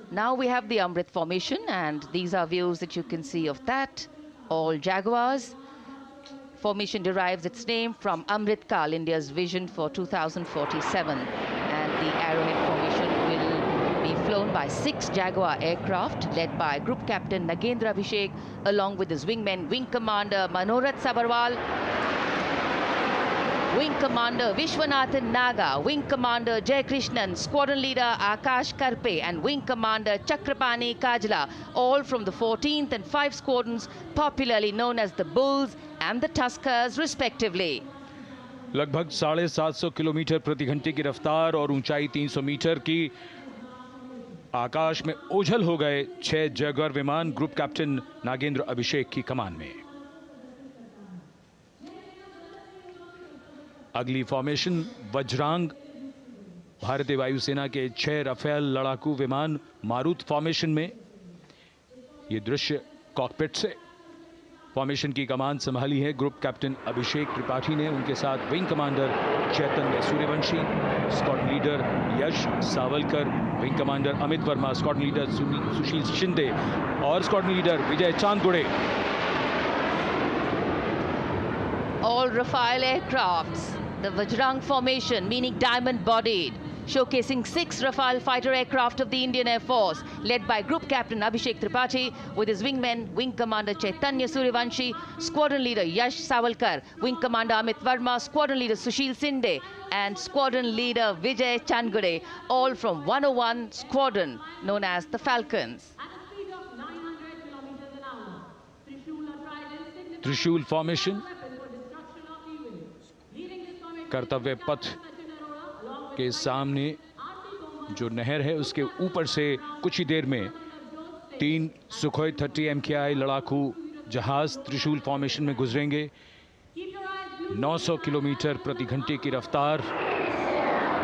Now we have the Amrit formation, and these are views that you can see of that. All Jaguars. Formation derives its name from Amrit Kal, India's vision for 2047. And the Arrowhead formation will be flown by 6 Jaguar aircraft, led by Group Captain Nagendra Abhishek, along with his wingmen, Wing Commander Manorat Sabarwal, Wing Commander Vishwanathan Naga, Wing Commander Jay Krishnan, Squadron Leader Akash Karpe, and Wing Commander Chakrapani Kajla, all from the 14th and 5 squadrons, popularly known as the Bulls and the Tuskers, respectively. लगभग 750 kilometre प्रति घंटे की रफ्तार और ऊंचाई 300 metre की आकाश में ओझल हो गए 6 जैगुआर विमान ग्रुप कैप्टन नागेंद्र अभिषेक की कमान में। अगली फॉर्मेशन वज्रांग, भारतीय वायुसेना के 6 राफेल लड़ाकू विमान मारुत फॉर्मेशन में। ये दृश्य कॉकपिट से। फॉर्मेशन की कमान संभाली है ग्रुप कैप्टन अभिषेक त्रिपाठी ने, उनके साथ wing commander Chaitanya Suryavanshi, squadron leader Yash Savalkar, wing commander Amit Verma, squadron leader Sushil Shinde और squadron leader Vijay Chandgude. All Rafale aircrafts, the Vajrang formation, meaning diamond-bodied, showcasing 6 Rafale fighter aircraft of the Indian Air Force, led by Group Captain Abhishek Tripathi, with his wingmen, Wing Commander Chaitanya Suryavanshi, Squadron Leader Yash Savalkar, Wing Commander Amit Verma, Squadron Leader Sushil Sinde, and Squadron Leader Vijay Chandgade, all from 101 Squadron, known as the Falcons. त्रिशूल formation, कर्तव्य पथ के सामने जो नहर है उसके ऊपर से कुछ ही देर में 3 सुखोई 30 MKI लड़ाकू जहाज त्रिशूल फॉर्मेशन में गुजरेंगे। 900 किलोमीटर प्रति घंटे की रफ्तार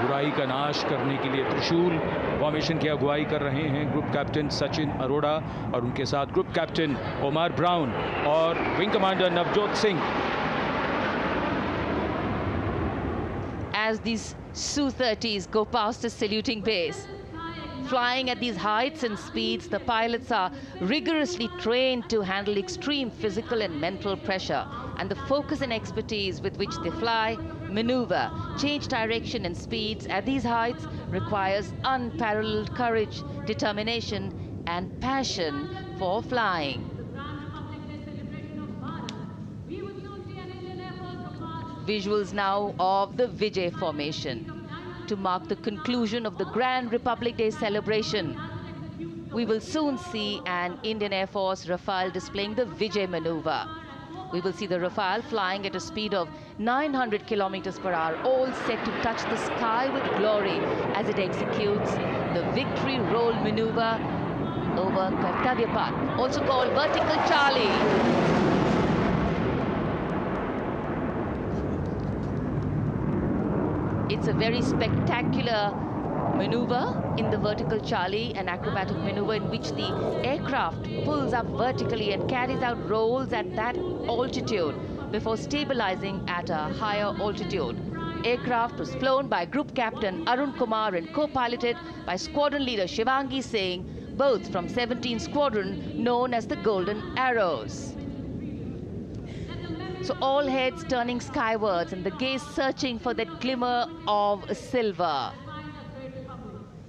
बुराई का नाश करने के लिए त्रिशूल फॉर्मेशन की अगुवाई कर रहे हैं ग्रुप कैप्टन सचिन अरोड़ा और उनके साथ ग्रुप कैप्टन ओमार ब्राउन और wing commander Navjot Singh. As these Su-30s go past the saluting base, flying at these heights and speeds, the pilots are rigorously trained to handle extreme physical and mental pressure, and the focus and expertise with which they fly, maneuver, change direction and speeds at these heights requires unparalleled courage, determination and passion for flying. Visuals now of the Vijay formation to mark the conclusion of the Grand Republic Day celebration. We will soon see an Indian Air Force Rafale displaying the Vijay maneuver. We will see the Rafale flying at a speed of 900 kilometers per hour, all set to touch the sky with glory as it executes the victory roll maneuver over Kartavya Path, also called Vertical Charlie. It's a very spectacular maneuver in the Vertical Charlie, an acrobatic maneuver in which the aircraft pulls up vertically and carries out rolls at that altitude before stabilizing at a higher altitude. Aircraft was flown by Group Captain Arun Kumar and co-piloted by Squadron Leader Shivangi Singh, both from 17th Squadron, known as the Golden Arrows. So all heads turning skywards and the gaze searching for that glimmer of silver.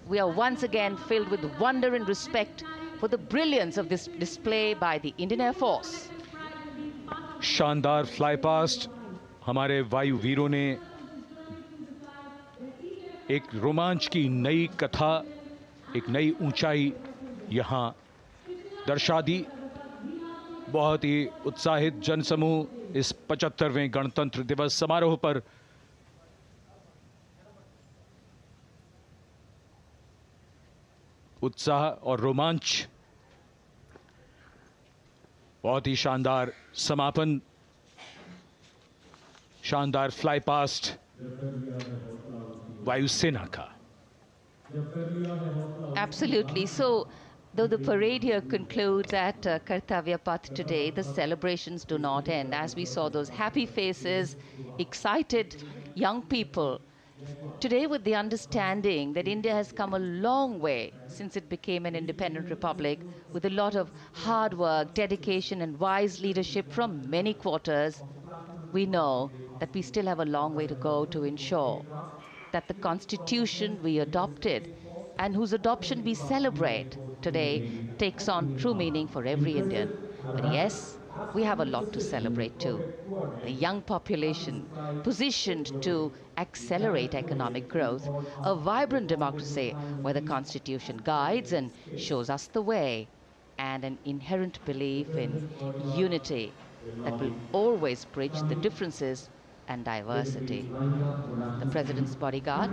We are once again filled with wonder and respect for the brilliance of this display by the Indian Air Force. शानदार fly past हमारे वायु वीरों ने एक रोमांच की नई कथा, एक नई ऊंचाई यहां दर्शा दी। बहुत ही उत्साहित जनसमूह इस 75वें गणतंत्र दिवस समारोह पर उत्साह और रोमांच, बहुत ही शानदार समापन, शानदार फ्लाई पास्ट वायुसेना का। Absolutely. So, though the parade here concludes at Kartavya Path today, the celebrations do not end. As we saw those happy faces, excited young people, today with the understanding that India has come a long way since it became an independent republic, with a lot of hard work, dedication and wise leadership from many quarters, we know that we still have a long way to go to ensure that the constitution we adopted and whose adoption we celebrate today takes on true meaning for every Indian. But yes, we have a lot to celebrate too. A young population positioned to accelerate economic growth, a vibrant democracy where the constitution guides and shows us the way, and an inherent belief in unity that will always bridge the differences and diversity. The President's bodyguard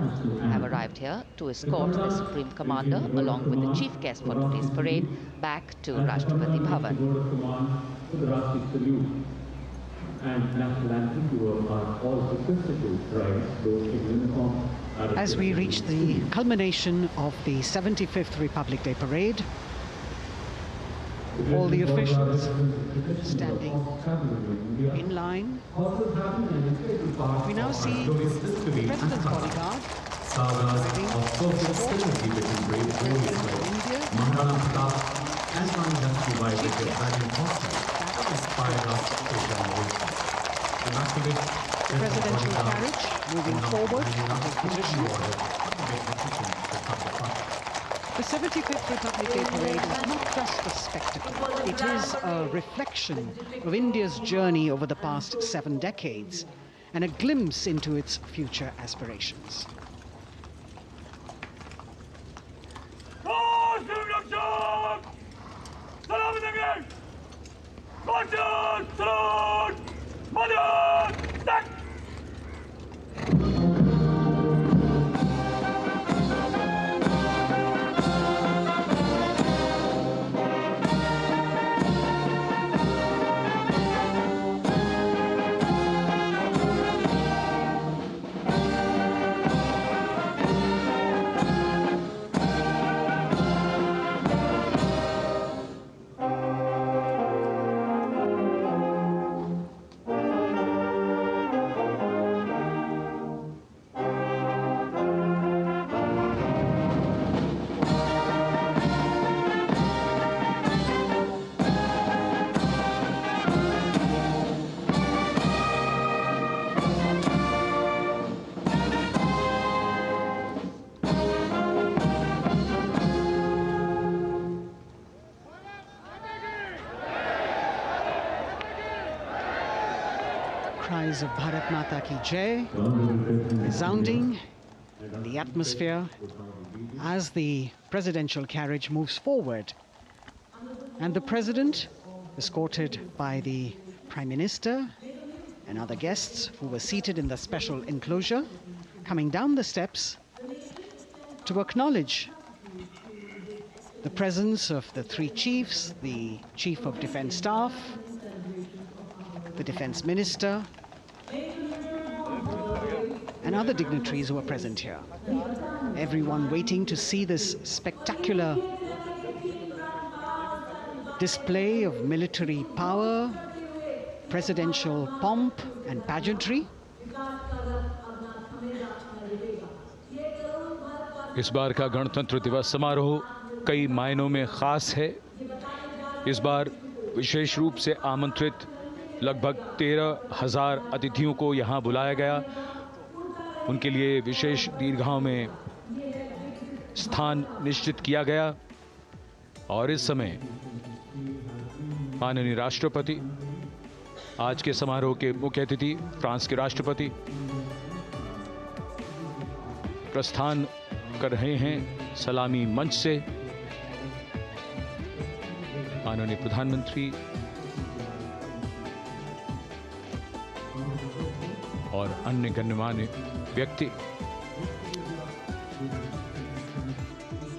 have arrived here to escort the Supreme Commander along with the chief guest for today's parade back to Rashtrapati Bhavan. As we reach the culmination of the 75th Republic Day Parade, all the officials standing in line. We now see the President's bodyguard the presidential carriage moving forward to position. The 75th Republic Day Parade is not just a spectacle. It is a reflection of India's journey over the past 7 decades and a glimpse into its future aspirations. cries of Bharat Mata Ki Jai resounding in the atmosphere as the presidential carriage moves forward. And the president, escorted by the Prime Minister and other guests who were seated in the special enclosure, coming down the steps to acknowledge the presence of the three chiefs, the Chief of Defence Staff, the Defence Minister, and other dignitaries who are present here. Everyone waiting to see this spectacular display of military power, presidential pomp and pageantry. इस बार का गणतंत्र दिवस समारोह कई मायनों में खास है। इस बार विशेष रूप से आमंत्रित लगभग 13,000 अतिथियों को यहां बुलाया गया। उनके लिए विशेष दीर्घाओं में स्थान निश्चित किया गया और इस समय माननीय राष्ट्रपति, आज के समारोह के मुख्य अतिथि फ्रांस के राष्ट्रपति, प्रस्थान कर रहे हैं सलामी मंच से। माननीय प्रधानमंत्री और अन्य गण्यमान्य व्यक्ति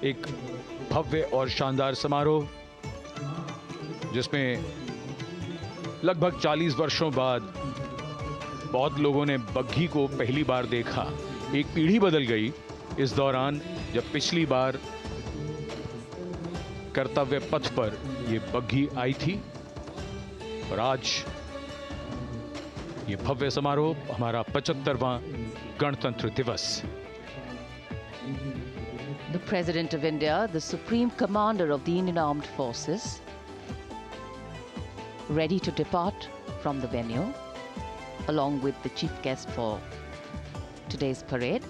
एक भव्य और शानदार समारोह जिसमें लगभग 40 वर्षों बाद बहुत लोगों ने बग्घी को पहली बार देखा। एक पीढ़ी बदल गई इस दौरान, जब पिछली बार कर्तव्य पथ पर ये बग्घी आई थी और आज ये भव्य समारोह हमारा 75वां गणतंत्र दिवस। The President of India, the Supreme Commander of the Indian Armed Forces, ready to depart from the venue, along with the chief guest for today's parade,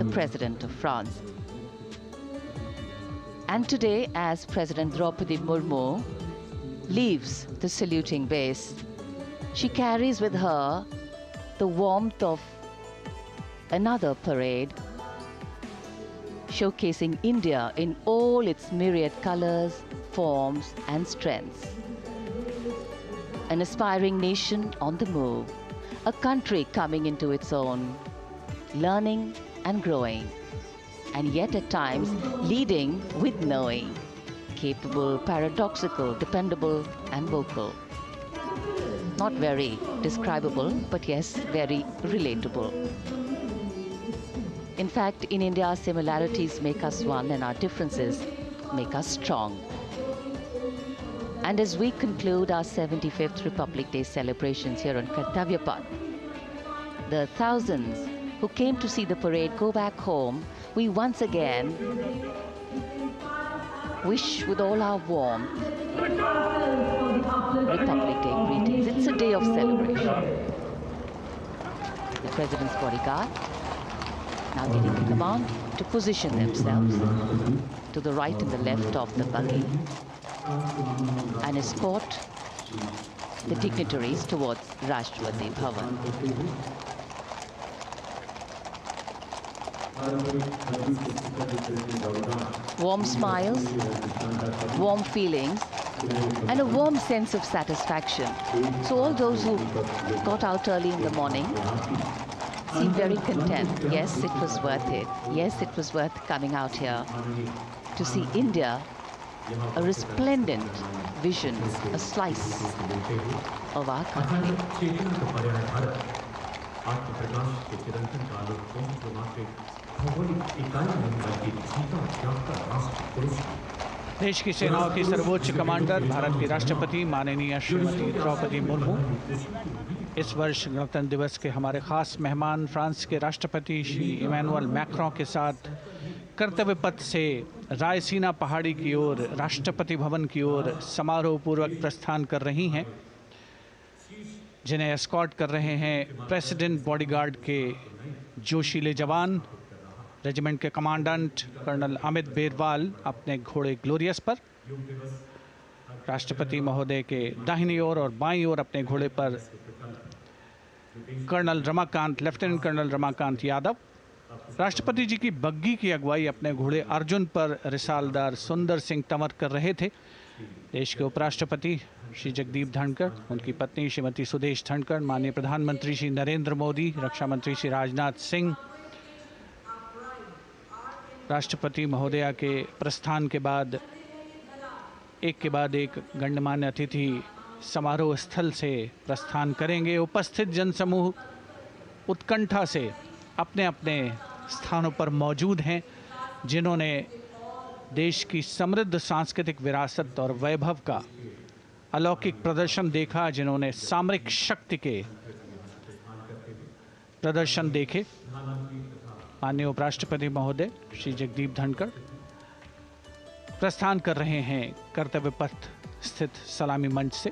the President of France. And today, as President Draupadi Murmu leaves the saluting base, she carries with her the warmth of another parade, showcasing India in all its myriad colors, forms, and strengths. An aspiring nation on the move, a country coming into its own, learning and growing, and yet at times leading with knowing, capable, paradoxical, dependable, and vocal. Not very describable, but yes, very relatable. In fact, in India, similarities make us one and our differences make us strong. And as we conclude our 75th Republic Day celebrations here on Kartavya Path, the thousands who came to see the parade go back home, we once again wish with all our warmth Republic Day greetings. It's a day of celebration. The President's bodyguard now getting the command to position themselves to the right and the left of the buggy and escort the dignitaries towards Rajpath Bhavan. Warm smiles, warm feelings, and a warm sense of satisfaction. So all those who got out early in the morning seem very content. Yes, it was worth it. Yes, it was worth coming out here to see India, a resplendent vision, a slice of our country. देश की सेनाओं की सर्वोच्च commander Bharat की राष्ट्रपति माननीय श्रीमती द्रौपदी मुर्मू इस वर्ष गणतंत्र दिवस के हमारे खास मेहमान फ्रांस के राष्ट्रपति श्री इमैनुअल मैक्रों के साथ कर्तव्य पथ से रायसीना पहाड़ी की ओर राष्ट्रपति भवन की ओर समारोह पूर्वक प्रस्थान कर रही हैं, जिन्हें एस्कॉर्ट कर रहे हैं प्रेसिडेंट बॉडीगार्ड के जोशीले जवान, रेजिमेंट के कमांडेंट कर्नल अमित बेरवाल अपने घोड़े ग्लोरियस पर। राष्ट्रपति महोदय के दाहिनी ओर और बाईं ओर अपने घोड़े पर colonel Ramakant, lieutenant colonel Ramakant Yadav. राष्ट्रपति जी की बग्गी की अगुवाई अपने घोड़े अर्जुन पर रिसालदार सुंदर सिंह तंवर कर रहे थे। देश के उपराष्ट्रपति श्री जगदीप धनखड़, उनकी पत्नी श्रीमती सुदेश धनखड़, माननीय प्रधानमंत्री श्री नरेंद्र मोदी, रक्षा मंत्री श्री राजनाथ सिंह, राष्ट्रपति महोदया के प्रस्थान के बाद एक गणमान्य अतिथि समारोह स्थल से प्रस्थान करेंगे। उपस्थित जनसमूह उत्कंठा से अपने अपने स्थानों पर मौजूद हैं, जिन्होंने देश की समृद्ध सांस्कृतिक विरासत और वैभव का अलौकिक प्रदर्शन देखा, जिन्होंने सामरिक शक्ति के प्रदर्शन देखे। माननीय उपराष्ट्रपति महोदय श्री जगदीप धनखड़ प्रस्थान कर रहे हैं कर्तव्य पथ स्थित सलामी मंच से।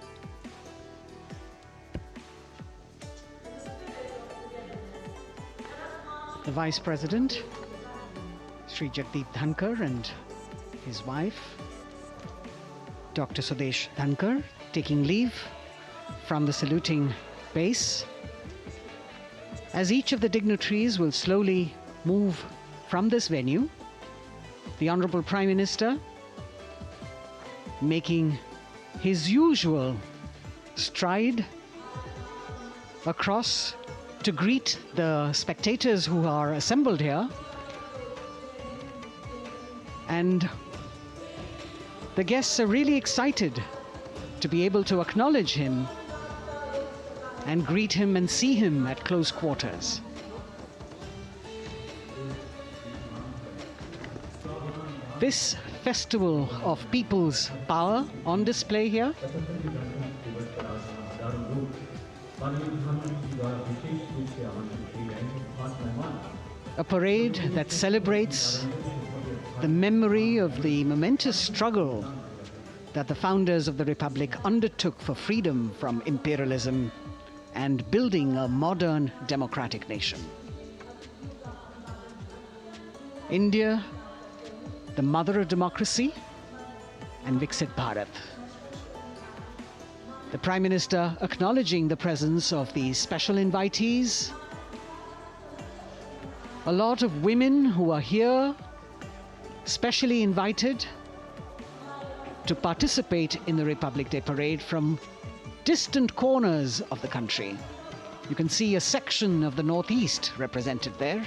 The Vice President, Sri Jagdeep Dhankar, and his wife, Dr. Sudesh Dhankar, taking leave from the saluting base. As each of the dignitaries will slowly move from this venue, the Honorable Prime Minister, making his usual stride across to greet the spectators who are assembled here, and the guests are really excited to be able to acknowledge him and greet him and see him at close quarters. This festival of people's power on display here a parade that celebrates the memory of the momentous struggle that the founders of the Republic undertook for freedom from imperialism and building a modern democratic nation. India, the mother of democracy, and Viksit Bharat. The Prime Minister acknowledging the presence of these special invitees, a lot of women who are here, specially invited to participate in the Republic Day Parade from distant corners of the country. You can see a section of the Northeast represented there.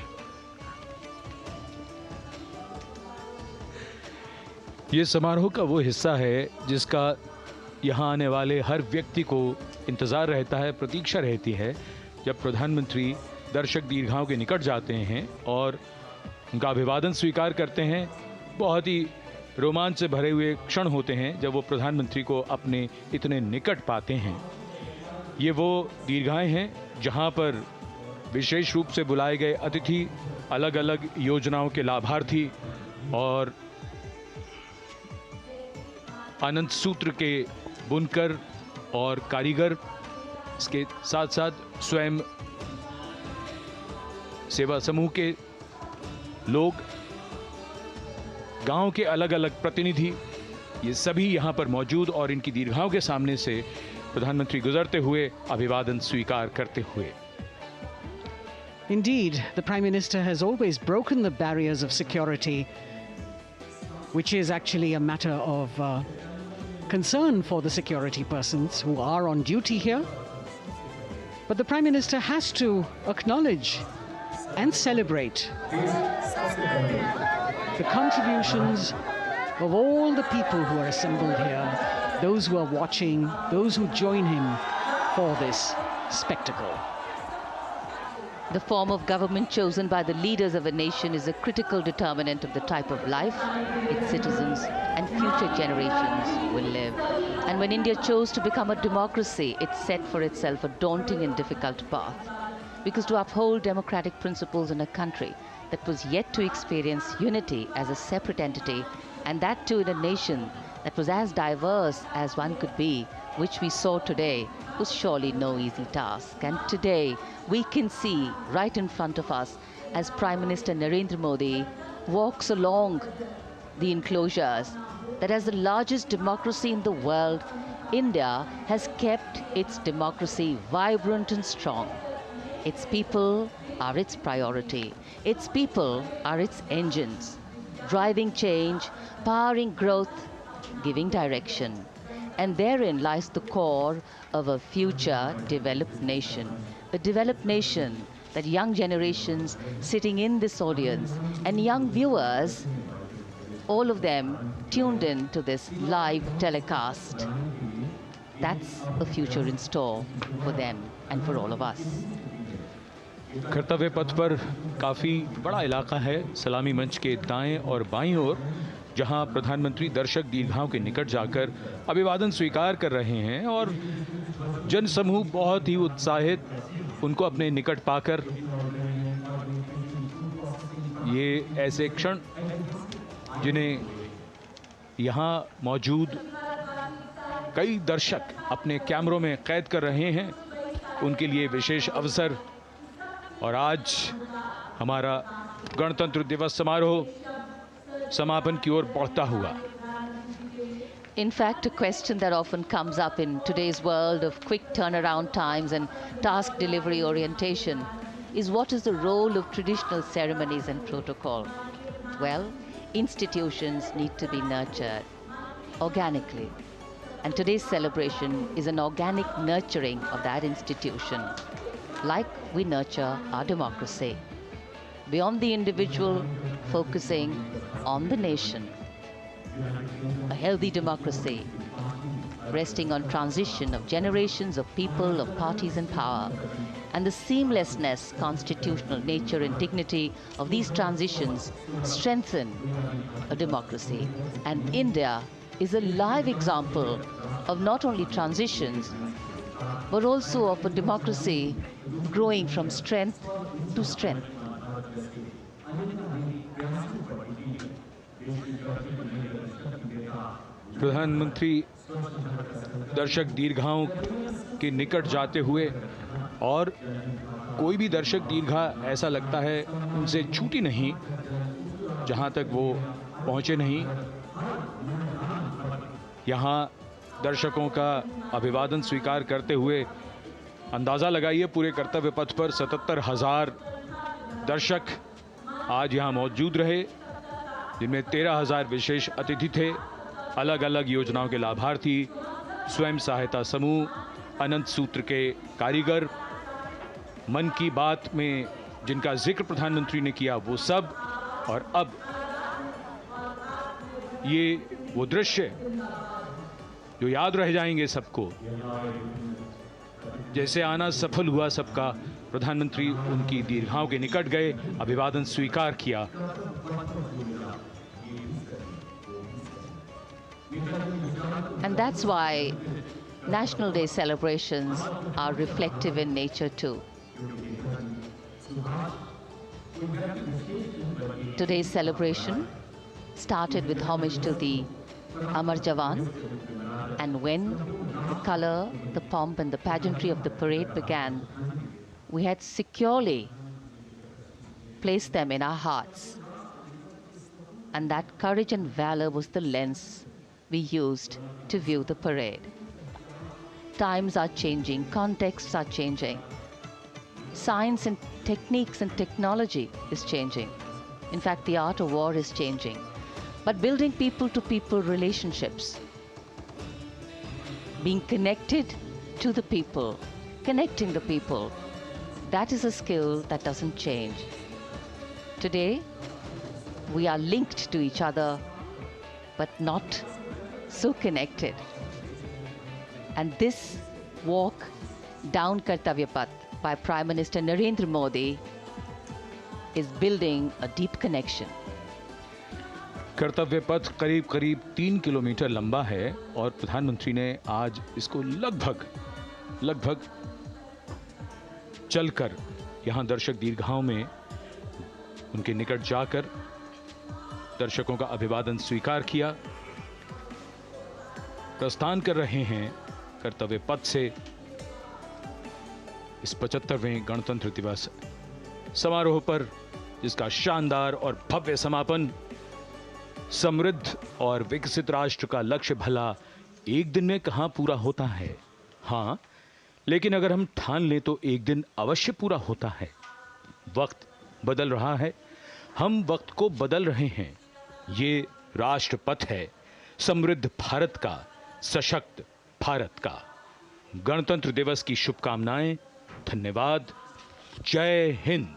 ये समारोह का वो हिस्सा है जिसका यहाँ आने वाले हर व्यक्ति को इंतज़ार रहता है, प्रतीक्षा रहती है, जब प्रधानमंत्री दर्शक दीर्घाओं के निकट जाते हैं और उनका अभिवादन स्वीकार करते हैं। बहुत ही रोमांच से भरे हुए क्षण होते हैं जब वो प्रधानमंत्री को अपने इतने निकट पाते हैं। ये वो दीर्घाएं हैं जहाँ पर विशेष रूप से बुलाए गए अतिथि, अलग अलग योजनाओं के लाभार्थी और आनंद सूत्र के बुनकर और कारीगर, इसके साथ साथ स्वयं सेवा समूह के लोग, गांव के अलग अलग प्रतिनिधि, ये सभी यहाँ पर मौजूद और इनकी दीर्घाओं के सामने से प्रधानमंत्री गुजरते हुए अभिवादन स्वीकार करते हुए। Indeed, the Prime Minister has always broken the barriers of security, which is actually a matter of concern for the security persons who are on duty here. But the Prime Minister has to acknowledge and celebrate the contributions of all the people who are assembled here, those who are watching, those who join him for this spectacle. The form of government chosen by the leaders of a nation is a critical determinant of the type of life its citizens and future generations will live. And when India chose to become a democracy, it set for itself a daunting and difficult path. Because to uphold democratic principles in a country that was yet to experience unity as a separate entity, and that too in a nation that was as diverse as one could be, which we saw today, was surely no easy task. And today we can see right in front of us as Prime Minister Narendra Modi walks along the enclosures that as the largest democracy in the world, India has kept its democracy vibrant and strong. Its people are its priority. Its people are its engines, driving change, powering growth, giving direction. And therein lies the core of a future developed nation. The developed nation that young generations sitting in this audience and young viewers, all of them tuned in to this live telecast, that's a future in store for them and for all of us. कर्तव्य पथ पर काफ़ी बड़ा इलाका है, सलामी मंच के दाएं और बाईं ओर, जहां प्रधानमंत्री दर्शक दीर्घाओं के निकट जाकर अभिवादन स्वीकार कर रहे हैं और जनसमूह बहुत ही उत्साहित उनको अपने निकट पाकर, ये ऐसे क्षण जिन्हें यहाँ मौजूद कई दर्शक अपने कैमरों में कैद कर रहे हैं, उनके लिए विशेष अवसर। और आज हमारा गणतंत्र दिवस समारोह समापन की ओर बढ़ता हुआ। In fact, a question that often comes up in today's world of quick turnaround times and task delivery orientation is, what is the role of traditional ceremonies and protocol? Well, institutions need to be nurtured organically. And today's celebration is an organic nurturing of that institution, like we nurture our democracy. Beyond the individual, focusing on the nation. A healthy democracy, resting on transition of generations of people, of parties in power, and the seamlessness, constitutional nature and dignity of these transitions strengthen a democracy. And India is a live example of not only transitions, but also of a democracy growing from strength to strength. प्रधानमंत्री दर्शक दीर्घाओं के निकट जाते हुए, और कोई भी दर्शक दीर्घा ऐसा लगता है उनसे छूटी नहीं जहां तक वो पहुंचे नहीं। यहाँ दर्शकों का अभिवादन स्वीकार करते हुए अंदाज़ा लगाइए, पूरे कर्तव्य पथ पर 77,000 दर्शक आज यहाँ मौजूद रहे, जिनमें 13,000 विशेष अतिथि थे, अलग अलग योजनाओं के लाभार्थी, स्वयं सहायता समूह, अनंत सूत्र के कारीगर, मन की बात में जिनका जिक्र प्रधानमंत्री ने किया वो सब। और अब ये वो दृश्य जो याद रह जाएंगे सबको, जैसे आना सफल हुआ सबका, प्रधानमंत्री उनकी दीर्घाओं के निकट गए, अभिवादन स्वीकार किया। And that's why National Day celebrations are reflective in nature too. Today's celebration started with homage to the Amar Jawan, and when the color, the pomp and the pageantry of the parade began, we had securely placed them in our hearts. And that courage and valor was the lens we used to view the parade. Times are changing, contexts are changing. Science and techniques and technology is changing. In fact, the art of war is changing. But building people-to-people relationships, being connected to the people, connecting the people, that is a skill that doesn't change. Today, we are linked to each other, but not so connected. And this walk down Kartavya Path by Prime Minister Narendra Modi is building a deep connection. कर्तव्य पथ करीब करीब 3 kilometre लंबा है और प्रधानमंत्री ने आज इसको लगभग चलकर यहां दर्शक दीर्घाओं में उनके निकट जाकर दर्शकों का अभिवादन स्वीकार किया। प्रस्थान कर रहे हैं कर्तव्य पथ से इस 75वें गणतंत्र दिवस समारोह पर, जिसका शानदार और भव्य समापन समृद्ध और विकसित राष्ट्र का लक्ष्य भला एक दिन में कहां पूरा होता है। हाँ, लेकिन अगर हम ठान लें तो एक दिन अवश्य पूरा होता है। वक्त बदल रहा है, हम वक्त को बदल रहे हैं। ये राष्ट्रपथ है समृद्ध भारत का, सशक्त भारत का। गणतंत्र दिवस की शुभकामनाएं। धन्यवाद। जय हिंद।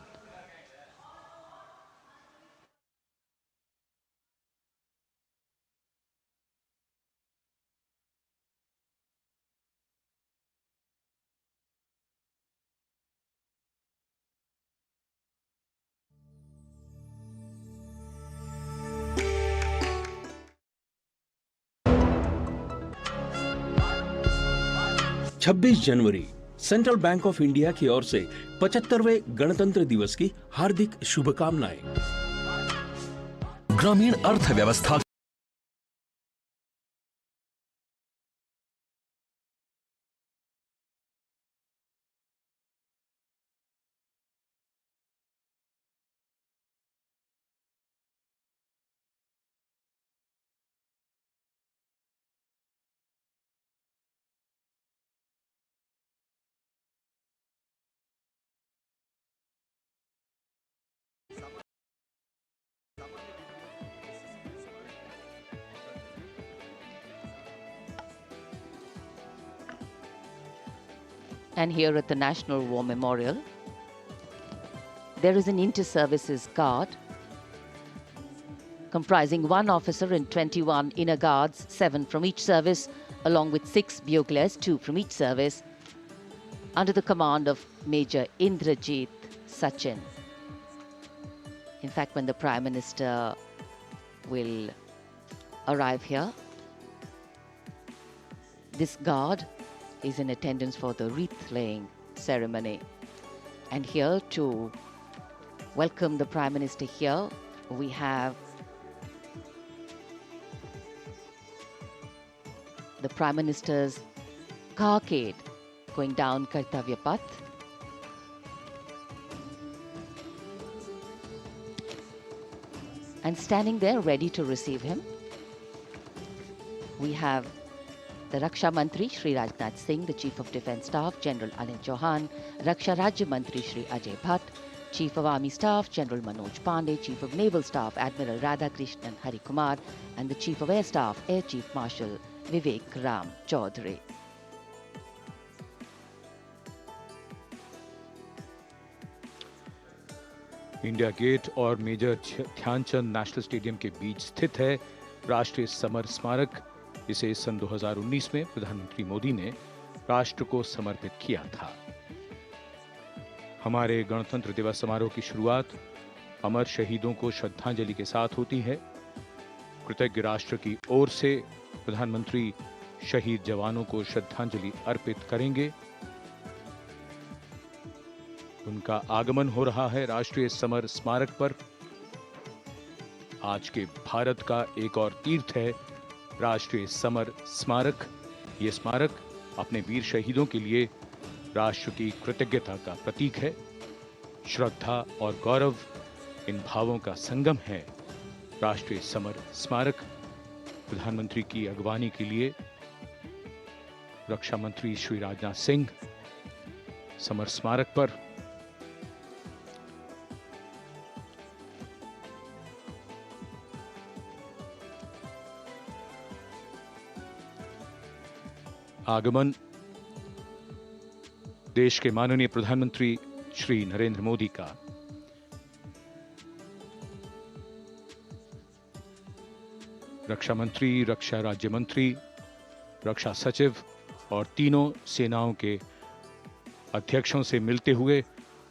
छब्बीस जनवरी सेंट्रल बैंक ऑफ इंडिया की ओर से 75वें गणतंत्र दिवस की हार्दिक शुभकामनाएं। ग्रामीण अर्थव्यवस्था And here at the National War Memorial, there is an inter-services guard comprising 1 officer and 21 inner guards, 7 from each service, along with 6 buglers, 2 from each service, under the command of Major Indrajit Sachin. In fact, when the Prime Minister will arrive here, this guard is in attendance for the wreath laying ceremony. And here to welcome the Prime Minister here, we have the Prime Minister's carcade going down Kartavya Path. And standing there ready to receive him, we have the Raksha Mantri Shri Rajnath Singh, the Chief of Defence Staff General Anil Chauhan, Raksha Rajya Mantri Shri Ajay Bhatt, Chief of Army Staff General Manoj Pandey, Chief of Naval Staff Admiral Radhakrishnan Hari Kumar, and the Chief of Air Staff Air Chief Marshal Vivek Ram Chaudhary. India Gate और major Dhyanchand national stadium के बीच स्थित है राष्ट्रीय summer स्मारक। इसे सन 2019 में प्रधानमंत्री मोदी ने राष्ट्र को समर्पित किया था। हमारे गणतंत्र दिवस समारोह की शुरुआत अमर शहीदों को श्रद्धांजलि के साथ होती है। कृतज्ञ राष्ट्र की ओर से प्रधानमंत्री शहीद जवानों को श्रद्धांजलि अर्पित करेंगे। उनका आगमन हो रहा है राष्ट्रीय समर स्मारक पर। आज के भारत का एक और तीर्थ है राष्ट्रीय समर स्मारक। ये स्मारक अपने वीर शहीदों के लिए राष्ट्र की कृतज्ञता का प्रतीक है। श्रद्धा और गौरव इन भावों का संगम है राष्ट्रीय समर स्मारक। प्रधानमंत्री की अगवानी के लिए रक्षा मंत्री श्री राजनाथ सिंह समर स्मारक पर आगमन देश के माननीय प्रधानमंत्री श्री नरेंद्र मोदी का। रक्षा मंत्री, रक्षा राज्य मंत्री, रक्षा सचिव और तीनों सेनाओं के अध्यक्षों से मिलते हुए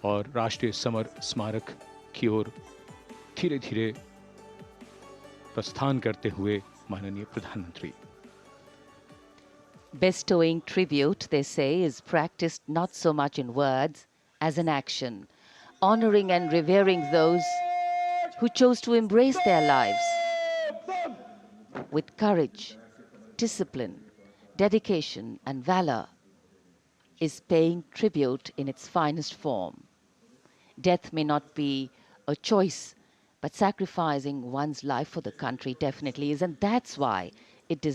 और राष्ट्रीय समर स्मारक की ओर धीरे धीरे प्रस्थान करते हुए माननीय प्रधानमंत्री। Bestowing tribute, they say, is practiced not so much in words as in action, honoring and revering those who chose to embrace their lives with courage, discipline, dedication, and valor is paying tribute in its finest form. Death may not be a choice, but sacrificing one's life for the country definitely is, and that's why it deserves